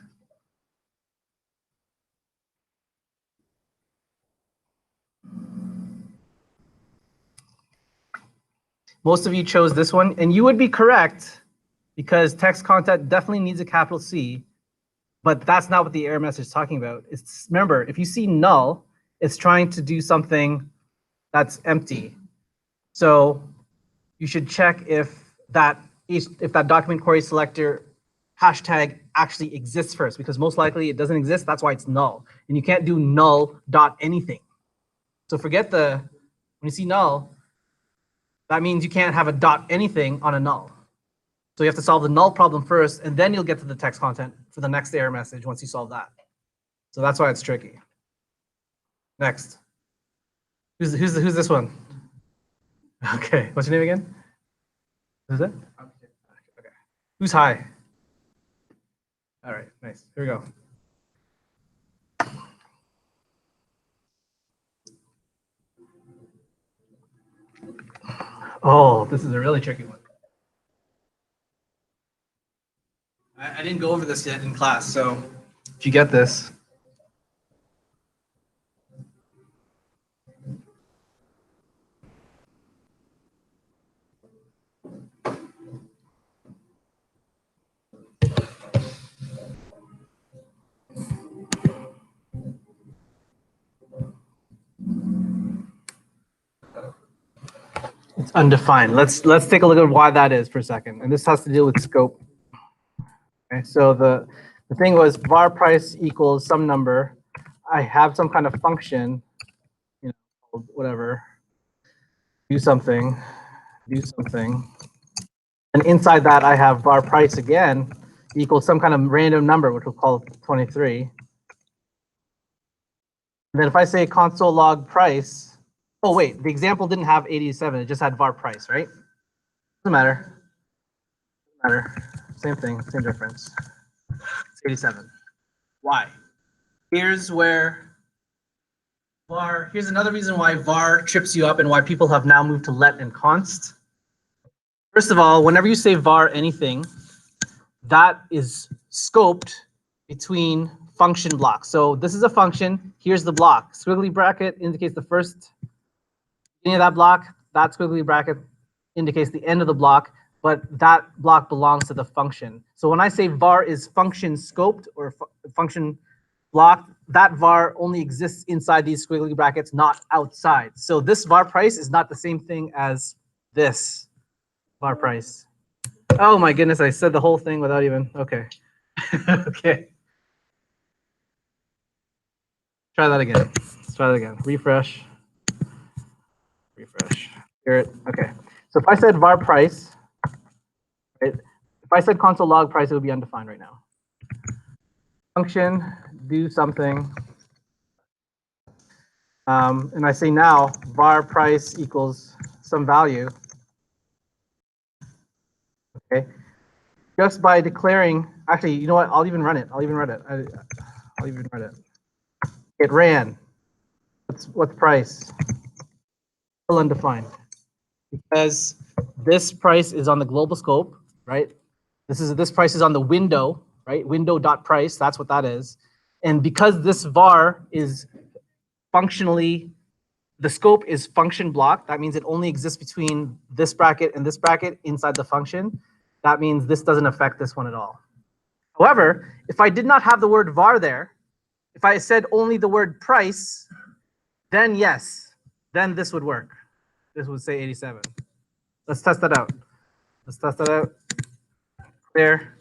Most of you chose this one, and you would be correct because text content definitely needs a capital C, but that's not what the error message is talking about. Remember, if you see null, it's trying to do something that's empty. So you should check if that document query selector hashtag actually exists first, because most likely it doesn't exist. That's why it's null, and you can't do null dot anything. So forget when you see null, that means you can't have a dot anything on a null. So you have to solve the null problem first, and then you'll get to the text content for the next error message once you solve that. So that's why it's tricky. Next. Who's this one? Okay, what's your name again? Who's it? Okay. Who's high? All right, nice. Here we go. Oh, this is a really tricky one. I didn't go over this yet in class, so if you get this. It's undefined. Let's take a look at why that is for a second. And this has to deal with scope. Okay, so the thing was var price equals some number. I have some kind of function, you know, whatever, do something. And inside that I have var price again equals some kind of random number, which we'll call 23. And then if I say console log price, oh wait, the example didn't have 87, it just had var price, right? Doesn't matter. Same thing, same difference. It's 87. Why? Here's where var, here's another reason why var trips you up and why people have now moved to let and const. First of all, whenever you say var anything, that is scoped between function blocks. So this is a function, here's the block. Squiggly bracket indicates the first beginning of that block, that squiggly bracket indicates the end of the block, but that block belongs to the function. So when I say var is function scoped or function blocked, that var only exists inside these squiggly brackets, not outside. So this var price is not the same thing as this var price. Oh my goodness, I said the whole thing without even, okay. Okay. Try that again. Let's try that again. Refresh. Hear it. Okay. So if I said var price, right? If I said console log price, it would be undefined right now. Function, do something. And I say now var price equals some value. Okay. Just by declaring, actually, you know what? I'll even run it. It ran. What's price? Still undefined. Because this price is on the global scope, right? This price is on the window, right? Window.price, that's what that is. And because this var is functionally, the scope is function block, that means it only exists between this bracket and this bracket inside the function. That means this doesn't affect this one at all. However, if I did not have the word var there, if I said only the word price, then yes, then this would work. This would say 87. Let's test that out. Clear.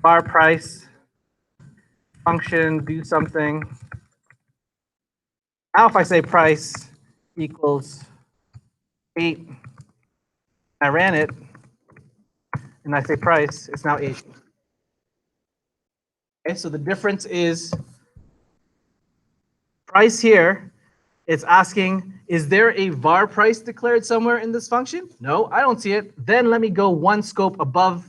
Var price. Function, do something. Now if I say price equals 8, I ran it, and I say price, it's now 8. Okay, so the difference is price here, it's asking, is there a var price declared somewhere in this function? No, I don't see it. Then let me go one scope above,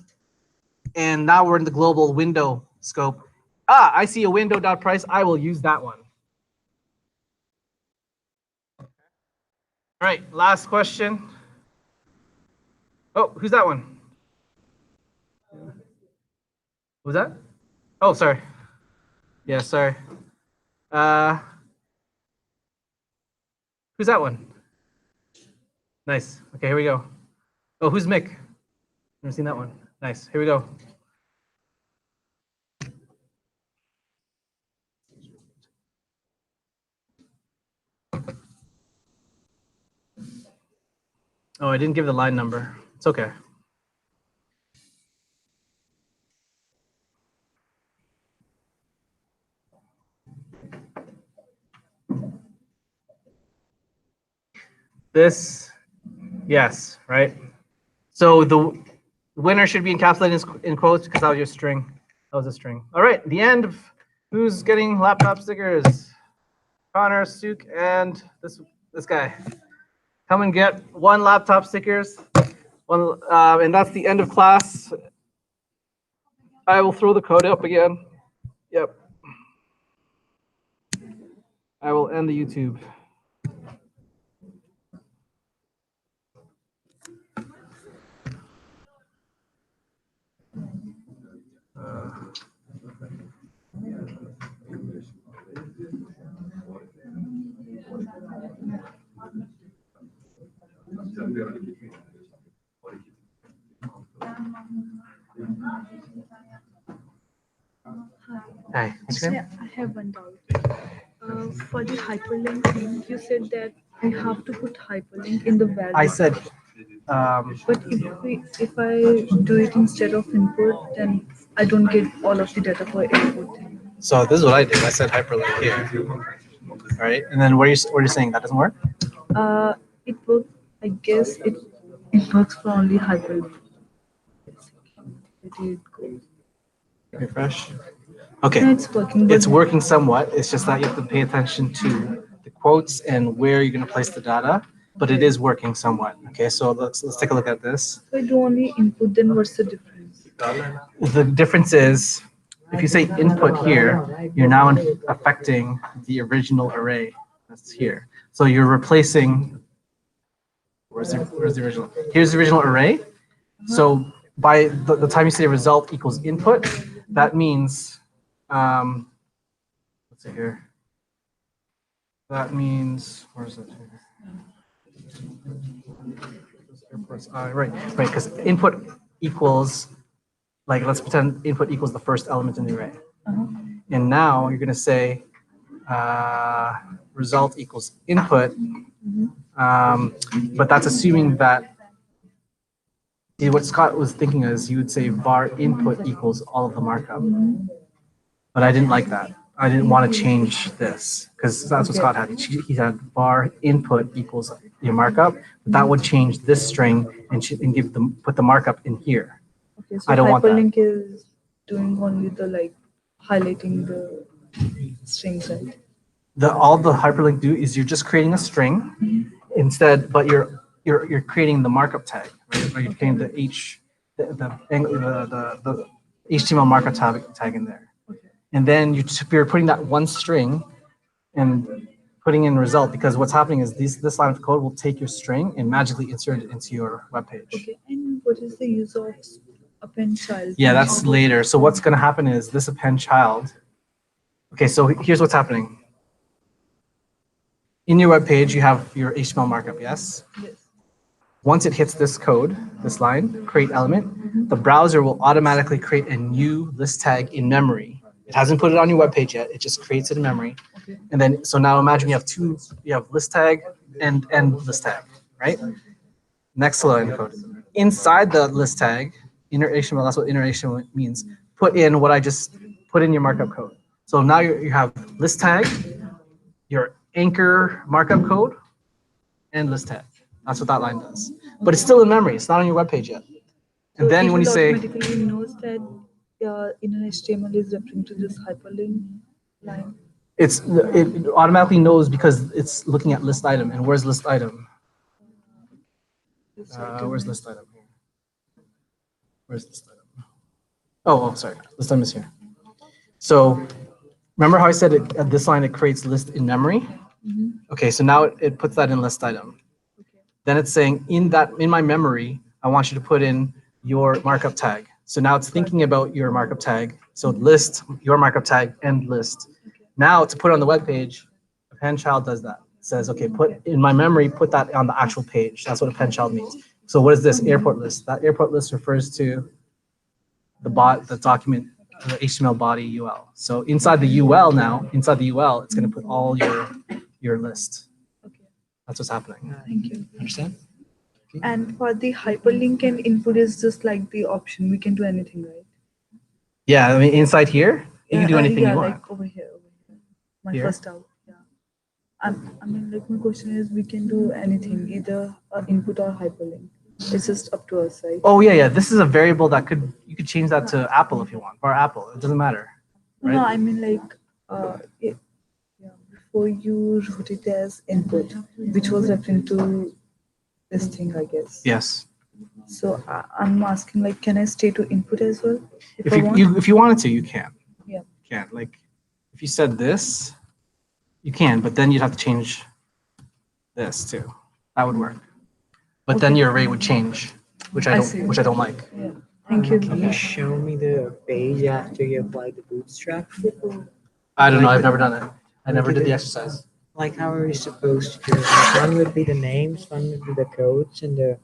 and now we're in the global window scope. Ah, I see a window.price. I will use that one. All right, last question. Oh, who's that one? Who's that? Oh, sorry. Yeah, sorry. Who's that one? Nice. Okay, here we go. Oh, who's Mick? Never seen that one. Nice. Here we go. Oh, I didn't give the line number. It's okay. This, yes, right? So the winner should be encapsulated in quotes because that was your string. That was a string. All right, the end of who's getting laptop stickers? Connor, Suk, and this guy. Come and get one laptop stickers. And that's the end of class. I will throw the code up again. Yep. I will end the YouTube. Hi. Actually, I have one doubt. For the hyperlink thing, you said that I have to put hyperlink in the value. I said But if I do it instead of input, then I don't get all of the data for input. So this is what I did. I said hyperlink here. All right, and then what are you saying? That doesn't work? It works. I guess it works for only hyperlink. It goes. Refresh. No, Okay, it's working. But it's working somewhat. It's just that you have to pay attention to the quotes and where you're going to place the data, but it is working somewhat. Okay, so let's take a look at this. if I do only input, then what's the difference? The difference is if you say input here, you're now affecting the original array that's here. So you're replacing, where's the original? Here's the original array. So by the time you say result equals input, that means, let's see here. That means, where's it here? Right, because input equals, like, let's pretend input equals the first element in the array. And now you're going to say result equals input, but that's assuming that, see, what Scott was thinking is you would say var input equals all of the markup. But I didn't like that. I didn't want to change this because that's what Scott had. He had var input equals your markup, but that would change this string and put the markup in here. Okay, so I don't want that. hyperlink is doing only the like highlighting the strings, right? All the hyperlink do is you're just creating a string instead, but you're creating the markup tag, right? Or you're creating the the HTML markup tag in there. And then you're putting that one string and putting in result, because what's happening is this line of code will take your string and magically insert it into your web page. Okay, and what is the use of append child? Yeah, that's later. So what's going to happen is this append child. Okay, so here's what's happening. In your web page, you have your HTML markup, yes? Yes. Once it hits this code, this line, create element, the browser will automatically create a new list tag in memory. It hasn't put it on your web page yet. It just creates it in memory. Okay. And then, so now imagine you have list tag and list tag, right? Next line code. Inside the list tag, inner HTML, that's what inner HTML means. Put in what I just put in your markup code. So now you have list tag, your anchor markup code, and list tag. That's what that line does. But it's still in memory. It's not on your web page yet. And So then it when you will say, automatically knows that inner HTML is referring to this hyperlink line. it automatically knows because it's looking at list item. And where's list item? Where's list item here? Where's list item? Oh, sorry. List item is here. So remember how I said at this line it creates list in memory? Okay, so now it puts that in list item. Then it's saying in my memory, I want you to put in your markup tag. So now it's thinking about your markup tag. So list, your markup tag, and list. Now to put on the web page, append child does that. It says, okay, put in my memory, put that on the actual page. That's what append child means. So what is this airport list? That airport list refers to the document, the HTML body UL. So inside the UL now, inside the UL, it's going to put all your list. Okay. That's what's happening. Thank you. Understand? And for the hyperlink and input is just like the option. We can do anything, right? Yeah, I mean, inside here, you can do anything yeah, you want. like over here. My Here? first out. Yeah. I mean, like my question is, we can do anything, either input or hyperlink. It's just up to us, right? Oh yeah. This is a variable that you could change that to Apple if you want, or Apple. It doesn't matter. Right? No, I mean like, before you wrote it as input, which was referring to this thing, I guess. Yes. So I'm asking, like, can I stay to input as well? If I want? if you wanted to, you can. Yeah. You can. Like, if you said this, you can, but then you'd have to change this too. That would work. But then your array would change, which I see. don't like. Yeah. Thank you. Can you show me the page after you apply the bootstrap? I don't know. I've never done it. I never did the exercise. Like, how are we supposed to do it? Like, one would be the names, one would be the codes, and the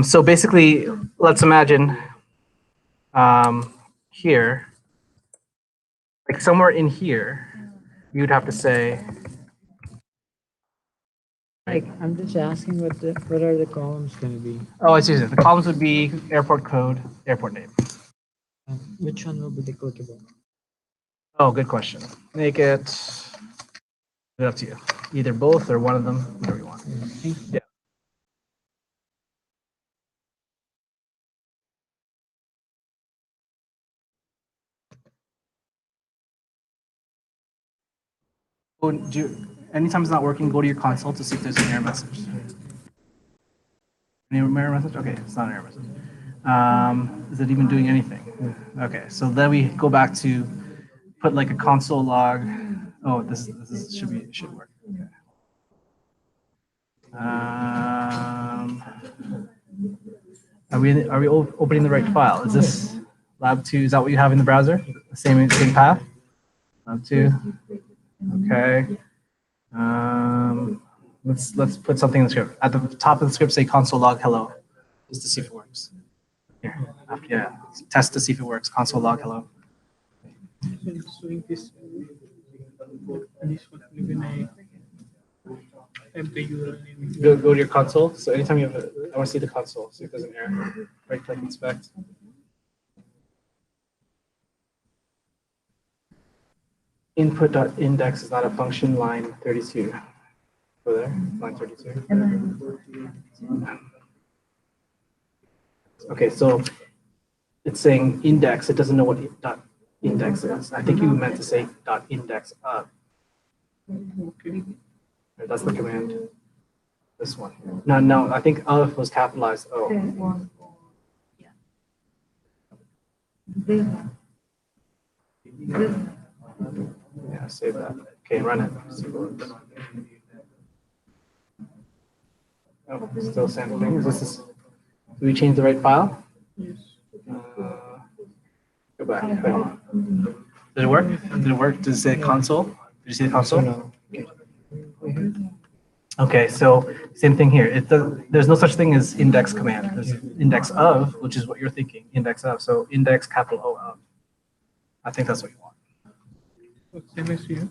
So basically, let's imagine here, like somewhere in here, you'd have to say Like, I'm just asking what are the columns gonna be? Oh, I see. The columns would be airport code, airport name. Which one will be the clickable? Oh, good question. Make it up to you. Either both or one of them, whatever you want. Yeah. Anytime it's not working, go to your console to see if there's an error message. Any error message? Okay, it's not an error message. Is it even doing anything? Okay, so then we go back to put like a console log. Oh, this should work. Okay. Are we opening the right file? Is this lab 2? Is that what you have in the browser? The same path? Lab 2. Okay. Let's put something in the script. At the top of the script, say console log hello, just to see if it works. Here, yeah, test to see if it works. Console log hello. Go to your console. So anytime you have I want to see the console, see if there's an error. Right click inspect. Input.index is not a function, line 32. Go there, line 32. Okay, so it's saying index. It doesn't know what dot index is. I think you meant to say dot index of. Okay. That's the command. This one. No, I think of was capitalized O. Yeah, save that. Okay, run it. See what works. Oh, still same thing. Do we change the right file? Yes. Go back. Wait, hold on. Did it work? Did it work? Does it say console? Did you see the console? No. Okay, so same thing here. There's no such thing as index command. There's index of, which is what you're thinking. Index of. So index capital O of. I think that's what you want. Same as here.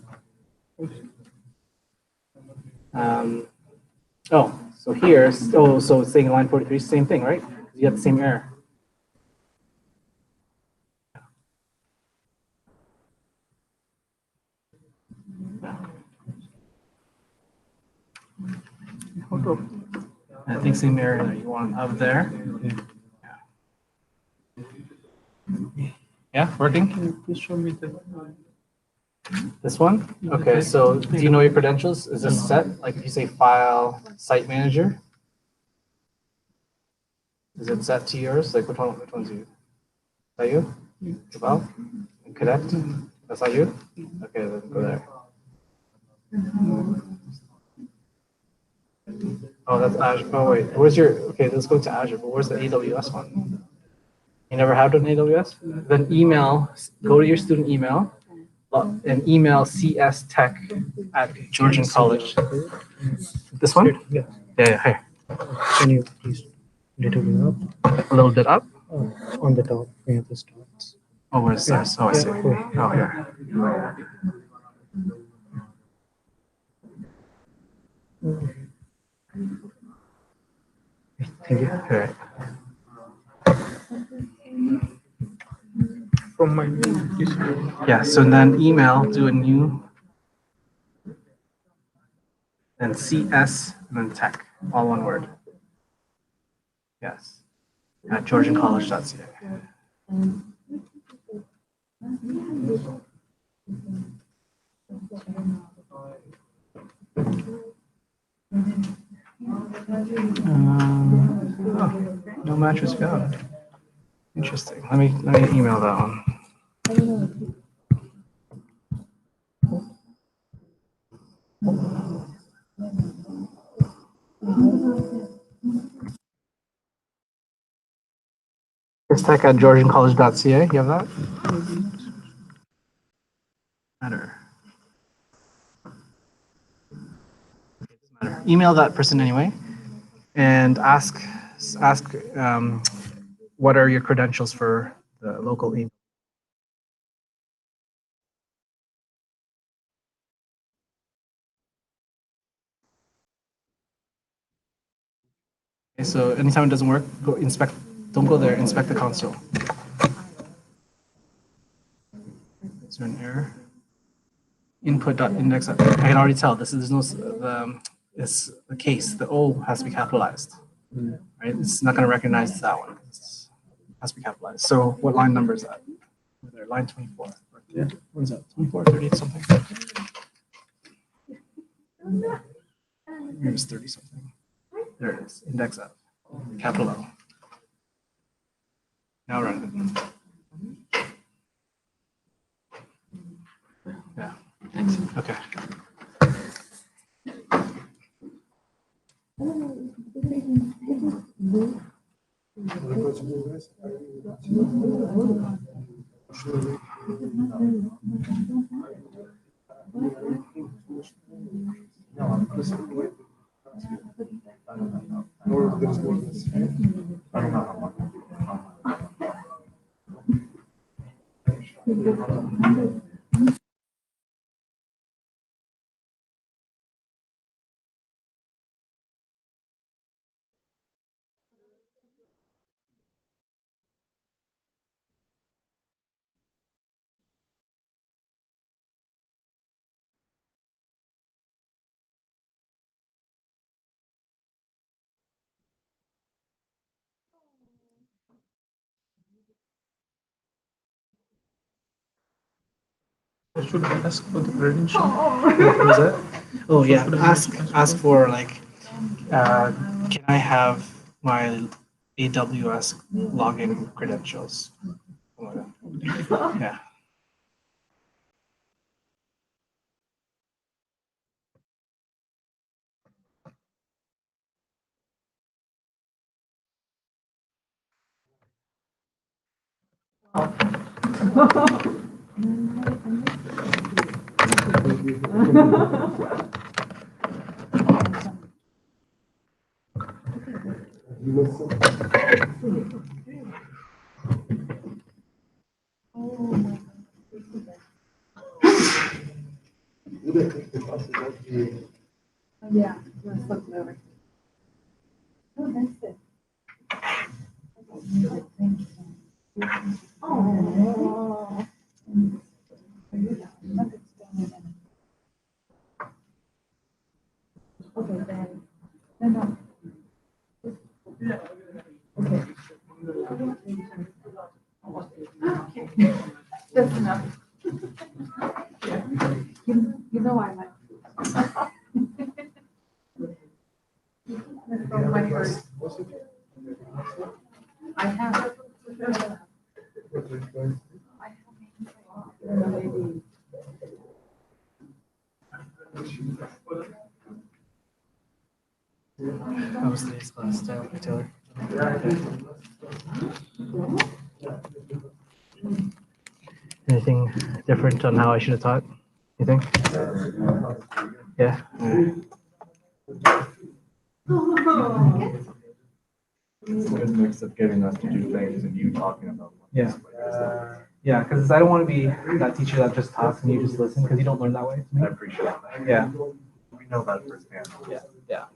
So here, so it's saying line 43, same thing, right? You have the same error. I think same error that you want up there. Yeah, working? Please show me this one? Okay, so do you know your credentials? Is this set? Like if you say file, site manager? Is it set to yours? Like which one's you? Is that you? Well, connect? That's not you? Okay, then go there. Oh, that's Azure. Oh, wait. Where's your, okay, let's go to Azure, but where's the AWS one? You never had an AWS? Then go to your student email, and email cstech at Georgian College. This one? Yeah. Yeah, here. Can you please little bit up? A little bit up? Oh, on the top, we have the stars. Oh, where's this? Oh, I see. Oh, here. Thank you. Okay. From my Yeah, so then email, do a new, and CS, and then tech, all one word. Yes, at georgiancollege.ca. Oh, no match was found. Interesting. Let me email that one. It's tech at georgiancollege.ca. You have that? Matter. Email that person anyway, and ask what are your credentials for the local email. Okay, so anytime it doesn't work, go inspect. Don't go there. Inspect the console. Is there an error? Input.index. I can already tell this is there's no this the case. The O has to be capitalized. Right? It's not going to recognize that one. It has to be capitalized. So what line number is that? There, line 24. Yeah. What is that? 24, 38 something. Here's 30 something. There it is. Index F. Capital O. Now run it. Yeah. Okay. Should I ask for the credential? What was that? Oh yeah, ask for like, can I have my AWS login credentials? Yeah. Yeah, that's so clever. Oh, that's it. Oh. Okay, then. No, no. Okay. That's enough. You know I like. That's from my first. I have. Maybe. That was today's class, Taylor. Anything different on how I should have taught? You think? Yeah. It's a good mix of getting us to do things and you talking about them. Yeah. Yeah, because I don't want to be that teacher that just talks and you just listen because you don't learn that way. To me. I appreciate that. Yeah. We know that firsthand. Yeah. Yeah.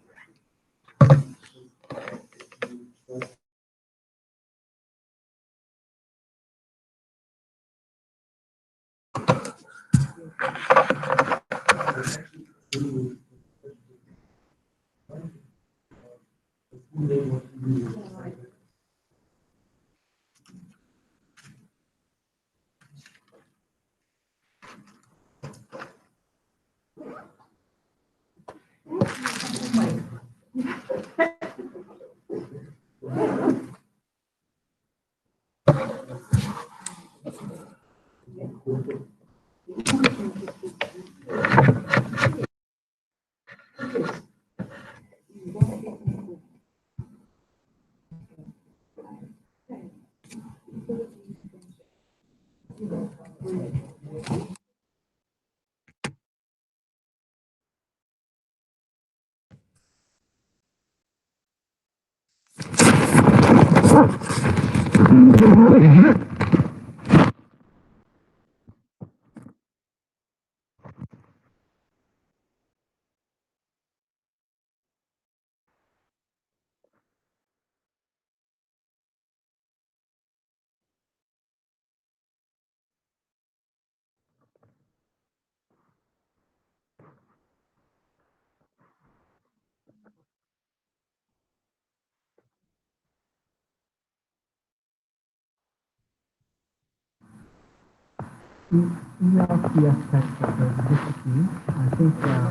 ELCS text structure, just a key. I think I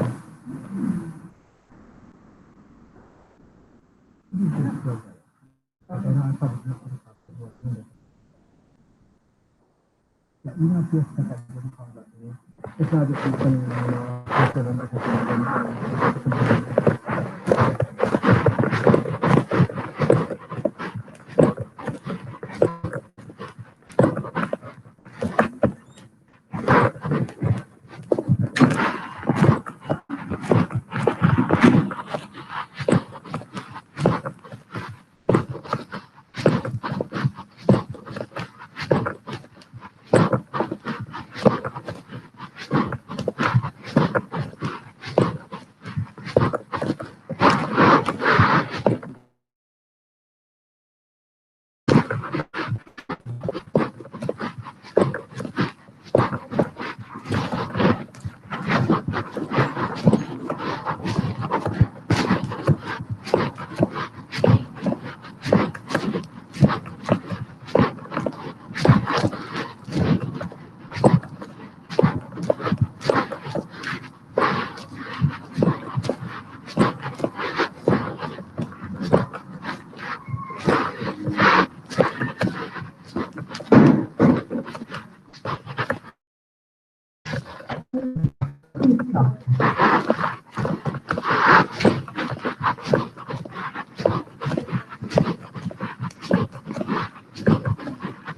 know I probably just put it up to work in this. Yeah, ELCS text I didn't call that to me. It's not just sending an email. Instead of like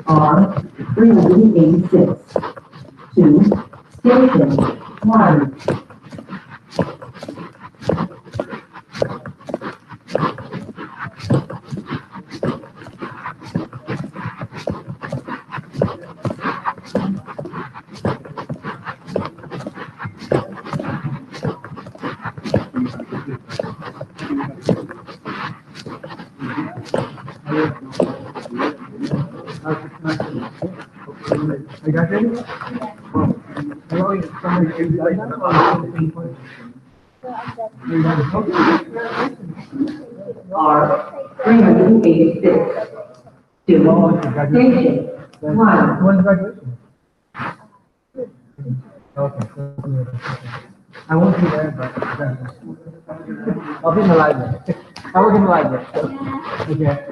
R 386 to Station 1. I got it. Hello, somebody is like that or R 386 to Station 1. When's graduation? Okay. I won't be there, but I'll be in the library. I work in the library. Okay. Yeah.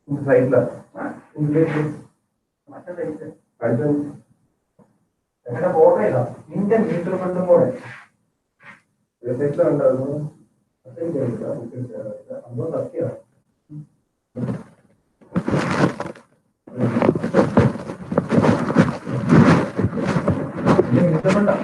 സൈഡില് എങ്ങനെ പോകയില്ല നിന്റെ metre കൊണ്ടും കൂടെ സൈഡിലുണ്ടായിരുന്നു സംഭവം സത്യമാണ് metre കൊണ്ടാ